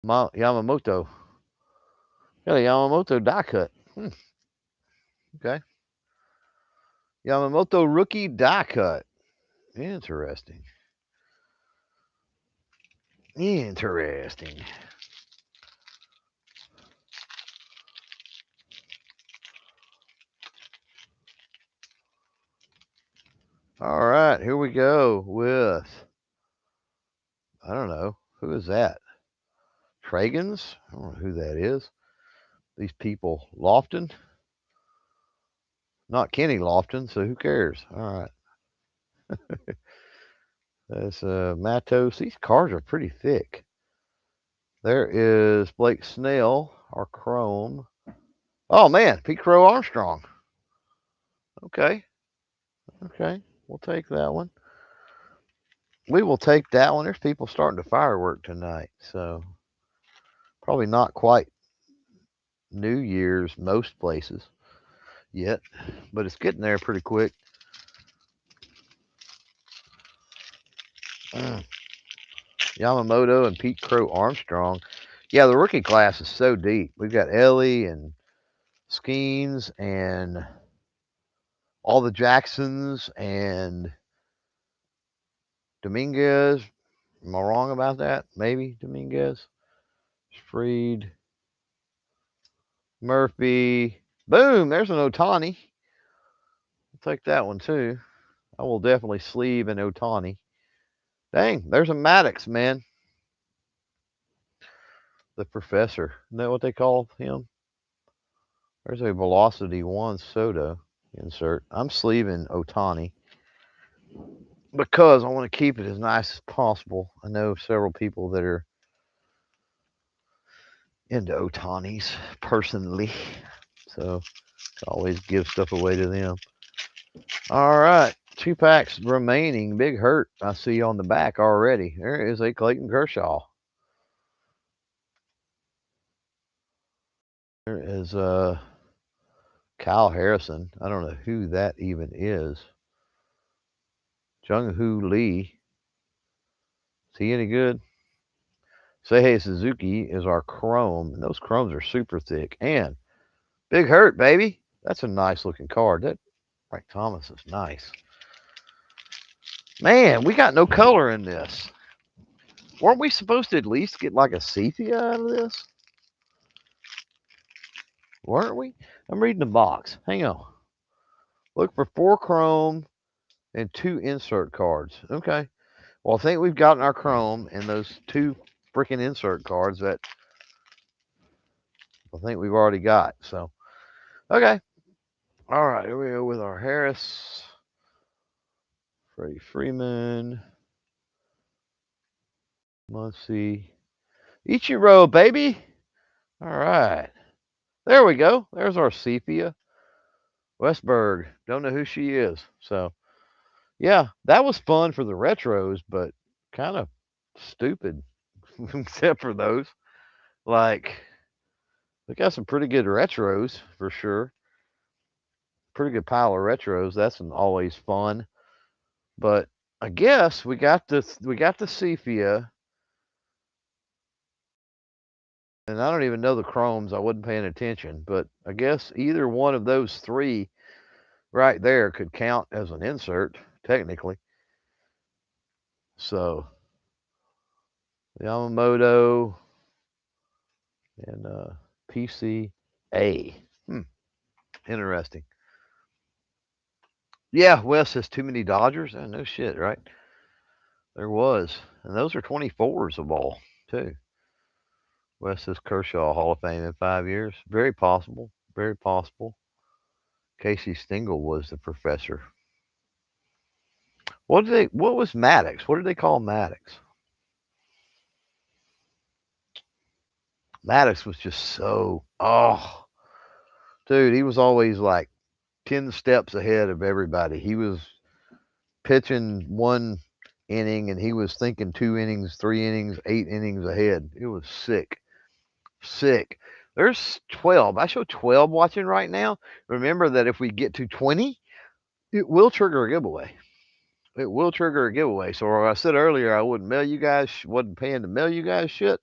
[SPEAKER 1] Yamamoto. Got a Yamamoto die cut. Okay. Yamamoto rookie die cut. Interesting. Interesting. All right, here we go with, I don't know, who is that? Tragans? I don't know who that is. These people, Lofton? Not Kenny Lofton, so who cares? All right. That's Matos. These cards are pretty thick. There is Blake Snell, our Chrome. Oh, man, Pete Crow Armstrong. Okay. Okay, we'll take that one. We will take that one. There's people starting to firework tonight, so probably not quite New Year's most places yet, but it's getting there pretty quick. Yamamoto and Pete Crow Armstrong. Yeah, the rookie class is so deep. We've got Ellie and Skeens and all the Jacksons and Dominguez. Am I wrong about that? Maybe Dominguez. Freed. Murphy. Boom, there's an Otani. I'll take that one too. I will definitely sleeve an Otani. Dang, there's a Maddox, man. The professor. Isn't that what they call him? There's a Velocity 1 Soto insert. I'm sleeving Otani because I want to keep it as nice as possible. I know several people that are into Otanis personally, so I always give stuff away to them. All right, 2 packs remaining. Big hurt I see on the back already. There is a Clayton Kershaw. There is Kyle Harrison. I don't know who that even is. Jung Hoo Lee. Is he any good? Seihei Suzuki is our Chrome, and those Chromes are super thick. And Big Hurt, baby. That's a nice looking card. That Frank Thomas is nice. Man, we got no color in this. Weren't we supposed to at least get like a sepia out of this? Weren't we? I'm reading the box. Hang on. Look for 4 Chrome and 2 insert cards. Okay. Well, I think we've gotten our Chrome and those 2 freaking insert cards that I think we've already got. So, okay. All right, here we go with our Harris, Freddie Freeman, Muncy, Ichiro, baby. All right, there we go. There's our sepia. Westberg, don't know who she is. So, yeah, that was fun for the retros, but kind of stupid, except for those. Like, we got some pretty good retros for sure. Pretty good pile of retros. That's always fun. But I guess we got the sepia, and I don't even know the chromes. I wasn't paying attention, but I guess either one of those 3 right there could count as an insert technically. So Yamamoto and PCA. Interesting. Yeah, Wes has too many Dodgers. No shit, right? There was, and those are 24s of all too. Wes says Kershaw Hall of Fame in 5 years. Very possible. Very possible. Casey Stengel was the professor. What was Maddox? What did they call Maddox? Maddox was just so, oh, dude, he was always like 10 steps ahead of everybody. He was pitching 1 inning, and he was thinking 2 innings, 3 innings, 8 innings ahead. It was sick. Sick. There's 12. I show 12 watching right now. Remember that if we get to 20, it will trigger a giveaway. It will trigger a giveaway. So I said earlier I wouldn't mail you guys, wasn't paying to mail you guys shit.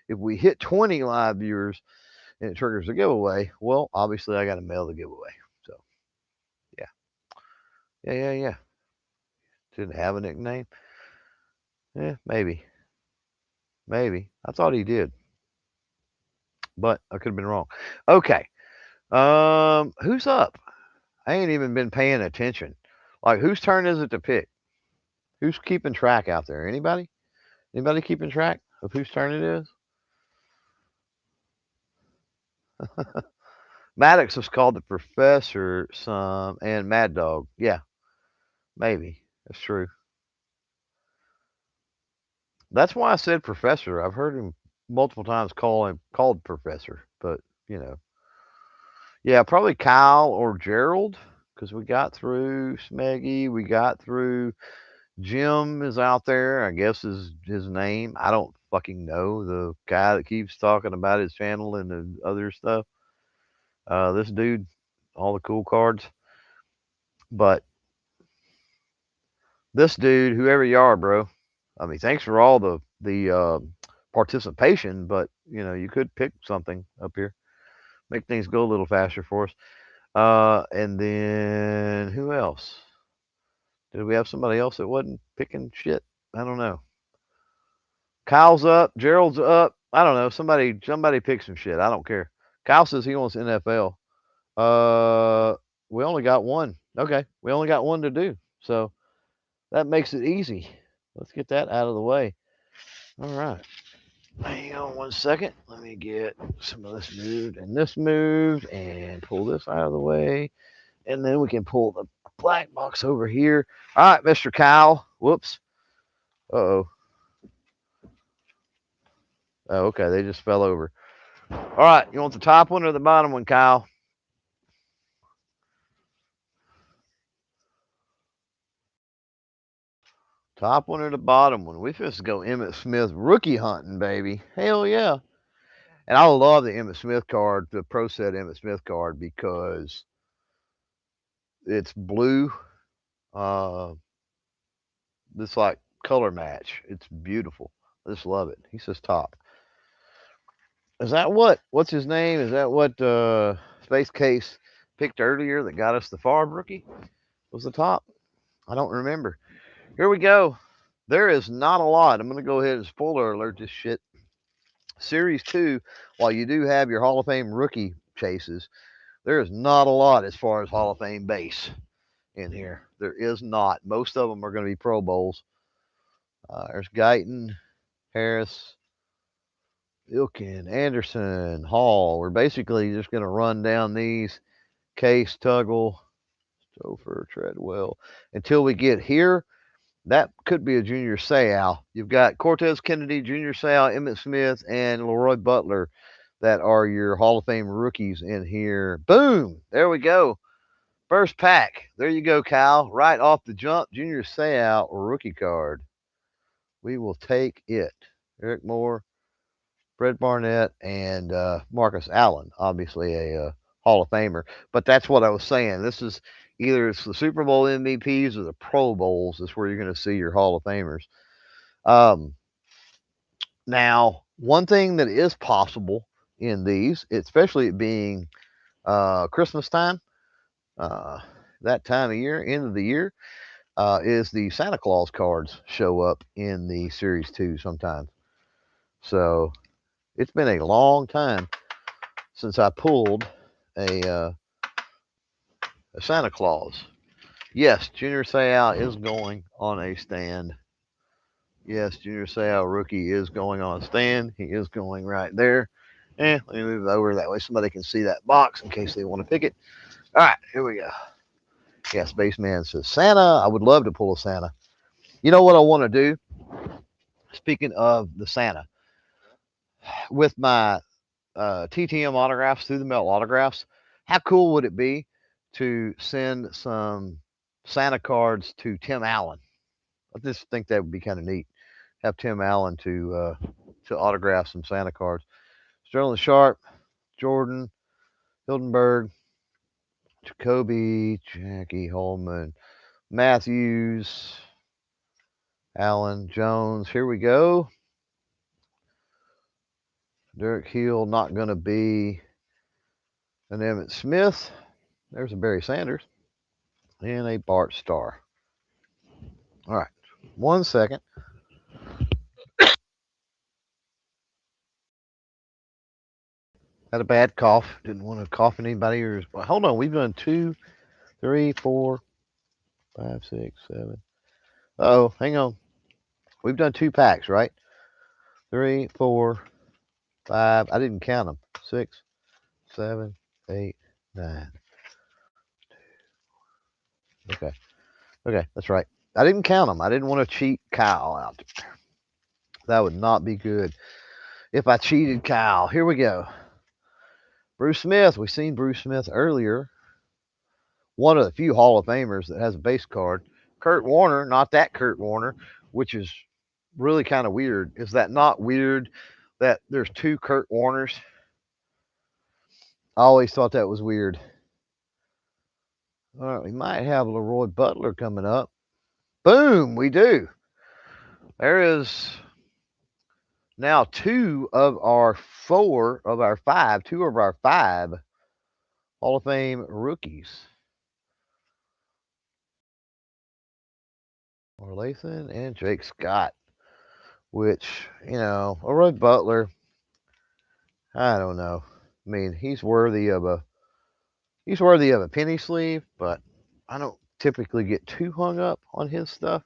[SPEAKER 1] If we hit 20 live viewers and it triggers a giveaway, well, obviously I got to mail the giveaway. So, yeah. Yeah. Didn't have a nickname? Yeah, maybe. Maybe. I thought he did. But I could have been wrong. Okay. Who's up? I ain't even been paying attention. Like, whose turn is it to pick? Who's keeping track out there? Anybody? Anybody keeping track of whose turn it is? Maddox was called the professor some, and Mad Dog. Yeah, maybe. That's true. That's why I said professor. I've heard him multiple times called professor, but you know. Yeah, probably Kyle or Gerald, because we got through Smeggy, we got through Jim is out there, I guess is his name. I don't fucking know. The guy that keeps talking about his channel and the other stuff. This dude, all the cool cards. But this dude, whoever you are, bro, I mean, thanks for all the participation, but you know, you could pick something up here, make things go a little faster for us. And then who else? Did we have somebody else that wasn't picking shit? I don't know. Kyle's up, Gerald's up. I don't know. Somebody pick some shit. I don't care. Kyle says he wants NFL. Uh, we only got one. Okay, we only got one to do, so that makes it easy. Let's get that out of the way. All right. Hang on 1 second. Let me get some of this moved and pull this out of the way. And then we can pull the black box over here. All right, Mr. Kyle. Whoops. Uh-oh. Oh, okay. They just fell over. All right. You want the top one or the bottom one, Kyle? Top one or the bottom one? We just go Emmitt Smith rookie hunting, baby. Hell yeah. And I love the Emmitt Smith card, the Pro Set Emmitt Smith card, because it's blue. This like color match. It's beautiful. I just love it. He says top. Is that what's his name? Is that what Space Case picked earlier that got us the Favre rookie? Was the top? I don't remember. Here we go. There is not a lot. I'm gonna go ahead and spoiler alert this shit. Series 2, while you do have your Hall of Fame rookie chases, there is not a lot as far as Hall of Fame base in here. There is not. Most of them are going to be Pro Bowls. There's Guyton, Harris, Ilkin, Anderson, Hall. We're basically just going to run down these. Case, Tuggle, Stouffer, Treadwell. Until we get here, that could be a Junior Seau. You've got Cortez Kennedy, Junior Seau, Emmitt Smith, and Leroy Butler that are your Hall of Fame rookies in here. Boom! There we go. First pack. There you go, Kyle. Right off the jump, Junior Seau rookie card. We will take it. Eric Moore, Fred Barnett, and Marcus Allen, obviously a Hall of Famer. But that's what I was saying. This is either it's the Super Bowl MVPs or the Pro Bowls is where you're going to see your Hall of Famers. Now, one thing that is possible in these, especially it being Christmas time, that time of year, end of the year, is the Santa Claus cards show up in the Series 2 sometimes. So it's been a long time since I pulled a Santa Claus. Yes, Junior Seau is going on a stand. Yes, Junior Seau rookie is going on a stand. He is going right there. Let me move over that way somebody can see that box in case they want to pick it. All right, here we go. Yeah, Spaceman says Santa. I would love to pull a Santa. You know what I want to do? Speaking of the Santa, with my TTM autographs through the mail autographs, how cool would it be to send some Santa cards to Tim Allen. I just think that would be kind of neat. Have Tim Allen to autograph some Santa cards. Sterling Sharp, Jordan, Hildenberg, Jacoby, Jackie Holman, Matthews, Allen, Jones. Here we go. Derek Hill not going to be an Emmitt Smith. There's a Barry Sanders and a Bart Starr. All right, 1 second. Had a bad cough. Didn't want to cough in anybody's ears. Well, hold on. We've done 2, 3, 4, 5, 6, 7. Oh, hang on. We've done 2 packs, right? 3, 4, 5. I didn't count them. 6, 7, 8, 9. Okay. Okay, that's right. I didn't count them. I didn't want to cheat Kyle out there. That would not be good if I cheated Kyle. Here we go. Bruce Smith. We've seen Bruce Smith earlier. One of the few Hall of Famers that has a base card. Kurt Warner, not that Kurt Warner, which is really kind of weird. Is that not weird that there's 2 Kurt Warners? I always thought that was weird. All right, we might have Leroy Butler coming up. Boom, we do. There is now 2 of our 4 of our 5, 2 of our 5 Hall of Fame rookies. Lathan and Jake Scott, which, Leroy Butler, I don't know. I mean, he's worthy of a penny sleeve, but I don't typically get too hung up on his stuff.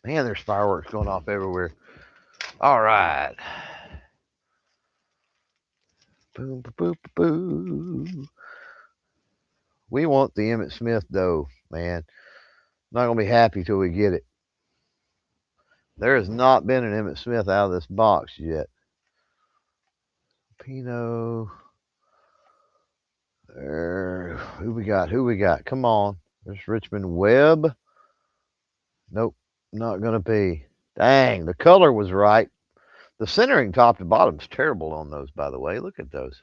[SPEAKER 1] Man, there's fireworks going off everywhere. All right. Boom, boom, boom, boom. We want the Emmitt Smith, though, man. Not going to be happy till we get it. There has not been an Emmitt Smith out of this box yet. Pino. Who we got? Come on. There's Richmond Webb. Nope, not going to be. Dang, the color was right. The centering top to bottom is terrible on those, by the way. Look at those.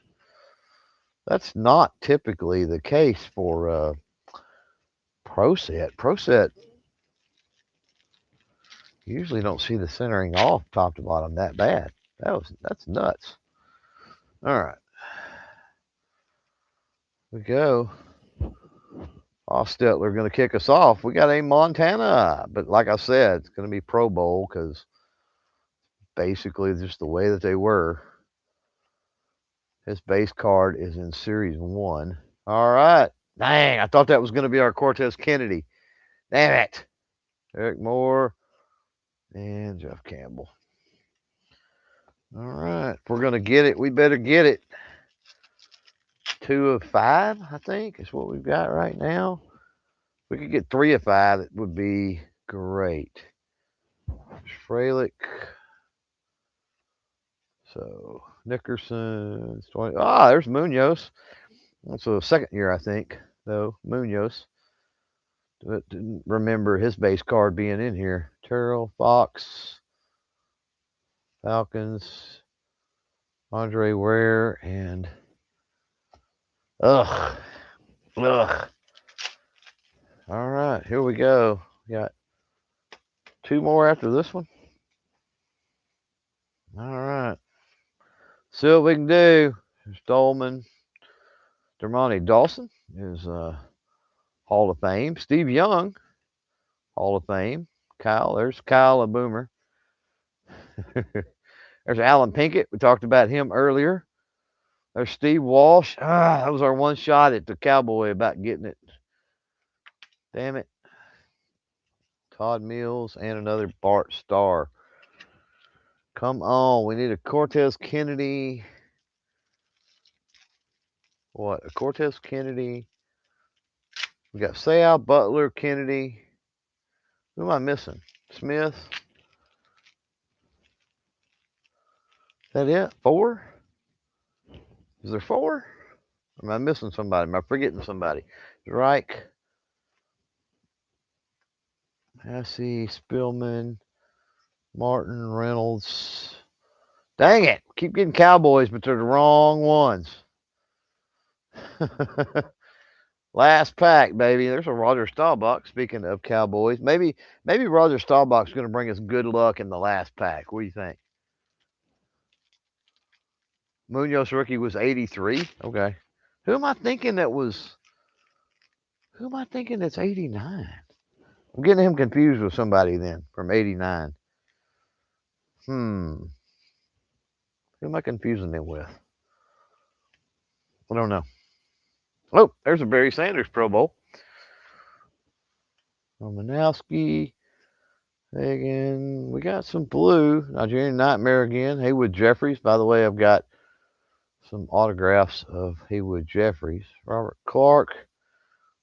[SPEAKER 1] That's not typically the case for Pro Set. Pro Set, you usually don't see the centering off top to bottom that bad. That's nuts. All right. We go. Hostetler going to kick us off. We got a Montana, but like I said, it's going to be Pro Bowl because basically just the way that they were. His base card is in Series 1. All right. Dang, I thought that was going to be our Cortez Kennedy. Damn it. Eric Moore and Jeff Campbell. All right. If we're going to get it, we better get it. 2 of 5, I think, is what we've got right now. If we could get 3 of 5, it would be great. Fralick. So, Nickerson. There's Munoz. That's a second year, I think, though. Munoz. Didn't remember his base card being in here. Terrell, Fox, Falcons, Andre Ware, and Ugh. All right, here we go. We got 2 more after this one. All right. See what we can do. There's Dolman. Dermontti Dawson is Hall of Fame. Steve Young, Hall of Fame. Kyle, there's Kyle, a boomer. There's Alan Pinkett. We talked about him earlier. There's Steve Walsh. That was our one shot at the Cowboy about getting it. Damn it. Todd Mills and another Bart Starr. Come on. We need a Cortez Kennedy. What? A Cortez Kennedy. We got Sayal, Butler, Kennedy. Who am I missing? Smith. Is that it? 4? Is there 4? Am I missing somebody? Am I forgetting somebody? Reich, Massey, Spillman, Martin, Reynolds. Dang it. Keep getting Cowboys, but they're the wrong ones. Last pack, baby. There's a Roger Staubach. Speaking of Cowboys, maybe Roger Staubach's going to bring us good luck in the last pack. What do you think? Munoz rookie was 83. Okay. Who am I thinking that was? Who am I thinking that's 89? I'm getting him confused with somebody then from 89. Who am I confusing him with? I don't know. Oh, there's a Barry Sanders Pro Bowl. Romanowski, Hagan. We got some blue. Nigerian Nightmare again. Haywood Jeffries. By the way, I've got some autographs of Haywood Jeffries. Robert Clark.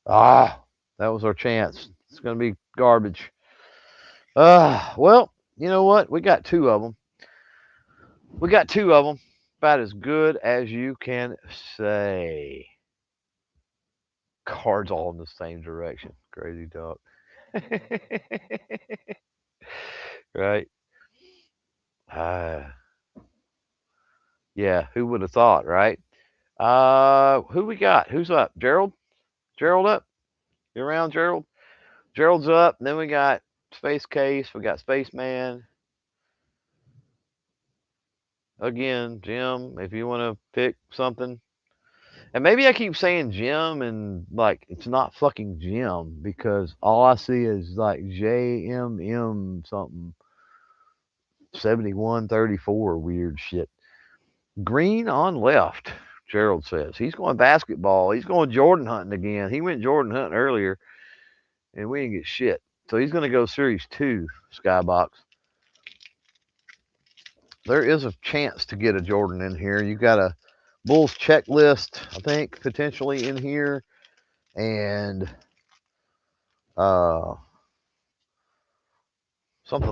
[SPEAKER 1] That was our chance. It's going to be garbage. Well, you know what? We got two of them. About as good as you can say. Cards all in the same direction. Crazy talk. Right? Yeah, who would have thought, right? Who we got? Who's up? Gerald? Gerald up? You around, Gerald? Gerald's up. And then we got Space Case. We got Spaceman. Again, Jim, if you want to pick something. And maybe I keep saying Jim and like it's not fucking Jim because all I see is like JMM something 7134 weird shit. Green on left, Gerald says. He's going basketball. He's going Jordan hunting again. He went Jordan hunting earlier and we didn't get shit. So he's going to go Series 2, Skybox. There is a chance to get a Jordan in here. You got a Bulls checklist, I think, potentially in here. And something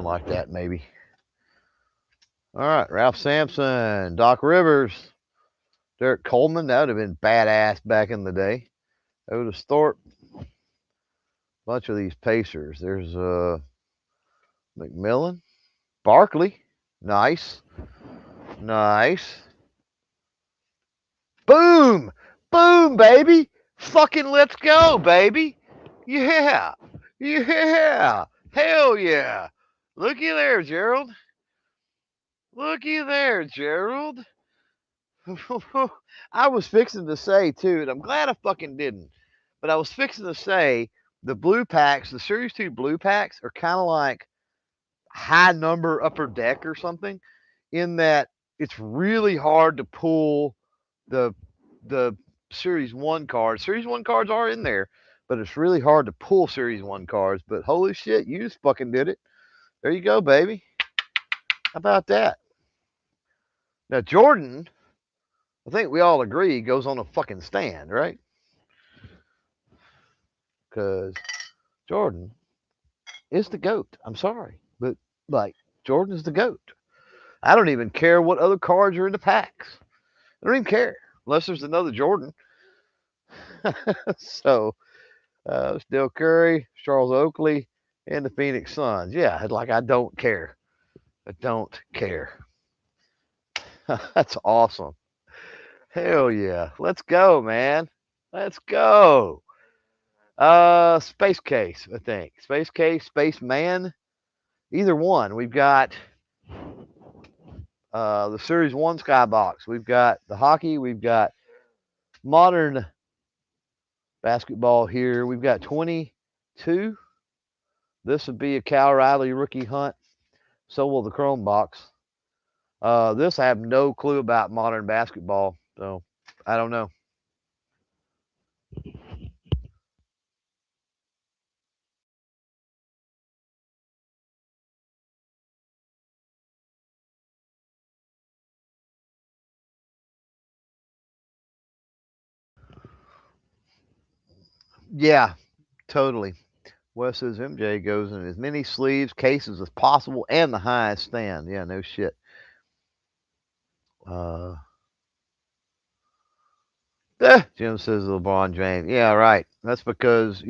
[SPEAKER 1] like that, maybe. All right, Ralph Sampson, Doc Rivers, Derek Coleman. That would have been badass back in the day. Otis Thorpe. Bunch of these Pacers. There's McMillan, Barkley. Nice. Boom! Boom, baby! Fucking let's go, baby! Yeah! Hell yeah! Looky there, Gerald. I was fixing to say, too, and I'm glad I fucking didn't, but I was fixing to say the blue packs, the Series 2 blue packs are kind of like high number upper deck or something in that it's really hard to pull the Series 1 cards. Series 1 cards are in there, but it's really hard to pull Series 1 cards. But holy shit, you just fucking did it. There you go, baby. How about that? Now, Jordan, I think we all agree, goes on a fucking stand, right? Because Jordan is the GOAT. I'm sorry. But, like, Jordan is the GOAT. I don't even care what other cards are in the packs. I don't even care. Unless there's another Jordan. So, Steel Curry, Charles Oakley, and the Phoenix Suns. Yeah, like I don't care. I don't care. That's awesome. Hell yeah. Let's go, man. Let's go. Space Case, I think. Space Case, Space Man. Either one. We've got the Series 1 Skybox. We've got the hockey. We've got modern basketball here. We've got 22. This would be a Cal Riley rookie hunt. So will the Chrome box. This I have no clue about modern basketball, so I don't know. Yeah, totally. Wes says MJ goes in as many sleeves, cases as possible, and the highest stand. Yeah, no shit. Jim says LeBron James. Yeah, right. That's because,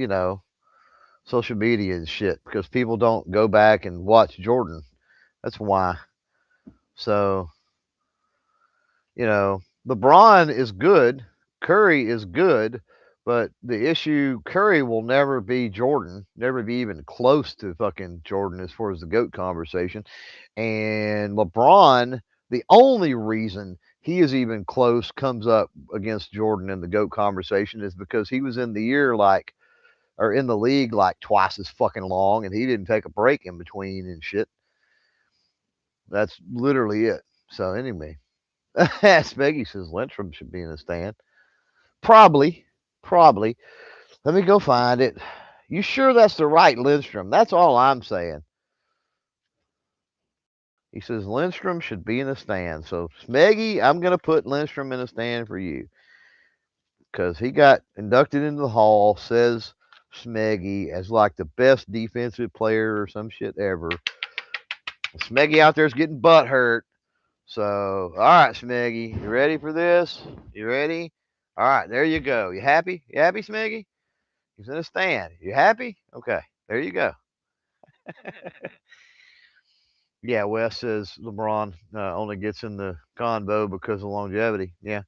[SPEAKER 1] social media and shit, because people don't go back and watch Jordan. That's why. So, LeBron is good, Curry is good, but the issue, Curry will never be Jordan, never be even close to fucking Jordan as far as the GOAT conversation. And LeBron, the only reason he is even close comes up against Jordan in the GOAT conversation is because he was in the year like, or in the league like twice as fucking long, and he didn't take a break in between and shit. That's literally it. So anyway, Smeggy says Lindstrom should be in the stand. Probably, probably. Let me go find it. You sure that's the right Lindstrom? That's all I'm saying. He says Lindstrom should be in the stand. So Smeggy, I'm gonna put Lindstrom in the stand for you because he got inducted into the Hall. Says Smeggy as like the best defensive player or some shit ever. Smeggy out there's getting butt hurt. So, all right, Smeggy, you ready for this? You ready? All right, there you go. You happy? You happy, Smeggy? He's in a stand. You happy? Okay, there you go. Yeah, Wes says LeBron only gets in the convo because of longevity. Yeah,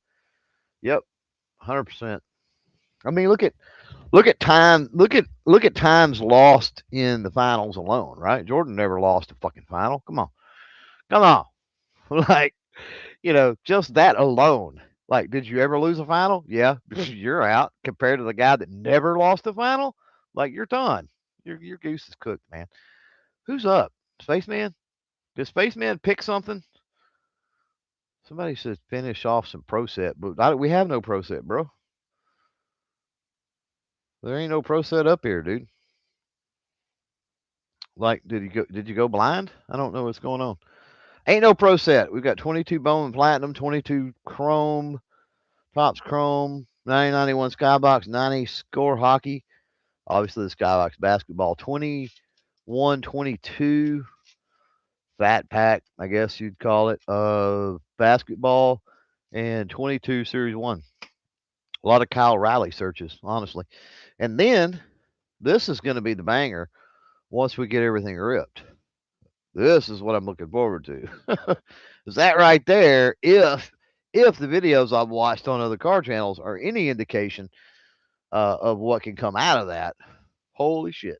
[SPEAKER 1] yep, 100%. I mean, look at time, look at times lost in the finals alone, right? Jordan never lost a fucking final. Come on, like just that alone. Like, did you ever lose a final? Yeah, you're out. Compared to the guy that never lost a final, like you're done. Your goose is cooked, man. Who's up? Spaceman? Did Spaceman pick something? Somebody says finish off some pro set, but we have no pro set, bro. There ain't no pro set up here, dude. Like, did you go blind? I don't know what's going on. Ain't no pro set. We've got 22 Bowman Platinum, 22 Chrome, Topps Chrome, 9091 Skybox, 90 Score Hockey. Obviously, the Skybox Basketball, 21, 22 Fat Pack, I guess you'd call it, basketball, and 22 Series 1. A lot of Kyle Riley searches, honestly. And then this is going to be the banger once we get everything ripped. This is what I'm looking forward to. Is that right there? If the videos I've watched on other car channels are any indication of what can come out of that, holy shit,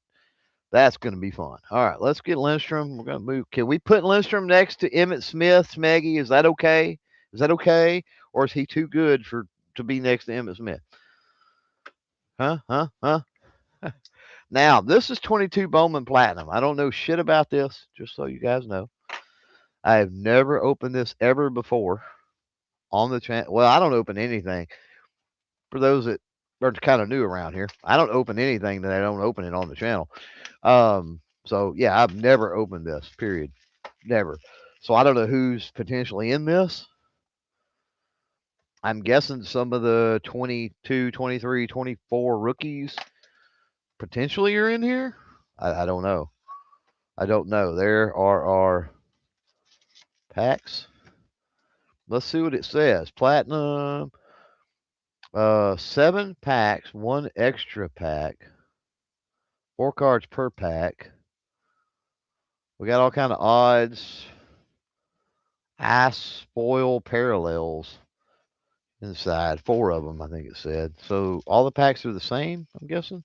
[SPEAKER 1] that's going to be fun. All right, let's get Lindstrom. We're going to move. Can we put Lindstrom next to Emmitt Smith, Smeggy? Is that okay? Is that okay, or is he too good to be next to Emmitt Smith? Huh? Huh? Huh? Now, this is 22 Bowman Platinum. I don't know shit about this, just so you guys know. I have never opened this ever before on the channel. Well, I don't open anything. For those that are kind of new around here, I don't open anything that I don't open it on the channel. So yeah, I've never opened this, period. Never. So I don't know who's potentially in this. I'm guessing some of the 22, 23, 24 rookies potentially are in here. I don't know. I don't know. There are our packs. Let's see what it says. Platinum, 7 packs, 1 extra pack, 4 cards per pack. We got all kind of odds. I spoil parallels inside. 4 of them, I think it said. So all the packs are the same, I'm guessing.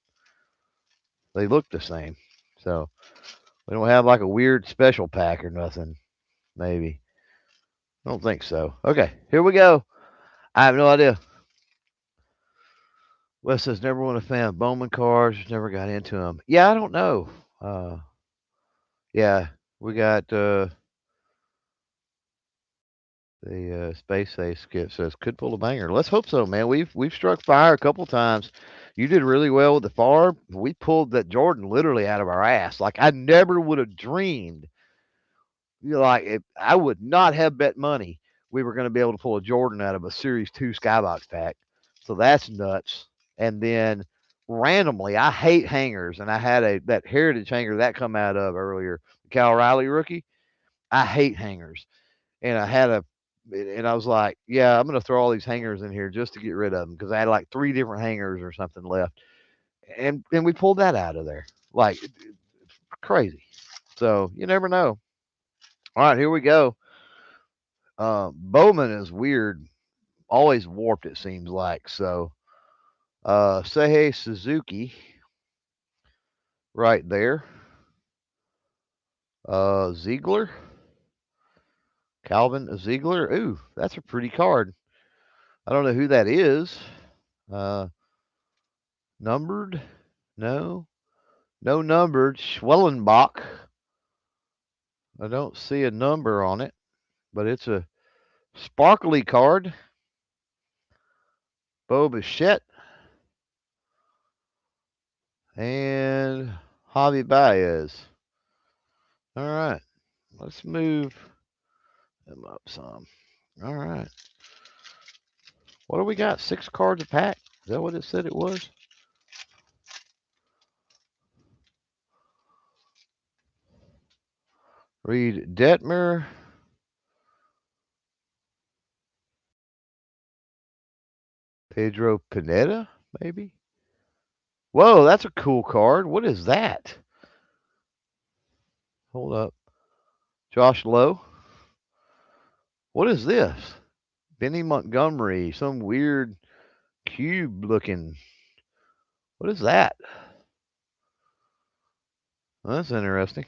[SPEAKER 1] They look the same. So we don't have like a weird special pack or nothing. Maybe. I don't think so. Okay, here we go. I have no idea. Wes says never been a fan of Bowman cars. Never got into them. Yeah, I don't know. Yeah, we got the Space Ace skip says could pull a banger. Let's hope so, man. We've struck fire a couple times. You did really well with the Favre. We pulled that Jordan literally out of our ass. Like I never would have dreamed. I would not have bet money we were going to be able to pull a Jordan out of a Series 2 Skybox pack. So that's nuts. And then randomly, I hate hangers, and I had that Heritage hanger that come out of earlier, Cal Riley rookie. I hate hangers, and I had a And I was like, yeah, I'm gonna throw all these hangers in here just to get rid of them because I had like 3 different hangers or something left, and we pulled that out of there like crazy. So you never know. All right, here we go. Bowman is weird, always warped. It seems like so. Seihei Suzuki, right there. Ziegler, Calvin Ziegler. Ooh, that's a pretty card. I don't know who that is. Uh, Numbered? No. No numbered. Schwellenbach. I don't see a number on it, but it's a sparkly card. Bo Bichette and Javi Baez. All right. Let's move them up some. All right. What do we got? 6 cards a pack? Is that what it said it was? Reed Detmer. Pedro Pineda, maybe? Whoa, that's a cool card. What is that? Hold up. Josh Lowe. What is this? Benny Montgomery. Some weird cube looking. What is that? Well, that's interesting.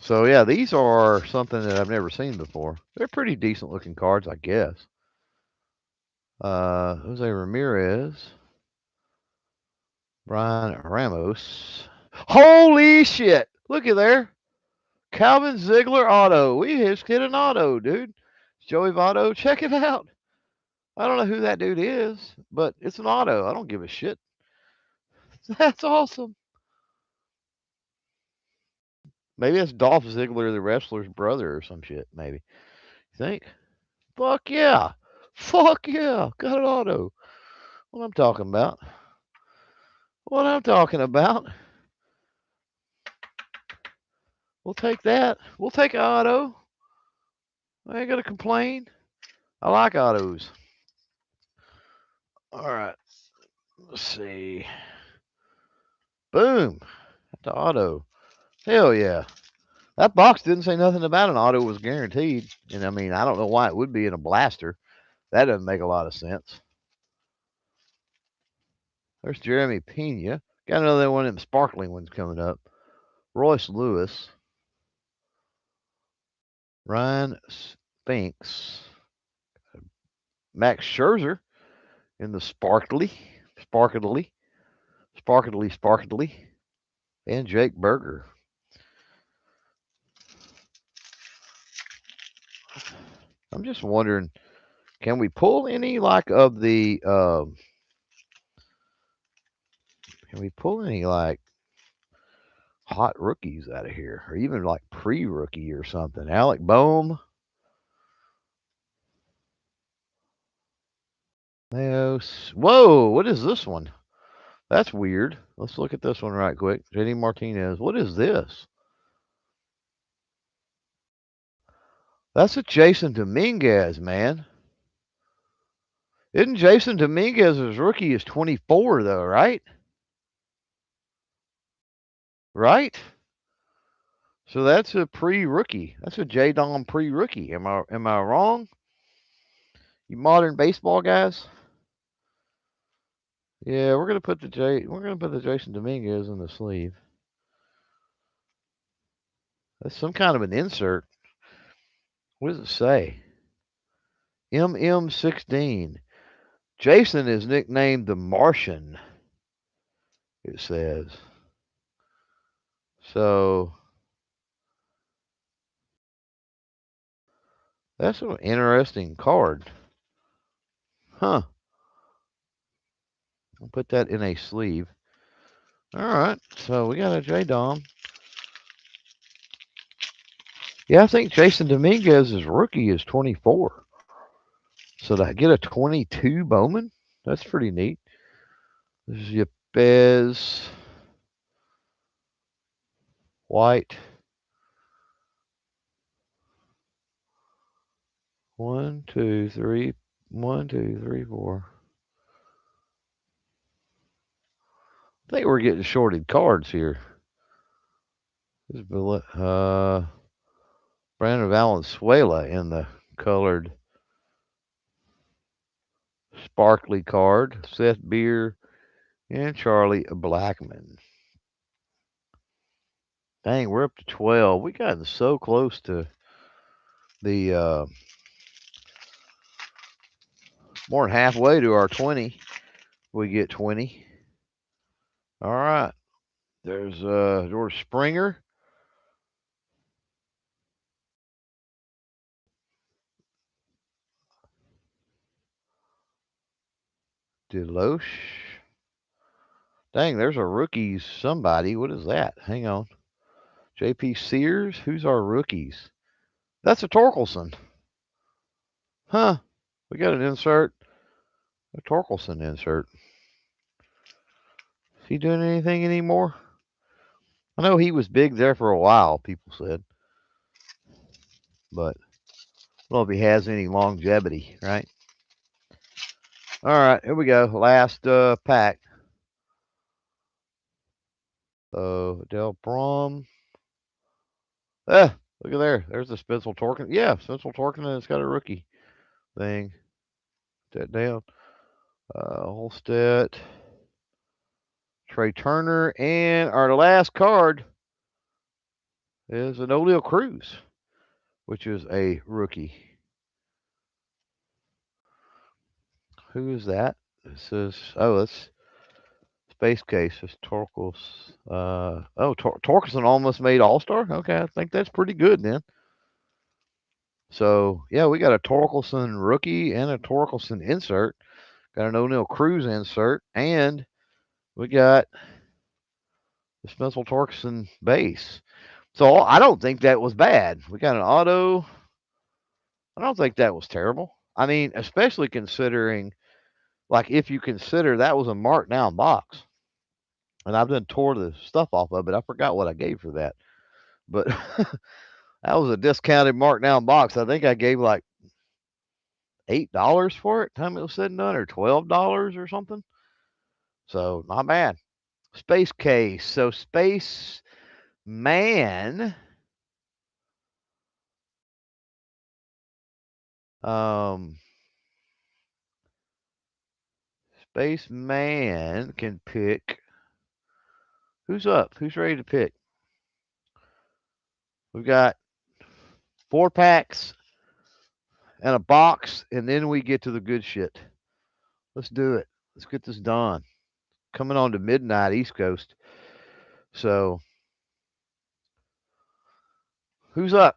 [SPEAKER 1] So, yeah, these are something that I've never seen before. They're pretty decent looking cards, I guess. Jose Ramirez. Brian Ramos. Holy shit! Look at there. Calvin Ziegler auto. We just hit an auto, dude. Joey Votto. Check it out. I don't know who that dude is, but it's an auto. I don't give a shit. That's awesome. Maybe that's Dolph Ziggler, the wrestler's brother, or some shit. Maybe. You think? Fuck yeah. Fuck yeah. Got an auto. What I'm talking about. What I'm talking about. We'll take that. We'll take an auto. I ain't gonna complain. I like autos. All right. Let's see. Boom. The auto. Hell yeah. That box didn't say nothing about an auto was guaranteed. And I mean, I don't know why it would be in a blaster. That doesn't make a lot of sense. There's Jeremy Pena. Got another one of them sparkling ones coming up. Royce Lewis. Ryan Spinks. Max Scherzer in the sparkly. And Jake Berger. I'm just wondering, can we pull any like of the can we pull any like hot rookies out of here, or even like pre-rookie or something? Alec Boehm. Whoa, what is this one? That's weird. Let's look at this one right quick. JD Martinez. What is this? That's a Jason Dominguez, man. Isn't Jason Dominguez's rookie is 24 though, right? Right? So that's a pre-rookie. That's a J Dom pre-rookie. Am I wrong? You modern baseball guys? Yeah, we're gonna put the Jason Dominguez in the sleeve. That's some kind of an insert. What does it say? MM16. Jason is nicknamed the Martian, it says. So that's an interesting card. Huh. I'll put that in a sleeve. All right. So we got a J Dom. Yeah, I think Jason Dominguez's rookie is 24. So to get a 22 Bowman, that's pretty neat. This is Yepez White. 1, 2, 3. 1, 2, 3, 4. I think we're getting shorted cards here. This is Brandon Valenzuela in the colored sparkly card. Seth Beer and Charlie Blackmon. Dang, we're up to 12. We gotten so close to the more than halfway to our 20. We get 20. All right. There's George Springer. Deloche. Dang, there's a rookies somebody. What is that? Hang on. JP Sears. Who's our rookies? That's a Torkelson. Huh. We got an insert. A Torkelson insert. Is he doing anything anymore? I know he was big there for a while, people said. But I don't know if he has any longevity, right? All right, here we go. Last pack. Del Brom. Look at there. There's the Spencer Torkin. Yeah, Spencer Torkin has got a rookie thing. That down. Holstead. Trey Turner. And our last card is an Oneil Cruz, which is a rookie. Who is that? This is, that's Space Case. It's Torkelson. Torkelson almost made All-Star? Okay, I think that's pretty good then. So, yeah, we got a Torkelson rookie and a Torkelson insert. Got an Oneil Cruz insert. And we got the Spencer Torkelson base. So, I don't think that was bad. We got an auto. I don't think that was terrible. I mean, especially considering, like, if you consider that was a marked down box. And I've done tore the stuff off of it. I forgot what I gave for that. But that was a discounted marked down box. I think I gave like $8 for it, time it was said and done, or $12 or something. So not bad. Space Case. So Space Man. Space Man can pick. Who's up? Who's ready to pick? We've got 4 packs and a box, and then we get to the good shit. Let's do it. Let's get this done. Coming on to midnight East Coast. So, who's up?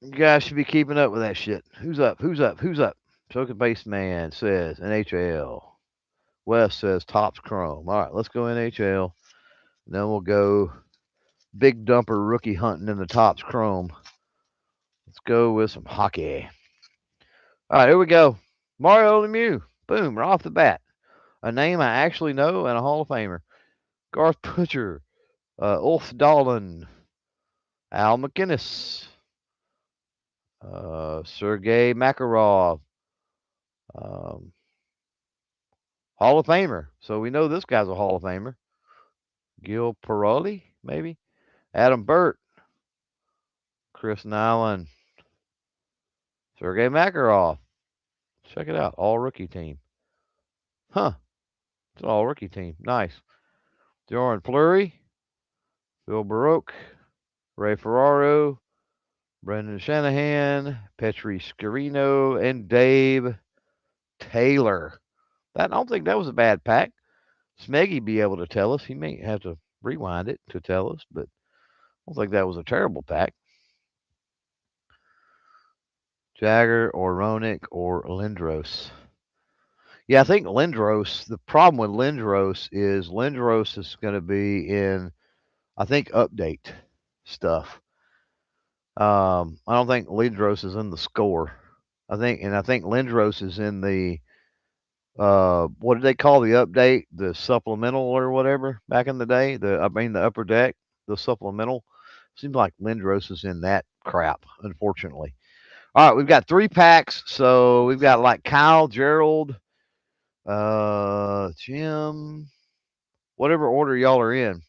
[SPEAKER 1] You guys should be keeping up with that shit. Who's up? Who's up? Who's up? Soaking Base Man says NHL. Wes says Topps Chrome. All right, let's go NHL. Then we'll go big dumper rookie hunting in the Topps Chrome. Let's go with some hockey. All right, here we go. Mario Lemieux. Boom, right off the bat. A name I actually know and a Hall of Famer. Garth Butcher. Ulf Dahlin. Al McInnes. Sergei Makarov. Hall of Famer. So we know this guy's a Hall of Famer. Gil Paroli, maybe. Adam Burt. Chris Nyland. Sergei Makarov. Check it out. All rookie team. Huh. It's an all rookie team. Nice. Jordan Fleury. Phil Baroque. Ray Ferraro. Brendan Shanahan. Petri Scarino. And Dave Taylor. I don't think that was a bad pack. Smeggy be able to tell us. He may have to rewind it to tell us, but I don't think that was a terrible pack. Jagger or Roenick or Lindros. Yeah, I think Lindros, the problem with Lindros is going to be in, I think, update stuff. I don't think Lindros is in the score. I think Lindros is in the, what did they call the update? The supplemental or whatever back in the day? The upper deck, the supplemental. Seems like Lindros is in that crap, unfortunately. All right, we've got 3 packs. So we've got like Kyle, Gerald, Jim, whatever order y'all are in.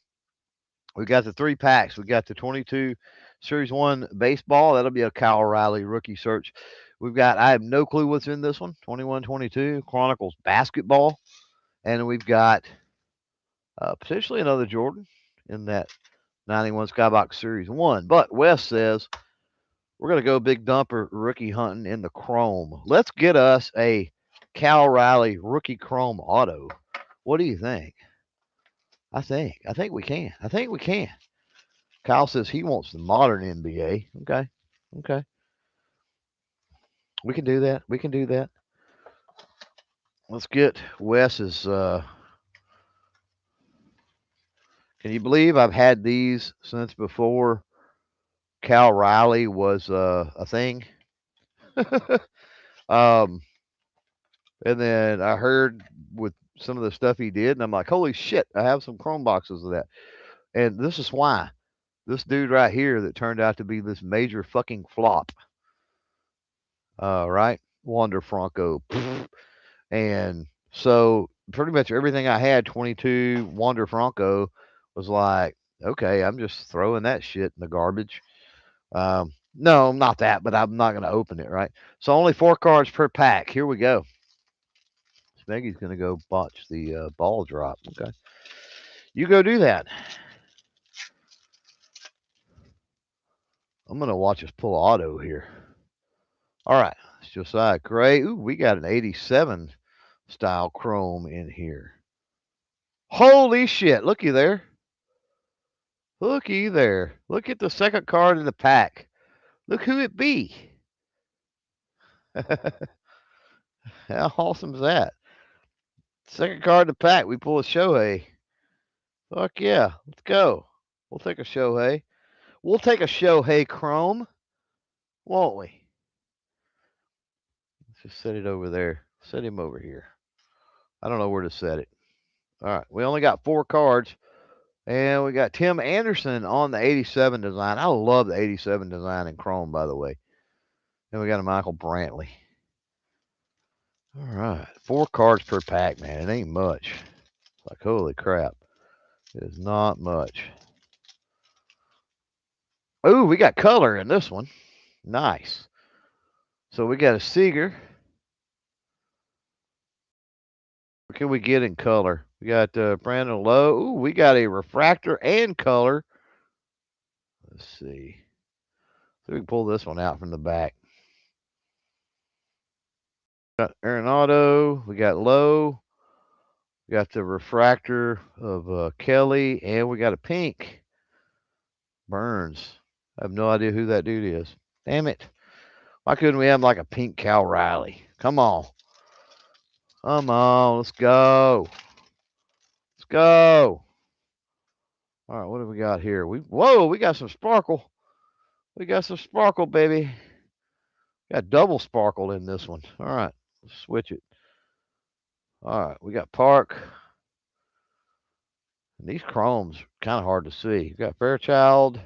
[SPEAKER 1] We got the 3 packs. We got the 22 Series 1 baseball. That'll be a Kyle O'Reilly rookie search. We've got, I have no clue what's in this one, 21-22 Chronicles basketball. And we've got potentially another Jordan in that 91 Skybox Series 1. But Wes says we're going to go big dumper rookie hunting in the chrome. Let's get us a Cal Riley rookie chrome auto. What do you think? I think we can. I think we can. Kyle says he wants the modern NBA. Okay. Okay. We can do that. We can do that. Let's get Wes's. Can you believe I've had these since before Cal Riley was a thing? um, and then I heard with some of the stuff he did, and I'm like, holy shit, I have some Chrome boxes of that. And this is why. This dude right here that turned out to be this major fucking flop. Right? Wander Franco. And so pretty much everything I had, 22 Wander Franco, was like, okay, I'm just throwing that shit in the garbage. No, not that, but I'm not going to open it, right? So only 4 cards per pack. Here we go. Smeggy's going to go botch the ball drop. Okay. You go do that. I'm going to watch us pull auto here. All right. It's Josiah Gray. Ooh, we got an 87 style chrome in here. Holy shit. Looky there. Looky there. Look at the second card in the pack. Look who it be. How awesome is that? Second card in the pack. We pull a Shohei. Fuck yeah. Let's go. We'll take a Shohei. We'll take a Shohei Chrome, won't we? Let's just set it over there. Set him over here. I don't know where to set it. All right. We only got 4 cards. And we got Tim Anderson on the 87 design. I love the 87 design in Chrome, by the way. And we got a Michael Brantley. All right. 4 cards per pack, man. It ain't much. It's like, holy crap. It is not much. Ooh, we got color in this one. Nice. So we got a Seager. What can we get in color? We got Brandon Lowe. Ooh, we got a refractor and color. Let's see. So we can pull this one out from the back. Got Arenado. We got Lowe. We got the refractor of Kelly. And we got a pink. Burns. I have no idea who that dude is. Damn it. Why couldn't we have like a pink Cal Riley? Come on. Come on. Let's go. Let's go. All right, what do we got here? Whoa, we got some sparkle. We got some sparkle, baby. Got double sparkle in this one. All right, let's switch it. All right, we got Park. And these chromes kind of hard to see. We got Fairchild.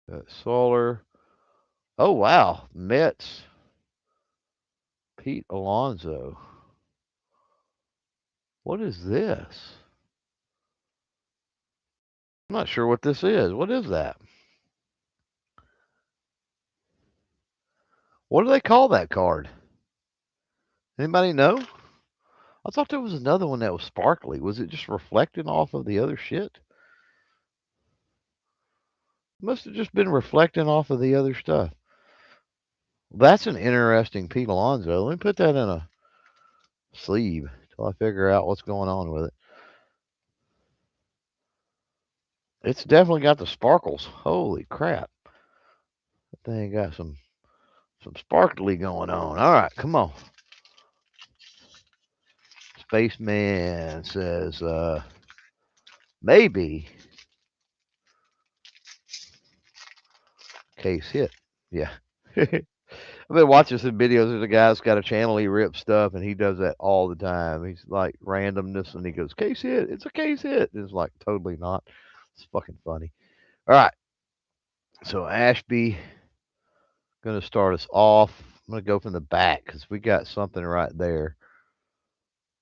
[SPEAKER 1] Got Solar. Oh wow, Mets. Pete Alonso. What is this? I'm not sure what this is. What is that? What do they call that card? Anybody know? I thought there was another one that was sparkly. Was it just reflecting off of the other shit? Must have just been reflecting off of the other stuff. That's an interesting Pete Alonso. Let me put that in a sleeve till I figure out what's going on with it. It's definitely got the sparkles. Holy crap. That thing got some sparkly going on. All right, come on. Spaceman says maybe case hit. Yeah. I've been watching some videos. There's a guy that's got a channel. He rips stuff, and he does that all the time. He's like randomness, and he goes, case hit. It's a case hit. And it's like, totally not. It's fucking funny. All right. So Ashby going to start us off. I'm going to go from the back because we got something right there.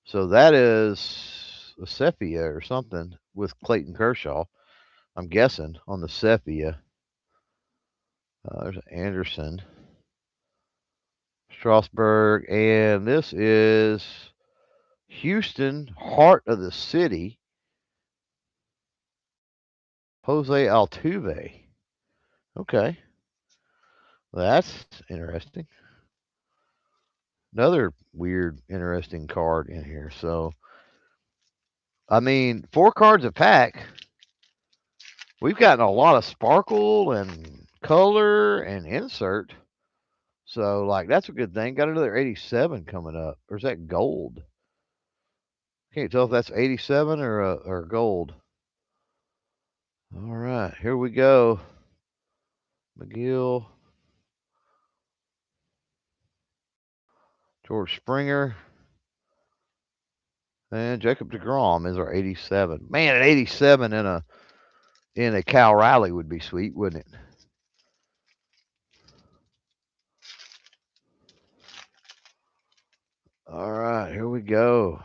[SPEAKER 1] So that is a Sepia or something with Clayton Kershaw. I'm guessing on the Sepia. There's Anderson, Strasburg, and this is Houston, heart of the city, Jose Altuve. Okay, that's interesting. Another weird, interesting card in here. So, I mean, 4 cards a pack. We've gotten a lot of sparkle and color and insert. So, like, that's a good thing. Got another 87 coming up. Or is that gold? Can't tell if that's 87 or gold. All right, here we go. McGill, George Springer, and Jacob deGrom is our 87. Man, an 87 in a Cal Riley would be sweet, wouldn't it? All right, here we go.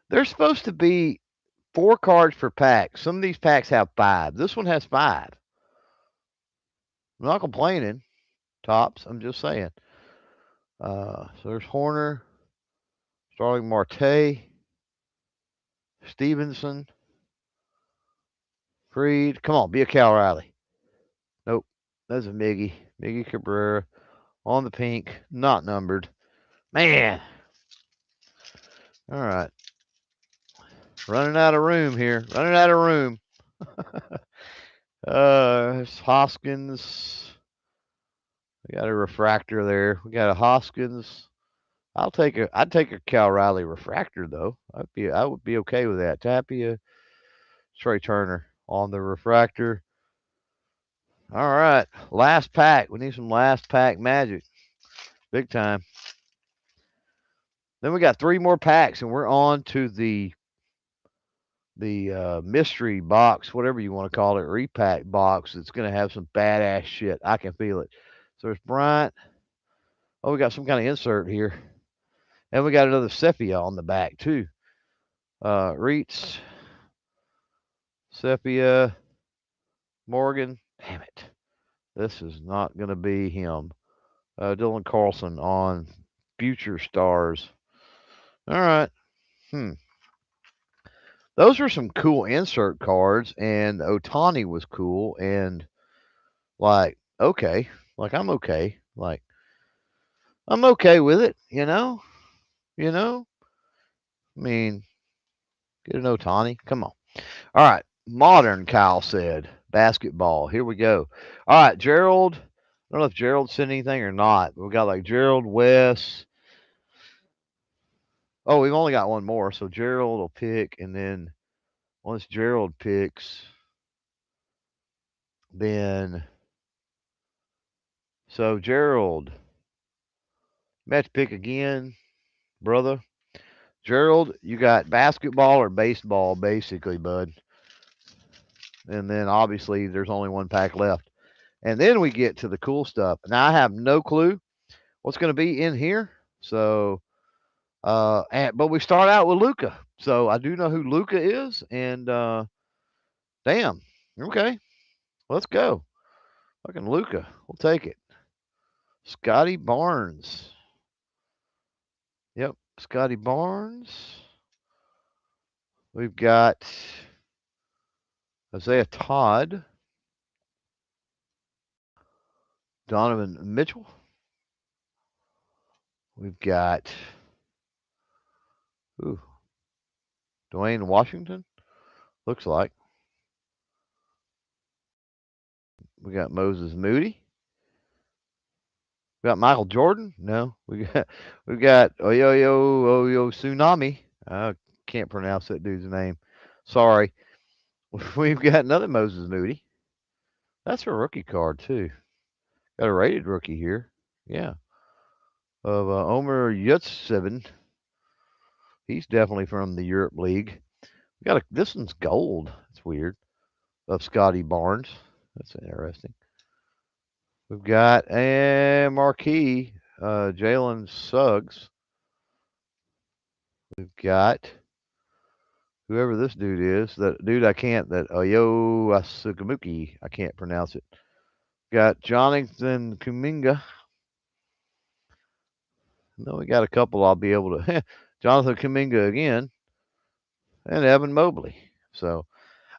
[SPEAKER 1] There's supposed to be 4 cards per pack. Some of these packs have 5. This one has 5. I'm not complaining, Tops. I'm just saying. So there's Horner, Starling Marte, Stevenson, Freed. Come on, be a Cal Riley. Nope. That's a Miggy. Miggy Cabrera on the pink, not numbered. Man. All right. Running out of room here. Running out of room. It's Hoskins. We got a refractor there. We got a Hoskins. I'd take a Cal Riley refractor though. I would be okay with that. Tapia, Trey Turner on the refractor. All right, last pack. We need some last pack magic, big time. Then we got 3 more packs, and we're on to the mystery box, whatever you want to call it, repack box. It's gonna have some badass shit. I can feel it. So there's Bryant. Oh, we got some kind of insert here, and we got another sepia on the back too. Reitz, sepia, Morgan. Damn it. This is not going to be him. Dylan Carlson on Future Stars. All right. Those were some cool insert cards, and Otani was cool, and like, okay. Like, I'm okay. Like, I'm okay with it, you know? You know? I mean, get an Otani. Come on. All right. Modern, Kyle said. Basketball. Here we go. All right. Gerald. I don't know if Gerald said anything or not. But we got like Gerald, Wes. Oh, we've only got one more. So Gerald will pick. And then once Gerald picks, then. So Gerald. Match pick again, brother. Gerald, you got basketball or baseball, basically, bud. And then obviously there's only one pack left. And then we get to the cool stuff. Now I have no clue what's going to be in here. So, but we start out with Luca. So I do know who Luca is, and damn, okay, let's go. Fucking Luca, we'll take it. Scotty Barnes. Yep, Scotty Barnes. We've got Isaiah Todd, Donovan Mitchell. We've got Dwayne Washington. Looks like we got Moses Moody. We got Michael Jordan. No, we got Oyo Tsunami. I can't pronounce that dude's name. Sorry. We've got another Moses Moody. That's a rookie card too. Got a rated rookie here. Yeah. Of Omer Yurtseven. He's definitely from the Europe League. We got this one's gold. It's weird. of Scotty Barnes. That's interesting. We've got a marquee, Jalen Suggs. We've got whoever this dude is. That dude I can't. That Oyo Asukamuki. I can't pronounce it. Got Jonathan Kuminga. No, we got a couple I'll be able to. Jonathan Kuminga again, and Evan Mobley. So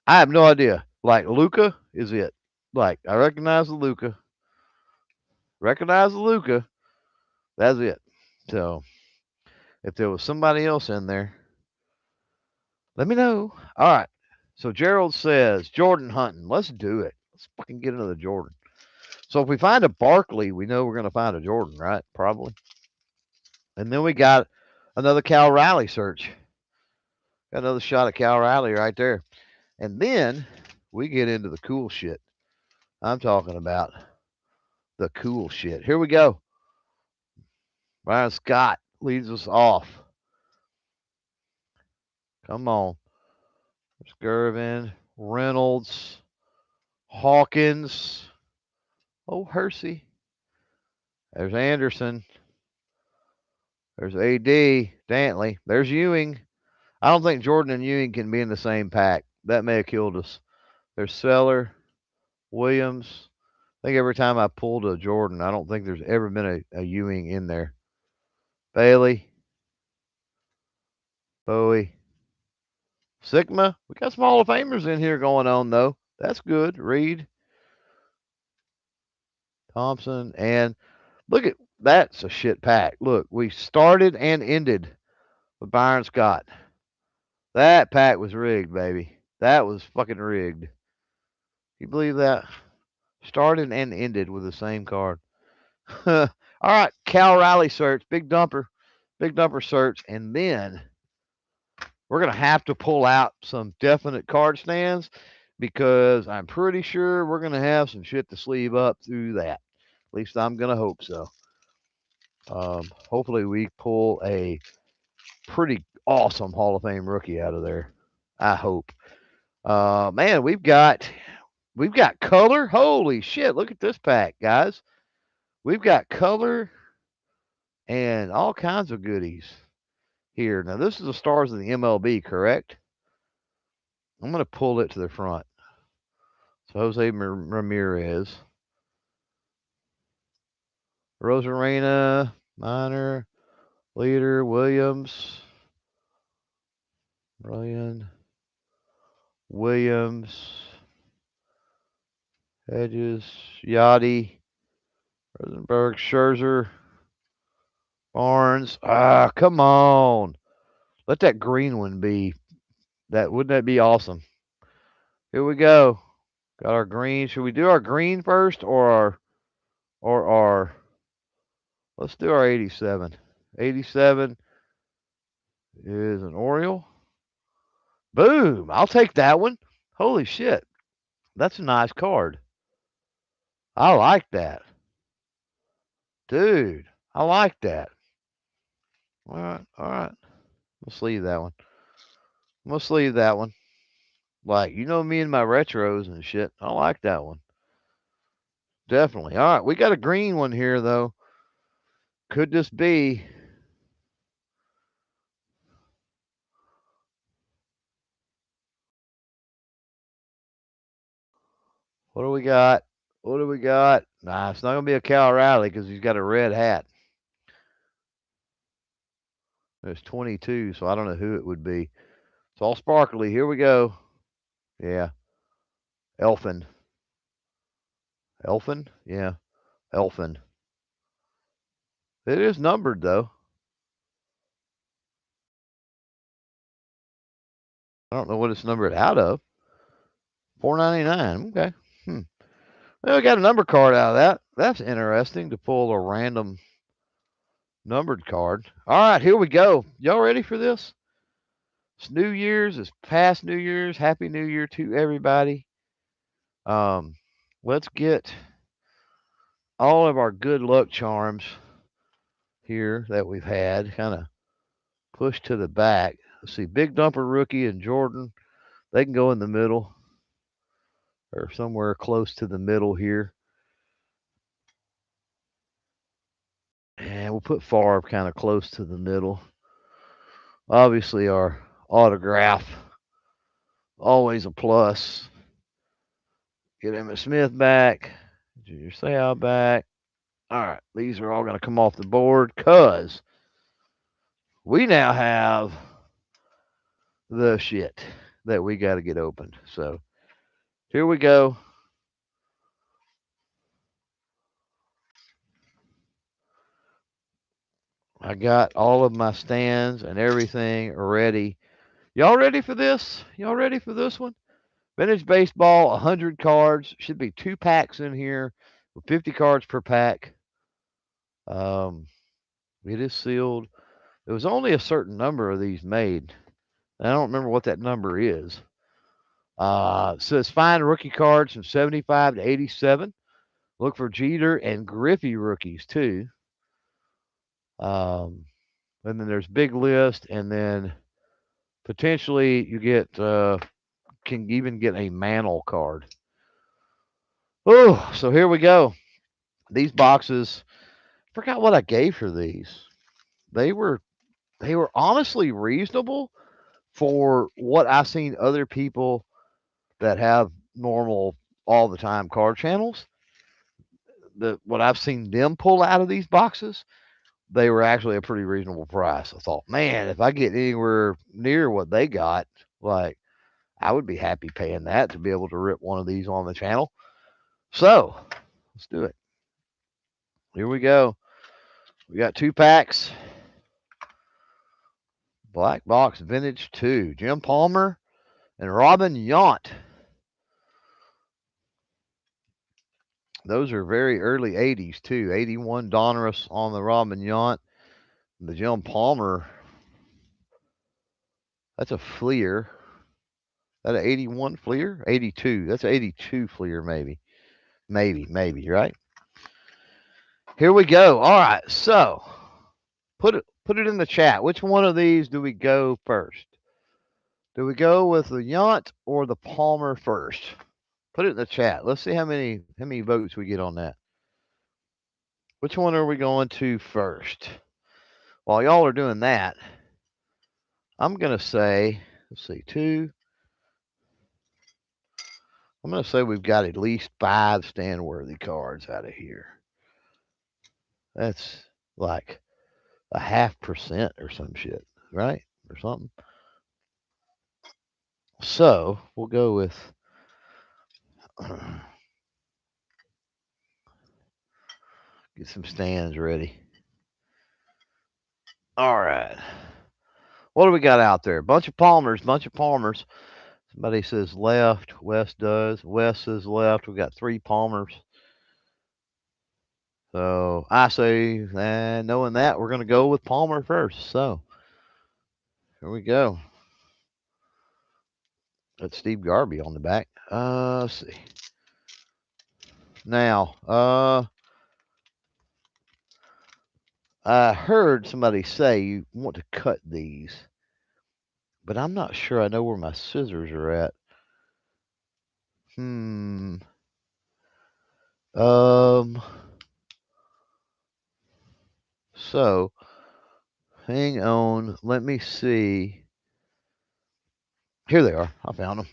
[SPEAKER 1] I have no idea. Like Luca is it. Like I recognize the Luca. Recognize the Luca. That's it. So if there was somebody else in there, let me know. All right. So Gerald says Jordan hunting. Let's do it. Let's fucking get into the Jordan. So if we find a Barkley, we know we're going to find a Jordan, right? Probably. And then we got another Cal Riley search. Got another shot at Cal Riley right there. And then we get into the cool shit. I'm talking about the cool shit. Here we go. Byron Scott leads us off. Come on. There's Gervin, Reynolds, Hawkins. Oh, Hersey. There's Anderson. There's AD, Dantley. There's Ewing. I don't think Jordan and Ewing can be in the same pack. That may have killed us. There's Seller, Williams. I think every time I pulled a Jordan, I don't think there's ever been a Ewing in there. Bailey, Bowie, Sigma. We got some Hall of Famers in here going on, though. That's good. Reed, Thompson, and look at that's a shit pack. Look, we started and ended with Byron Scott. That pack was rigged, baby. That was fucking rigged. You believe that? Started and ended with the same card. All right, Cal Riley search, big dumper search, and then we're gonna have to pull out some definite card stands because I'm pretty sure we're gonna have some shit to sleeve up through that. At least I'm gonna hope so. Hopefully we pull a pretty awesome Hall of Fame rookie out of there. I hope. Man, we've got color. Holy shit! Look at this pack, guys. We've got color and all kinds of goodies here. Now this is the stars of the MLB, correct? I'm gonna pull it to the front. So Jose Ramirez, Rosarena, Minor, Leader, Williams, Ryan, Williams, Hedges, Yachty, Rosenberg, Scherzer, Barnes. Ah, come on. Let that green one be. Wouldn't that be awesome? Here we go. Got our green. Should we do our green first or our let's do our 87. 87 is an Oriole. Boom. I'll take that one. Holy shit. That's a nice card. I like that. Dude, I like that. All right, all right. We'll sleeve that one. We'll sleeve that one. Like, you know me and my retros and shit. I like that one. Definitely. All right, we got a green one here, though. Could this be? What do we got? What do we got? Nah, it's not going to be a Cal Riley because he's got a red hat. There's 22, so I don't know who it would be. It's all sparkly. Here we go. Yeah. Elfin. Elfin? Yeah. Elfin. It is numbered, though. I don't know what it's numbered out of. 499. Okay. Well, we got a number card out of that. That's interesting to pull a random numbered card. All right, here we go. Y'all ready for this? It's New Year's. It's past New Year's. Happy New Year to everybody. Let's get all of our good luck charms here that we've had kind of pushed to the back. Let's see, Big Dumper Rookie and Jordan. They can go in the middle. or somewhere close to the middle here. And we'll put Favre kind of close to the middle. Obviously, our autograph, always a plus. Get Emmitt Smith back. Junior Seau back. All right, these are all going to come off the board because we now have the shit that we got to get opened. So here we go. I got all of my stands and everything ready. Y'all ready for this? Y'all ready for this one? Vintage Baseball, 100 cards. Should be 2 packs in here with 50 cards per pack. It is sealed. There was only a certain number of these made. I don't remember what that number is. It says find rookie cards from 75 to 87. Look for Jeter and Griffey rookies too. And then there's big list, and then potentially you get can even get a Mantle card. Oh, so here we go. These boxes. Forgot what I gave for these. They were honestly reasonable for what I've seen other people that have normal all the time card channels. What I've seen them pull out of these boxes, they were actually a pretty reasonable price. I thought, man, if I get anywhere near what they got, like I would be happy paying that to be able to rip one of these on the channel. So let's do it. Here we go. We got 2 packs. Black Box Vintage 2. Jim Palmer and Robin Yount. Those are very early 80s, too. 81 Donruss on the Robin Yount. The Jim Palmer, that's a Fleer. That an 81 Fleer? 82. That's an 82 Fleer, maybe. Maybe, right? Here we go. All right, so put it in the chat. Which one of these do we go first? Do we go with the Yount or the Palmer first? Put it in the chat. Let's see how many votes we get on that. Which one are we going to first? While y'all are doing that, I'm going to say, let's see, 2. I'm going to say we've got at least 5 stand-worthy cards out of here. That's like a 0.5% or some shit, right? Or something. So we'll go with get some stands ready. All right. What do we got out there? Bunch of Palmers. Somebody says left. Wes does. Wes says left. We got 3 Palmers. So I say, knowing that, we're going to go with Palmer first. So here we go. That's Steve Garvey on the back. Let's see. Now, I heard somebody say you want to cut these, but I'm not sure I know where my scissors are at. So hang on. Let me see. Here they are. I found them.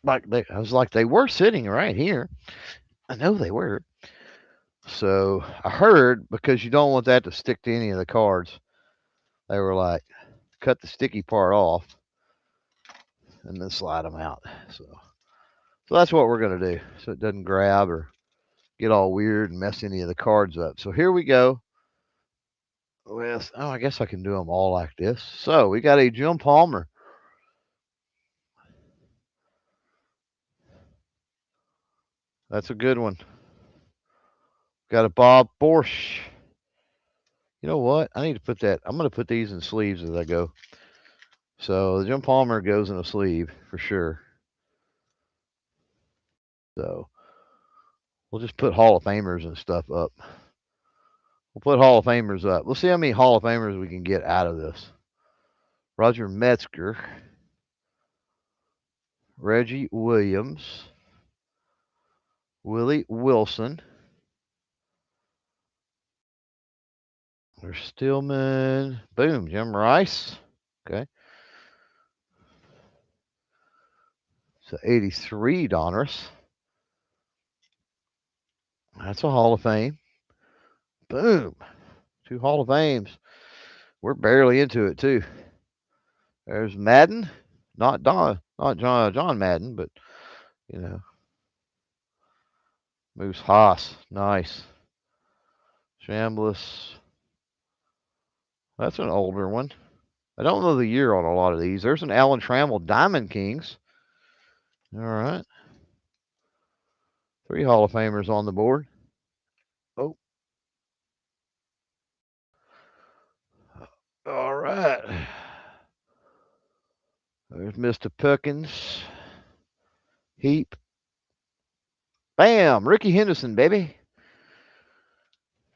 [SPEAKER 1] I was like, they were sitting right here. I know they were. So I heard, because you don't want that to stick to any of the cards, they were like, cut the sticky part off and then slide them out. So that's what we're going to do, so it doesn't grab or get all weird and mess any of the cards up. So here we go with, I guess I can do them all like this. So we got a Jim Palmer. That's a good one. Got a Bob Borsch. You know what? I need to put that. I'm going to put these in sleeves as I go. So the Jim Palmer goes in a sleeve for sure. So we'll just put Hall of Famers and stuff up. We'll put Hall of Famers up. We'll see how many Hall of Famers we can get out of this. Roger Metzger. Reggie Williams. Willie Wilson. There's Stillman. Boom, Jim Rice. Okay. So 83 Donruss. That's a Hall of Fame. Boom. 2 Hall of Fames. We're barely into it too. There's Madden. Not John Madden, but you know. Moose Haas. Nice. Chambliss. That's an older one. I don't know the year on a lot of these. There's an Alan Trammell Diamond Kings. All right. 3 Hall of Famers on the board. Oh. All right. There's Mr. Perkins. Heap. Bam! Rickey Henderson, baby.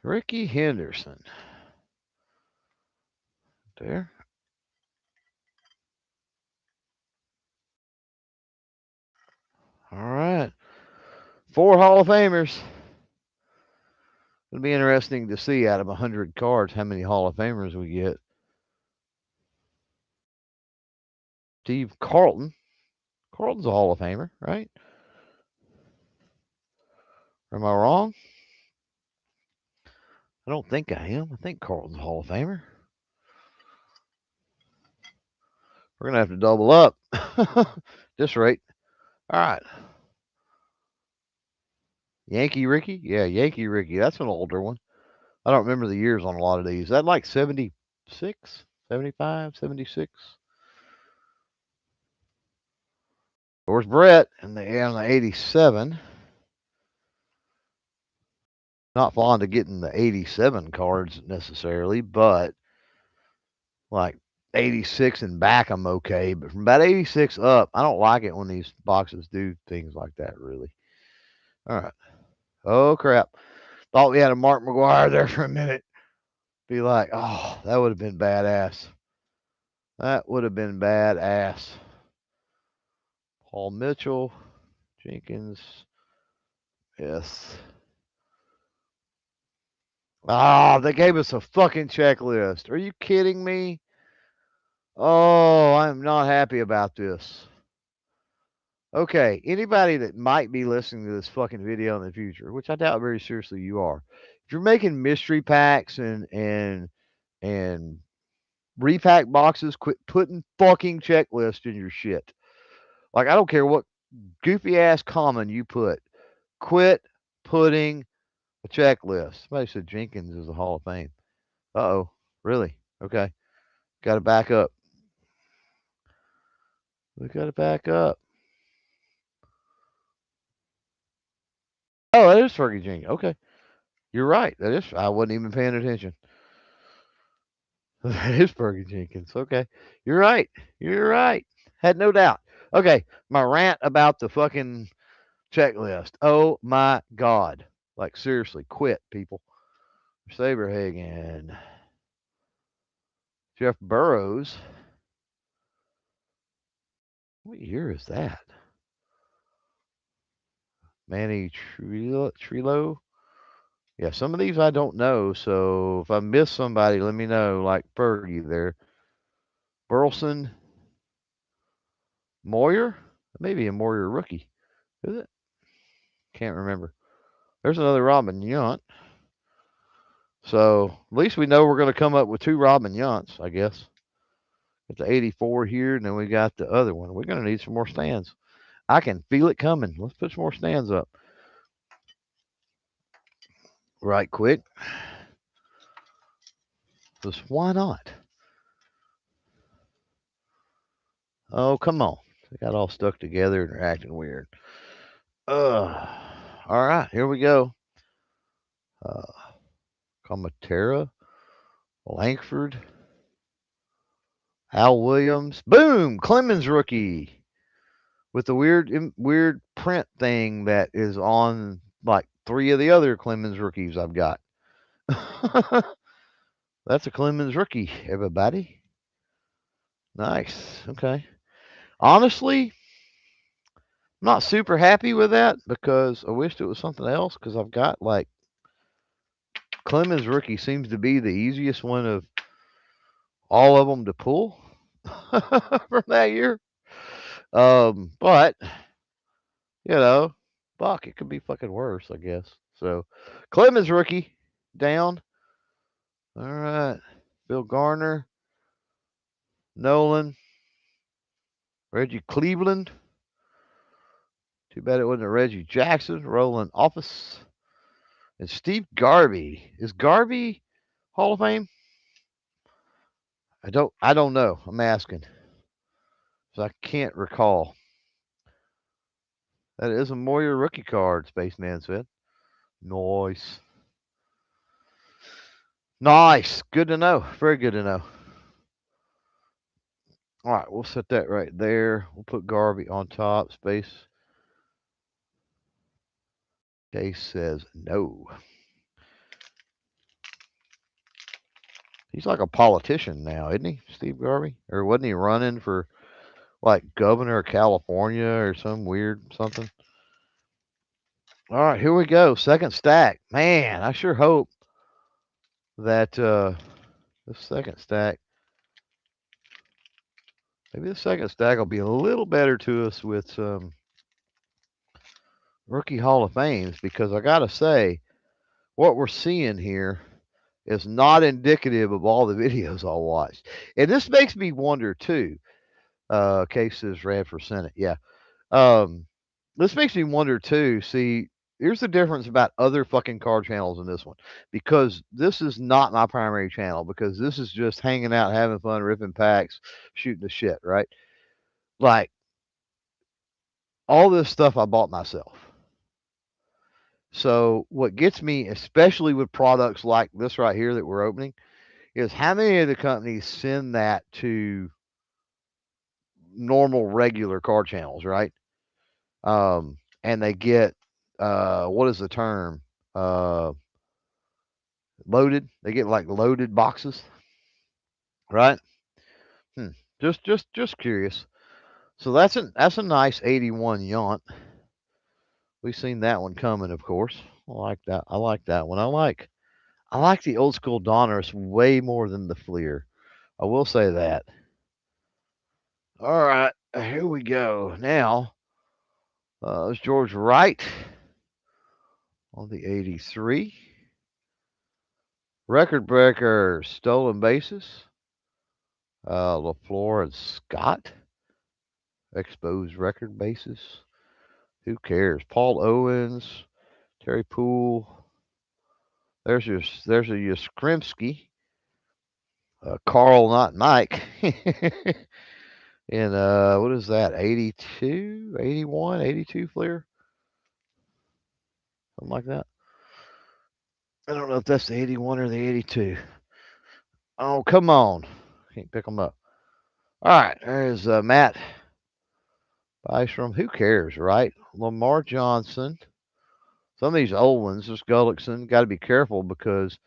[SPEAKER 1] Rickey Henderson. There. All right. 4 Hall of Famers. It'll be interesting to see out of 100 cards how many Hall of Famers we get. Steve Carlton. Carlton's a Hall of Famer, right? Am I wrong? I don't think I am. I think Carlton's a Hall of Famer. We're going to have to double up. This rate. All right. Yankee Ricky? Yeah, Yankee Ricky. That's an older one. I don't remember the years on a lot of these. Is that like 76, 75, 76? Where's Brett? And the 87. Not fond of getting the 87 cards necessarily, but like 86 and back, I'm okay. But from about 86 up, I don't like it when these boxes do things like that, really. All right. Oh, crap. Thought we had a Mark McGwire there for a minute. Be like, oh, that would have been badass. That would have been badass. Paul Mitchell, Jenkins. Yes. Ah, they gave us a fucking checklist. Are you kidding me? Oh, I'm not happy about this. Okay, anybody that might be listening to this fucking video in the future, which I doubt very seriously you are, if you're making mystery packs and repack boxes, quit putting fucking checklists in your shit. Like I don't care what goofy ass comment you put, quit putting a checklist. Somebody said Jenkins is a Hall of Fame. Uh-oh, really? Okay, got to back up. We got to back up. Oh, that is Fergie Jenkins. Okay. You're right. That is. I wasn't even paying attention. That is Fergie Jenkins. Okay. You're right. You're right. Had no doubt. Okay. My rant about the fucking checklist. Oh my God. Like, seriously, quit, people. Saberhagen. Jeff Burrows. What year is that? Manny Trillo. Yeah, some of these I don't know, so if I miss somebody, let me know, like Fergie there. Burleson. Moyer? Maybe a Moyer rookie. Is it? Can't remember. There's another Robin Yount. So at least we know we're going to come up with 2 Robin Younts, I guess. Got the 84 here, and then we got the other one. We're going to need some more stands. I can feel it coming. Let's put some more stands up. Right quick. Just why not? Oh, come on. They got all stuck together and they're acting weird. All right, here we go. Comatera, Langford, Al Williams. Boom! Clemens rookie with the weird print thing that is on like 3 of the other Clemens rookies I've got. That's a Clemens rookie, everybody. Nice. Okay. Honestly, I'm not super happy with that because I wished it was something else because I've got like Clemens rookie seems to be the easiest one of all of them to pull from that year. But you know, fuck, it could be fucking worse, I guess. So Clemens rookie down. All right, Bill Garner, Nolan, Reggie Cleveland. Too bad it wasn't a Reggie Jackson. Roland Office and Steve Garvey. Is Garvey Hall of Fame? I don't know. I'm asking. So I can't recall. That is a Moyer rookie card, Spaceman said. Nice. Nice. Good to know. Very good to know. All right, we'll set that right there. We'll put Garvey on top. Space Case says no. He's like a politician now, isn't he, Steve Garvey? Or wasn't he running for like governor of California or some weird something? All right, here we go. Second stack. Man, I sure hope that the second stack, maybe the second stack will be a little better to us with some rookie Hall of Fames because I got to say, what we're seeing here is not indicative of all the videos I watched. And this makes me wonder too. Cases ran for Senate. Yeah. Um, this makes me wonder too. See, here's the difference about other fucking card channels and this one, because this is not my primary channel. Because this is just hanging out, having fun, ripping packs, shooting the shit. Right? Like all this stuff I bought myself. So what gets me, especially with products like this right here that we're opening, is how many of the companies send that to normal regular card channels, right? And they get what is the term? Uh, Loaded. They get like loaded boxes, right? Hmm. Just curious. So that's a nice 81 Yount. We've seen that one coming, of course. I like that. I like that one. I like the old school Donruss way more than the Fleer. I will say that. All right, here we go. Now, it's George Wright on the 83. Record breaker, stolen bases. LaFleur and Scott. Exposed record bases. Who cares? Paul Owens, Terry Poole. There's a Yastrzemski. Carl, not Mike. And what is that? 82, 81, 82 Fleer? Something like that. I don't know if that's the 81 or the 82. Oh, come on. Can't pick them up. All right, there's Matt Bystrom. Who cares, right? Lamar Johnson. Some of these old ones, this Gullickson, got to be careful because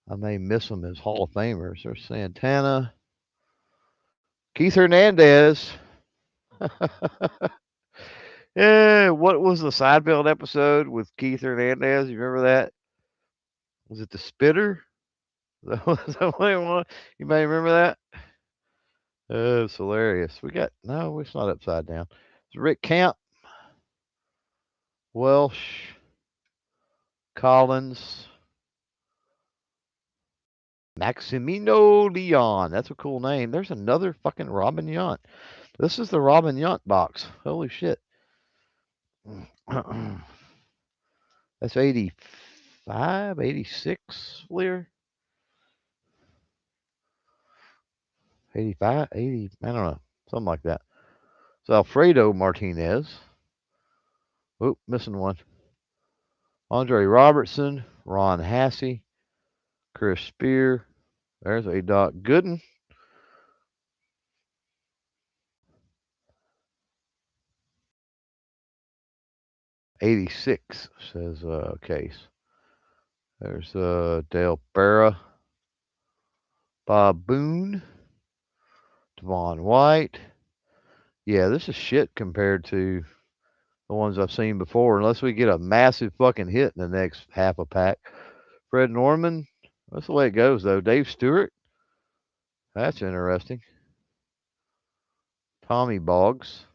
[SPEAKER 1] I may miss them as Hall of Famers. There's Santana. Keith Hernandez. Yeah, what was the Seinfeld episode with Keith Hernandez? You remember that? Was it the Spitter? Is that what it was? You may remember that? Oh, it's hilarious. No, it's not upside down. It's Rick Camp, Welsh, Collins, Maximino Leon. That's a cool name. There's another fucking Robin Yount. This is the Robin Yount box. Holy shit. That's 85, 86 Fleer. 85, 80, I don't know. Something like that. It's Alfredo Martinez. Oop, missing one. Andre Robertson, Ron Hassey, Chris Spear. There's a Doc Gooden. 86 says Case. There's Dale Barra, Bob Boone, Devon White. Yeah, this is shit compared to the ones I've seen before, unless we get a massive fucking hit in the next half a pack. Fred Norman, that's the way it goes, though. Dave Stewart, that's interesting. Tommy Boggs,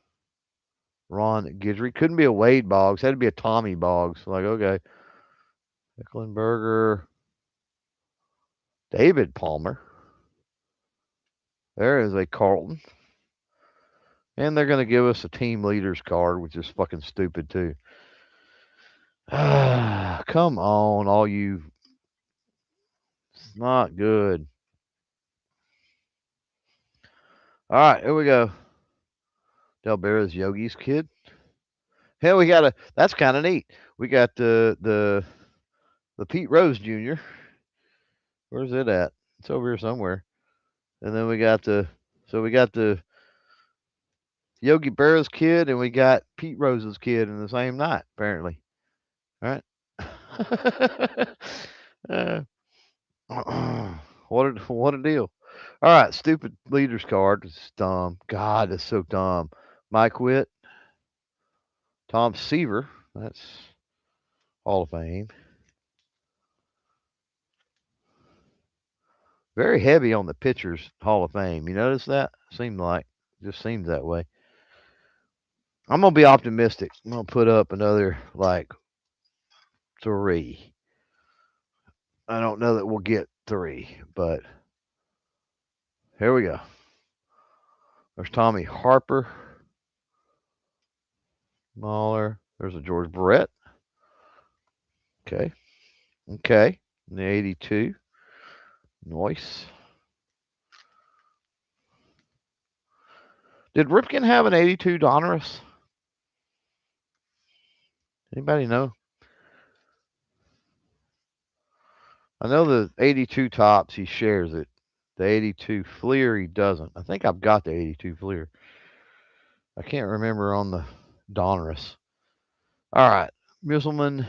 [SPEAKER 1] Ron Guidry. Couldn't be a Wade Boggs, had to be a Tommy Boggs. Like, okay. Ecklenberger, David Palmer. There is a Carlton. And they're going to give us a team leaders card, which is fucking stupid, too. Come on, all you. It's not good. All right, here we go. Del Barra's Yogi's kid. Hell, we got a. That's kind of neat. We got the Pete Rose Jr. Where's it at? It's over here somewhere. And then we got the. So we got the Yogi Berra's kid, and we got Pete Rose's kid in the same night, apparently. All right. What a deal. All right, stupid leaders card. It's dumb. God, it's so dumb. Mike Witt, Tom Seaver. That's Hall of Fame. Very heavy on the pitchers Hall of Fame. You notice that? Just seems that way. I'm gonna be optimistic. I'm gonna put up another like 3. I don't know that we'll get 3, but here we go. There's Tommy Harper, Mahler. There's a George Brett. Okay. In the 82. Nice. Did Ripken have an 82 Donruss? Anybody know? I know the 82 Tops, he shares it. The 82 Fleer, he doesn't. I think I've got the 82 Fleer. I can't remember on the Donruss. All right. Musselman.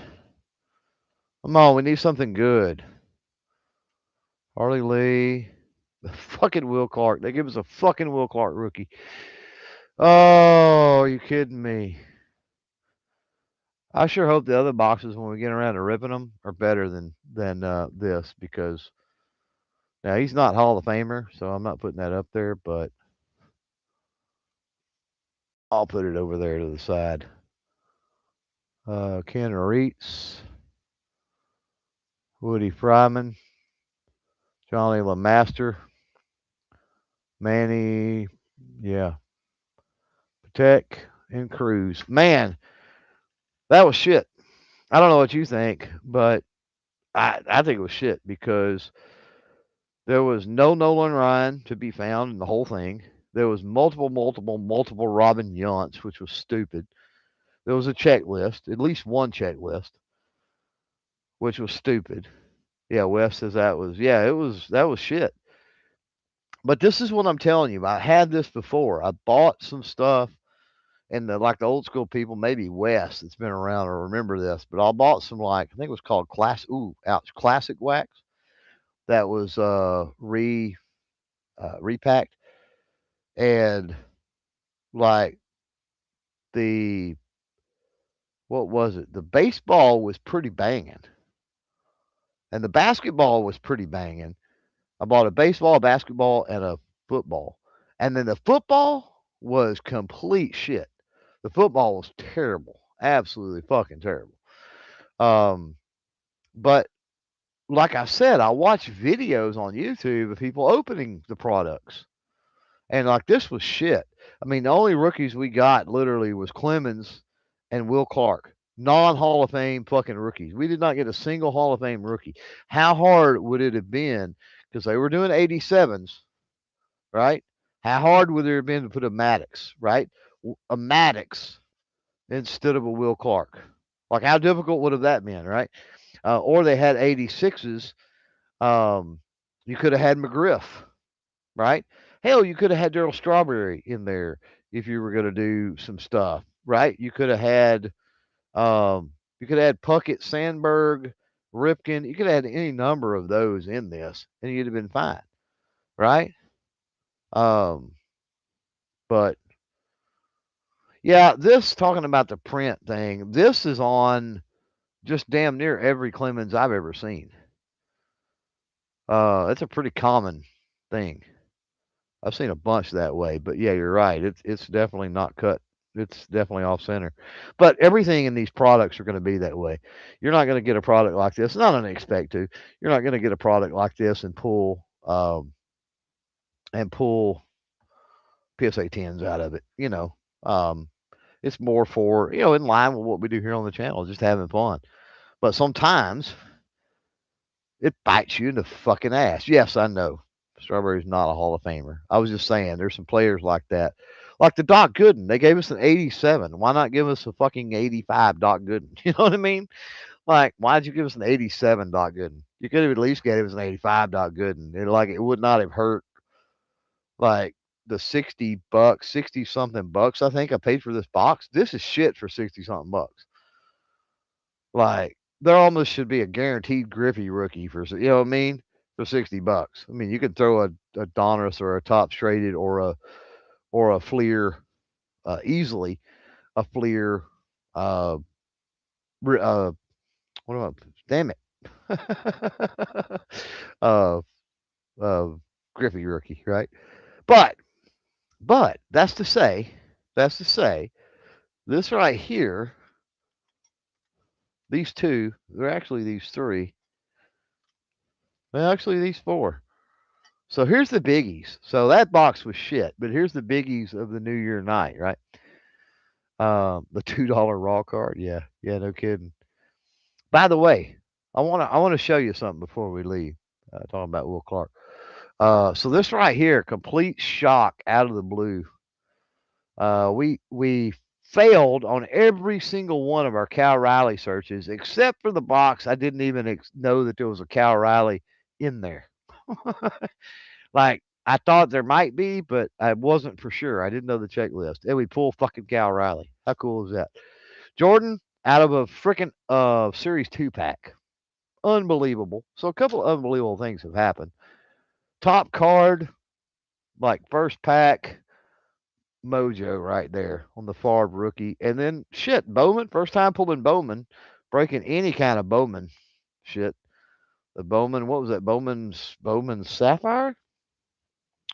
[SPEAKER 1] Come on, we need something good. Harley Lee. The fucking Will Clark. They give us a fucking Will Clark rookie. Oh, are you kidding me? I sure hope the other boxes, when we get around to ripping them, are better than this, because now he's not Hall of Famer, so I'm not putting that up there, but I'll put it over there to the side. Ken Reitz, Woody Fryman, Johnny LeMaster, Manny, yeah, Patek, and Cruz. Man, that was shit. I don't know what you think, but I think it was shit, because there was no Nolan Ryan to be found in the whole thing. There was multiple Robin Yount's, which was stupid. There was a checklist, at least one checklist, which was stupid. Yeah, Wes says that was that was shit. But this is what I'm telling you. I had this before. I bought some stuff, and the old school people, maybe Wes that's been around or remember this, but I bought some, I think it was called classic wax, that was repacked, and like the what was it? The baseball was pretty banging, and the basketball was pretty banging. I bought a baseball, a basketball, and a football, and then the football was complete shit. The football was terrible, absolutely fucking terrible. Um, but like I said, I watch videos on YouTube of people opening the products, and this was shit. I mean, the only rookies we got literally was Clemens and Will Clark, non Hall of Fame fucking rookies. We did not get a single Hall of Fame rookie. How hard would it have been? Because they were doing 87s, right? How hard would it have been to put a Maddox, right? A Maddox instead of a Will Clark. Like, how difficult would have that been, right? Or they had 86s. You could have had McGriff, right? Hell, you could have had Darryl Strawberry in there if you were going to do some stuff, right? You could have had Puckett, Sandberg, Ripken. You could have had any number of those in this, and you'd have been fine, right? Um, but Yeah, this talking about the print thing. This is on just damn near every Clemens I've ever seen. It's a pretty common thing. I've seen a bunch that way, but yeah, you're right. It's definitely not cut. It's definitely off center. But everything in these products are going to be that way. You're not going to get a product like this. Not an expect to. You're not going to get a product like this and pull PSA 10s out of it. Um, it's more for in line with what we do here on the channel, just having fun. But sometimes it bites you in the fucking ass. Yes, I know. Strawberry's not a Hall of Famer. I was just saying there's some players like that. Like the Doc Gooden. They gave us an 87. Why not give us a fucking 85 Doc Gooden? You know what I mean? Like, why'd you give us an 87 Doc Gooden? You could have at least gave us an 85 Doc Gooden. It would not have hurt like the 60 bucks, 60 something bucks I think I paid for this box. This is shit for 60 something bucks. Like, there almost should be a guaranteed Griffey rookie you know what I mean? For 60 bucks. I mean, you could throw a Donruss or a Topps Traded or a Fleer easily a Fleer uh uh what am I damn it. uh uh Griffey rookie, right? But that's to say this right here, these two, they're actually these three. Well, actually these four. So here's the biggies. So that box was shit, but here's the biggies of the New Year night, right? The $2 raw card. Yeah, yeah, no kidding. By the way, I wanna show you something before we leave. Talking about Will Clark. So this right here, complete shock out of the blue. We failed on every single one of our Cal Riley searches, except for the box. I didn't even know that there was a Cal Riley in there. Like, I thought there might be, but I wasn't for sure. I didn't know the checklist. And we pull fucking Cal Riley. How cool is that? Jordan out of a freaking Series 2 pack. Unbelievable. So a couple of unbelievable things have happened. Top card, like first pack, mojo right there on the Favre rookie. And then shit, Bowman, first time pulling Bowman, breaking any kind of Bowman shit. The Bowman, what was that? Bowman's Sapphire?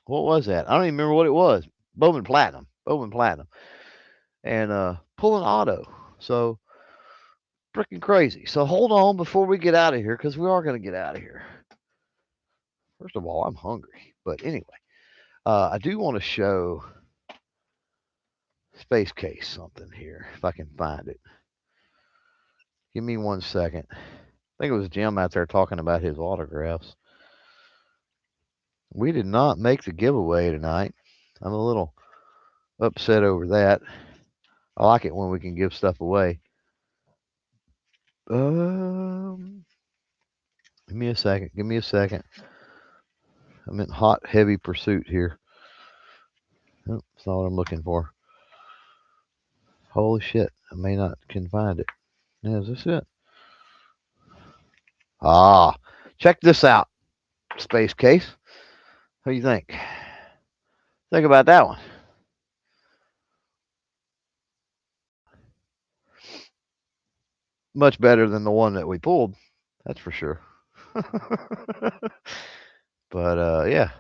[SPEAKER 1] What was that? I don't even remember what it was. Bowman Platinum. Bowman Platinum. And pulling auto. So freaking crazy. So hold on before we get out of here, because we are going to get out of here. First of all, I'm hungry. But anyway, I do want to show Space Case something here, if I can find it. Give me 1 second. I think it was Jim out there talking about his autographs. We did not make the giveaway tonight. I'm a little upset over that. I like it when we can give stuff away. Give me a second. Give me a second. I'm in hot, heavy pursuit here. Oh, that's not what I'm looking for. Holy shit. I may not can find it. Yeah, is this it? Ah, check this out. Space Case. What do you think? Think about that one. Much better than the one that we pulled. That's for sure. But yeah.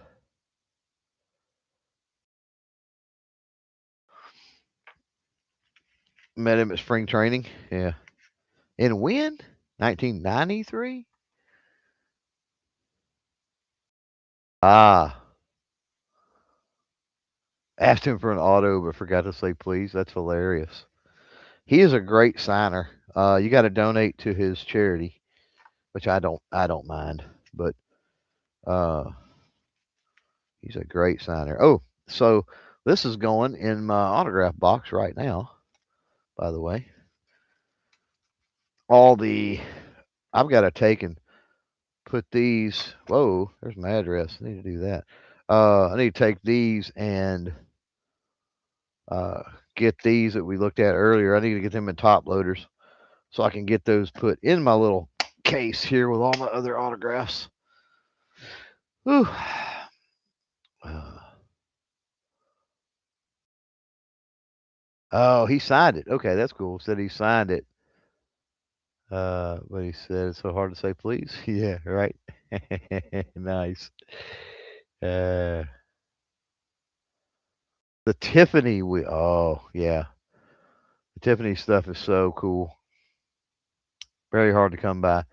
[SPEAKER 1] Met him at spring training. Yeah. And when? 1993? Ah. Asked him for an auto, but forgot to say please. That's hilarious. He is a great signer. You got to donate to his charity, which I don't mind, but uh, he's a great signer. Oh, so this is going in my autograph box right now. By the way, I've got to take and put these. Whoa, there's my address. I need to do that. I need to take these and uh, get these that we looked at earlier. I need to get them in top loaders so I can get those put in my little case here with all my other autographs. Whew. Uh, Oh, he signed it. Okay, that's cool. Said he signed it. But he said it's so hard to say please. Yeah, right. Nice. Uh, the Tiffany oh yeah, the Tiffany stuff is so cool. Very hard to come by.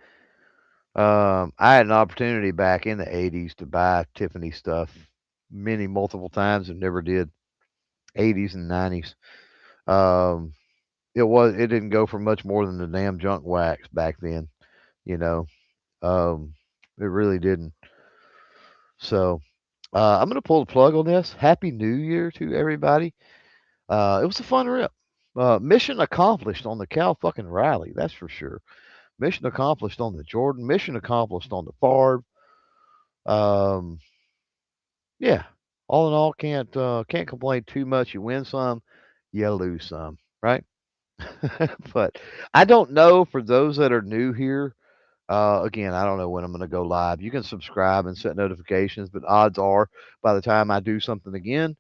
[SPEAKER 1] I had an opportunity back in the '80s to buy Tiffany stuff many multiple times and never did. '80s and '90s. Um, it didn't go for much more than the damn junk wax back then. You know, it really didn't. So I'm gonna pull the plug on this. Happy New Year to everybody. It was a fun rip. Mission accomplished on the Cal fucking Rally, that's for sure. Mission accomplished on the Jordan. Mission accomplished on the Favre. Um, yeah. All in all, can't complain too much. You win some, you lose some, right? But I don't know for those that are new here. Again, I don't know when I'm going to go live. You can subscribe and set notifications, but odds are by the time I do something again,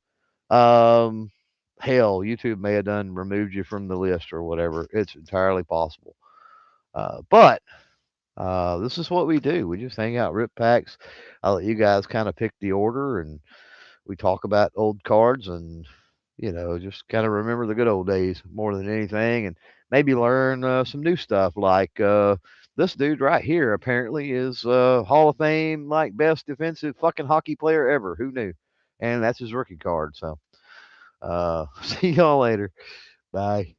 [SPEAKER 1] um, hell, YouTube may have done removed you from the list or whatever. It's entirely possible. But this is what we do. We just hang out, rip packs. I let you guys kind of pick the order, and we talk about old cards and just kind of remember the good old days more than anything, and maybe learn some new stuff. Like this dude right here apparently is Hall of Fame, like best defensive fucking hockey player ever. Who knew? And that's his rookie card. So see y'all later. Bye.